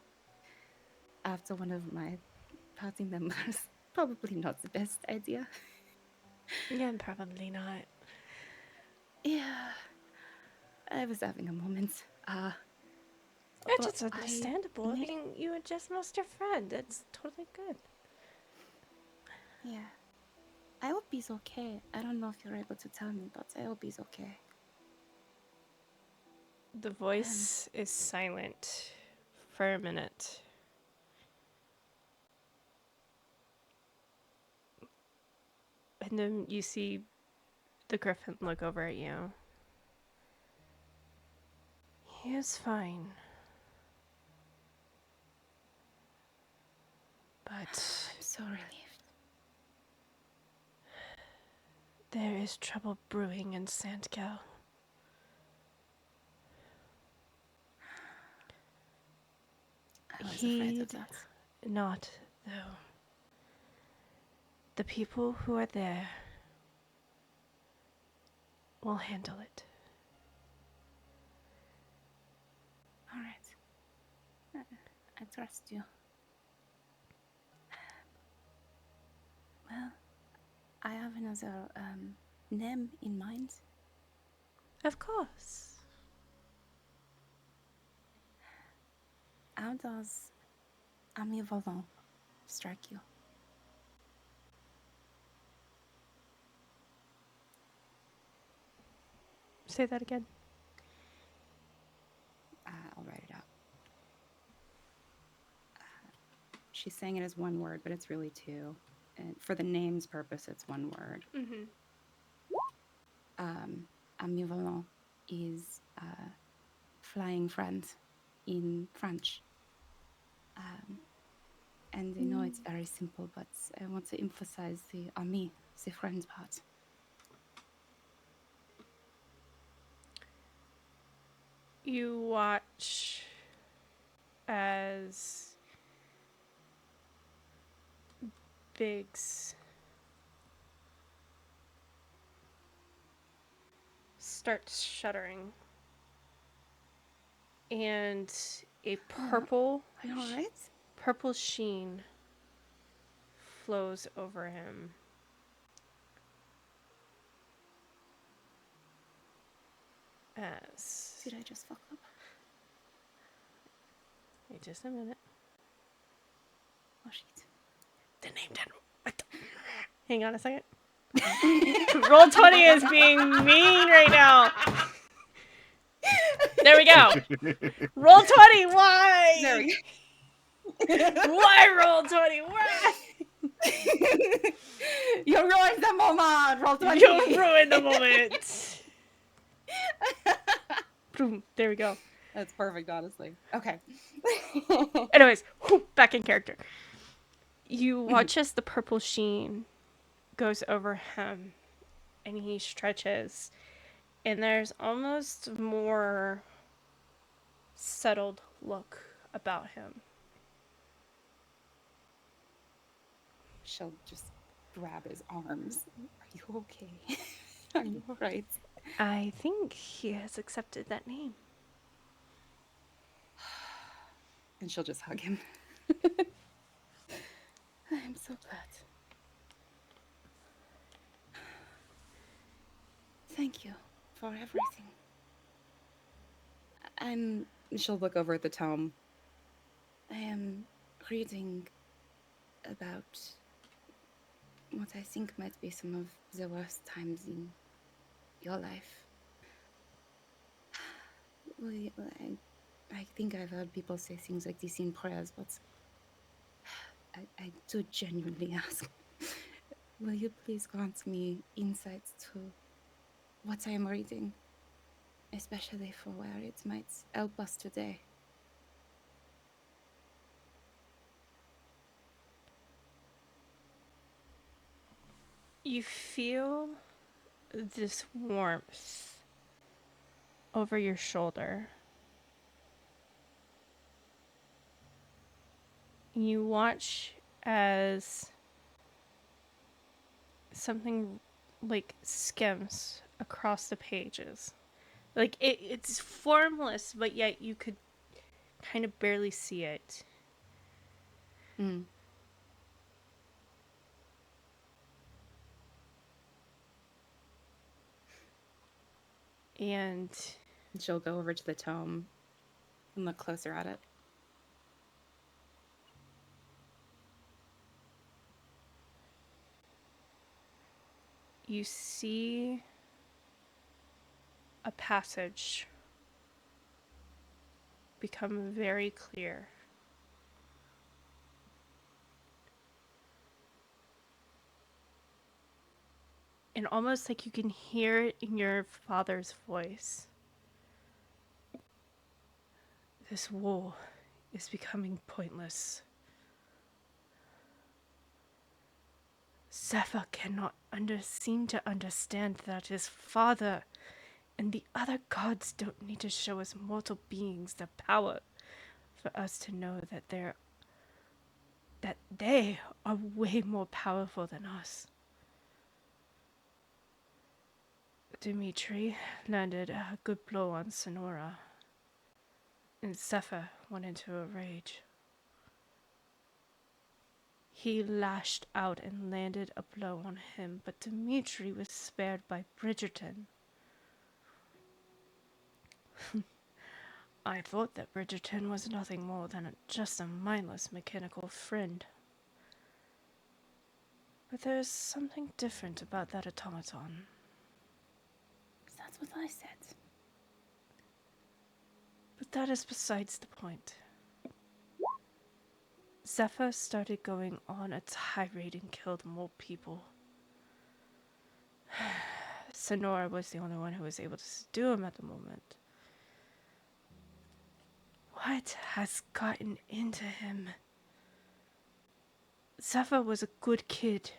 after one of my party members, probably not the best idea. Yeah, probably not. Yeah, I was having a moment. It's understandable. I mean, you had just lost your friend. It's totally good. Yeah. I hope he's okay. I don't know if you're able to tell me, but I hope he's okay. The voice is silent for a minute. And then you see the griffin look over at you. He is fine. But I'm so relieved. there is trouble brewing in Sandkel. I was afraid of that. Not, though. The people who are there will handle it. All right. I trust you. Well, I have another name in mind. Of course. How does Ami Volant strike you? Say that again. I'll write it out. She's saying it as one word, but it's really two. And for the name's purpose, it's one word. Mm-hmm. Ami Volant is flying friend in French. And I know it's very simple, but I want to emphasize the ami, the friend part. You watch as Biggs starts shuddering, and a purple Are you all right? purple sheen flows over him. As Did I just fuck up? wait just a minute. Oh shit. The name didn't. Hang on a second. Roll 20 is being mean right now. There we go. Roll 20. Why? There we Why roll 20? Why? You ruined the moment! Roll 20! You ruined the moment. Boom. There we go. That's perfect, honestly. Okay. Anyways, back in character. You watch as the purple sheen goes over him and he stretches, and there's almost more settled look about him. She'll just grab his arms. Are you okay? Are you alright? I think he has accepted that name. And she'll just hug him. I'm so glad. Thank you for everything. She'll look over at the tome. I am reading about what I think might be some of the worst times in your life. Well, I think I've heard people say things like this in prayers, but I do genuinely ask, will you please grant me insights to what I am reading, especially for where it might help us today? You feel this warmth over your shoulder. You watch as something like skims across the pages. Like it's formless, but yet you could kind of barely see it. Mm. And She'll go over to the tome and look closer at it. you see a passage become very clear. And almost like you can hear it in your father's voice. This war is becoming pointless. Zephyr cannot seem to understand that his father and the other gods don't need to show us mortal beings the power for us to know that they are way more powerful than us. Dimitri landed a good blow on Sonora, and Zephyr went into a rage. He lashed out and landed a blow on him, but Dimitri was spared by Bridgerton. I thought that Bridgerton was nothing more than just a mindless mechanical friend. But there's something different about that automaton. That's what I said. But that is besides the point. Zephyr started going on a tirade and killed more people. Sonora was the only one who was able to subdue him at the moment. What has gotten into him? Zephyr was a good kid.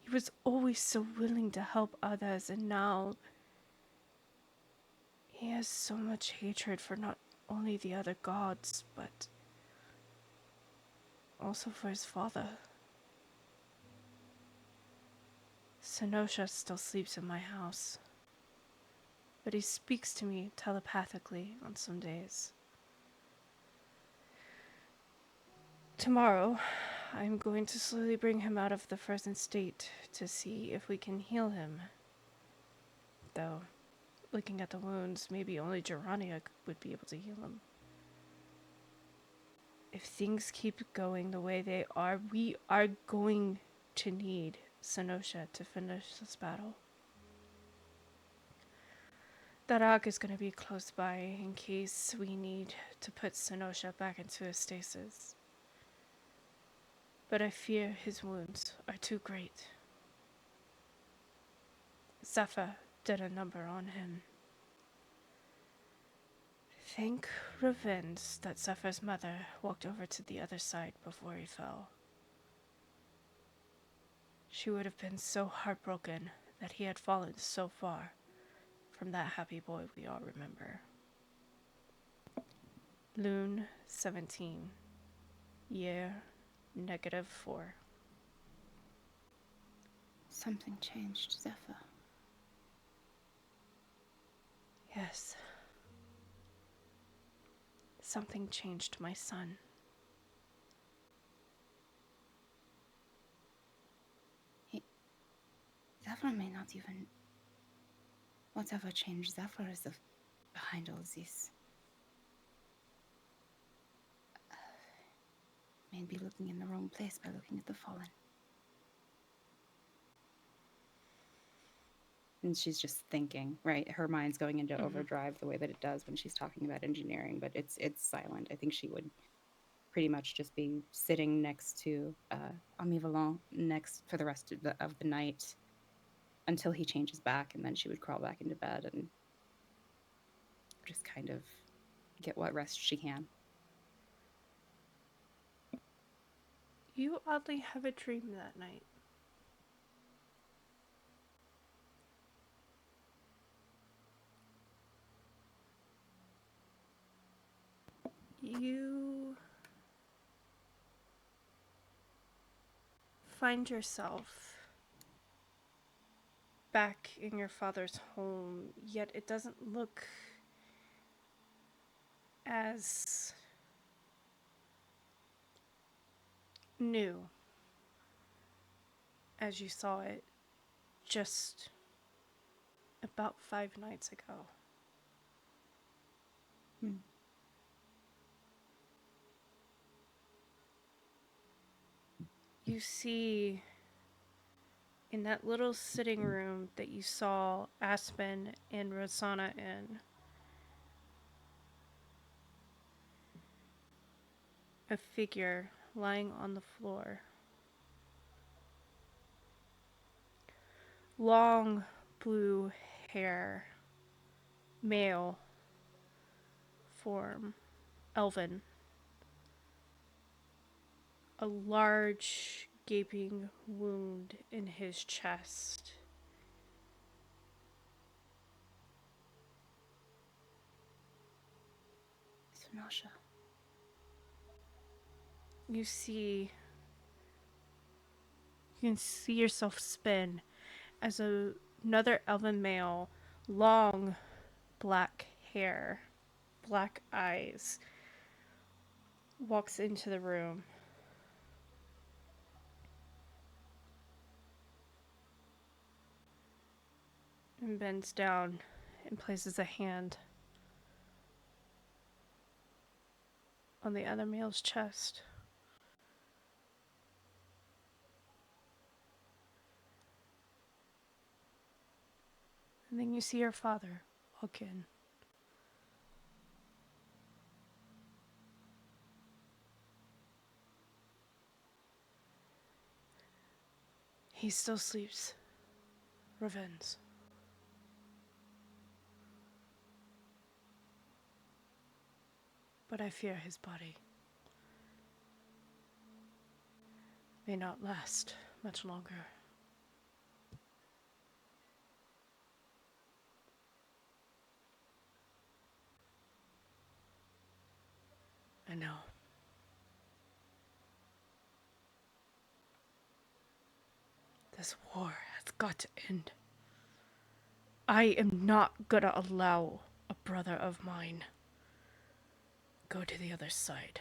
He was always so willing to help others, and now he has so much hatred for not only the other gods, but also for his father. Senosha still sleeps in my house, but he speaks to me telepathically on some days. Tomorrow, I'm going to slowly bring him out of the frozen state to see if we can heal him. Though, looking at the wounds, maybe only Gerania would be able to heal him. If things keep going the way they are, we are going to need Senosha to finish this battle. Darak is going to be close by in case we need to put Senosha back into a stasis. But I fear his wounds are too great. Zephyr did a number on him. Thank Revenge that Zephyr's mother walked over to the other side before he fell. She would have been so heartbroken that he had fallen so far from that happy boy we all remember. Lune 17. Year -4. Something changed, Zephyr. Yes. Something changed my son. Zephyr may not even... Whatever changed Zephyr is behind all this. Maybe looking in the wrong place by looking at the fallen. And she's just thinking, right? Her mind's going into overdrive the way that it does when she's talking about engineering, but it's silent. I think she would pretty much just be sitting next to Ami Valon next for the rest of the night until he changes back, and then she would crawl back into bed and just kind of get what rest she can. You oddly have a dream that night. You find yourself back in your father's home, yet it doesn't look as new as you saw it just about 5 nights ago. You see in that little sitting room that you saw Aspen and Rosanna in, a figure lying on the floor. Long blue hair, male form, elven. A large gaping wound in his chest. Sanasha. You can see yourself spin as another elven male, long black hair, black eyes, walks into the room. And bends down and places a hand on the other male's chest. And then you see your father walk in. He still sleeps. Revenge. But I fear his body may not last much longer. I know. This war has got to end. I am not gonna allow a brother of mine go to the other side.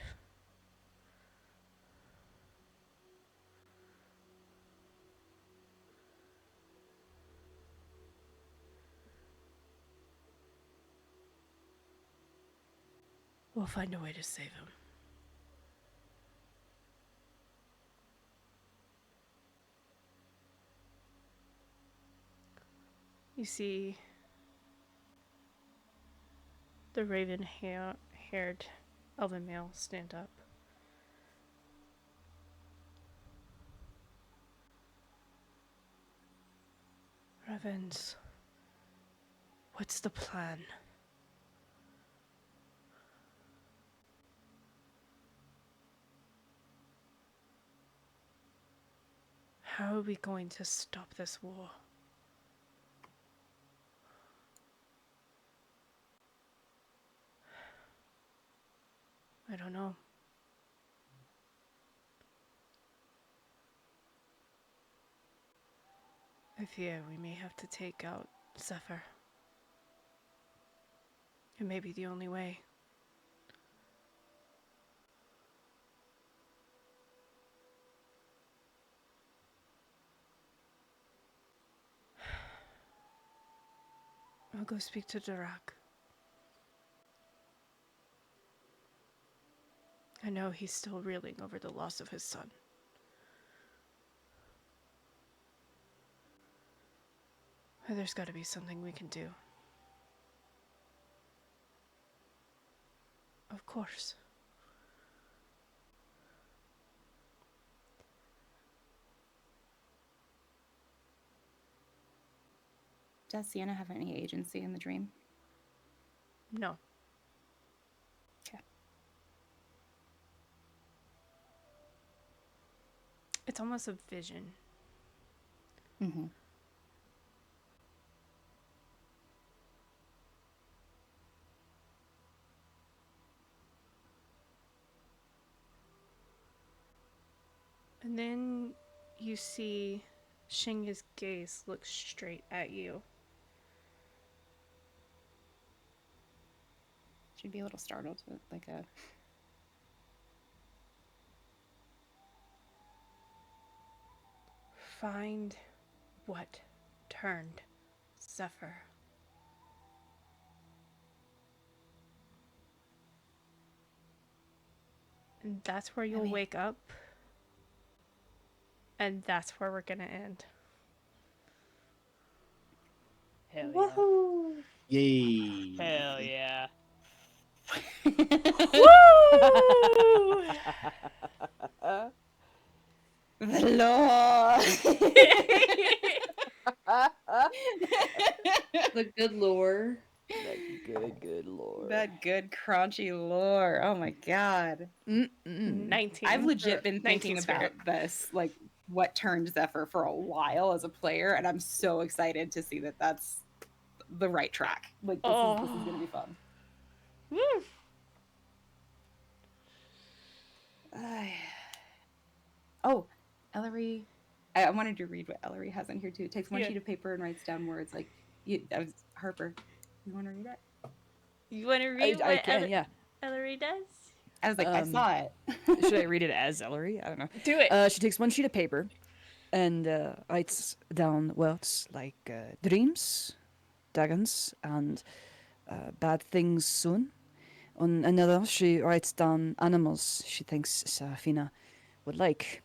We'll find a way to save him. You see the raven-haired elven male stand up. Revens, what's the plan? How are we going to stop this war? I don't know. I fear we may have to take out Zephyr. It may be the only way. I'll go speak to Durak. I know he's still reeling over the loss of his son. There's got to be something we can do. Of course. Does Sienna have any agency in the dream? No. Okay. It's almost a vision. Mm-hmm. And then you see Xing's gaze look straight at you. She'd be a little startled, with like a... Find what turned Zephyr. And that's where you'll wake up. And that's where we're gonna end. Hell yeah. Woohoo! Yay! Hell yeah. Woo! The lore. The good lore. That good lore. That good crunchy lore. Oh my god. 19. I've or legit been 19 thinking spirit. about this, like what turned Zephyr for a while as a player, and I'm so excited to see that that's the right track. Like this is gonna be fun. Woo. Oh, Elery. I wanted to read what Elery has in here too. It takes one Yeah. sheet of paper and writes down words. Like, Harper, you want to read it? You want to read I what can, yeah. Ellery does? I was like, I saw it. Should I read it as Ellery? I don't know. Do it. She takes one sheet of paper and writes down words like dreams, dragons, and bad things soon. On another, she writes down animals she thinks Serephina would like.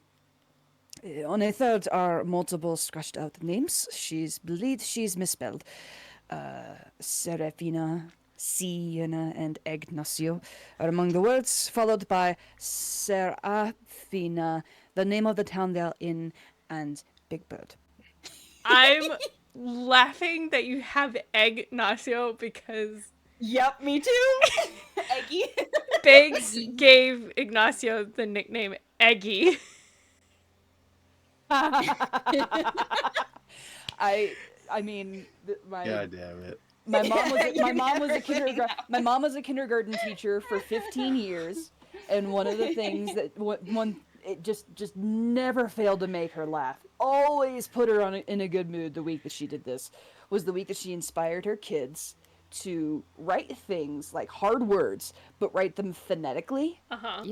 On a third are multiple scratched out names. She's believed she's misspelled. Serephina, Sienna, and Ignacio are among the words, followed by Serephina, the name of the town they're in, and Big Bird. I'm laughing that you have Ignacio because Yep, me too. Eggy. Biggs gave Ignacio the nickname Eggy. I mean, my God damn it. my mom was You my mom was a never say kindergarten that my mom was a kindergarten teacher for 15 years, and one of the things that one it just never failed to make her laugh. Always put her in a good mood. The week that she did this was the week that she inspired her kids to write things like hard words, but write them phonetically. Uh-huh.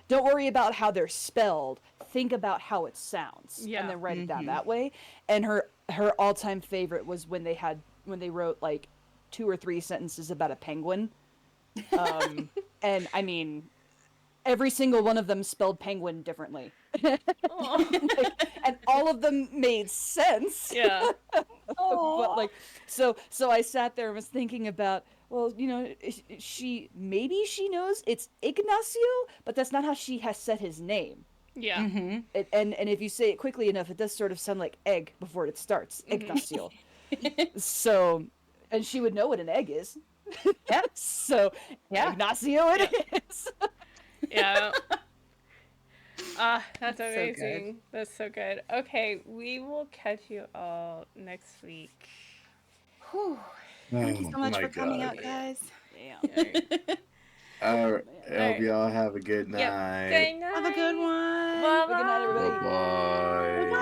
Don't worry about how they're spelled. Think about how it sounds, Yeah. and then write it down that way. And her all-time favorite was when they wrote like 2 or 3 sentences about a penguin. And I mean, every single one of them spelled penguin differently. And all of them made sense. Yeah. But like, so I sat there and was thinking about, well, you know, maybe she knows it's Ignacio, but that's not how she has said his name. Yeah. And if you say it quickly enough, it does sort of sound like egg before it starts. Ignacio. So, and she would know what an egg is. Yep. So, Yeah. Ignacio it is. Yeah. That's so amazing. That's so good. Okay, we will catch you all next week. Whew. Thank you so much my for coming God. out, guys. Yeah. All right. I hope y'all have a good night. Good night. Have a good one. Bye Good night, everybody. Bye-bye.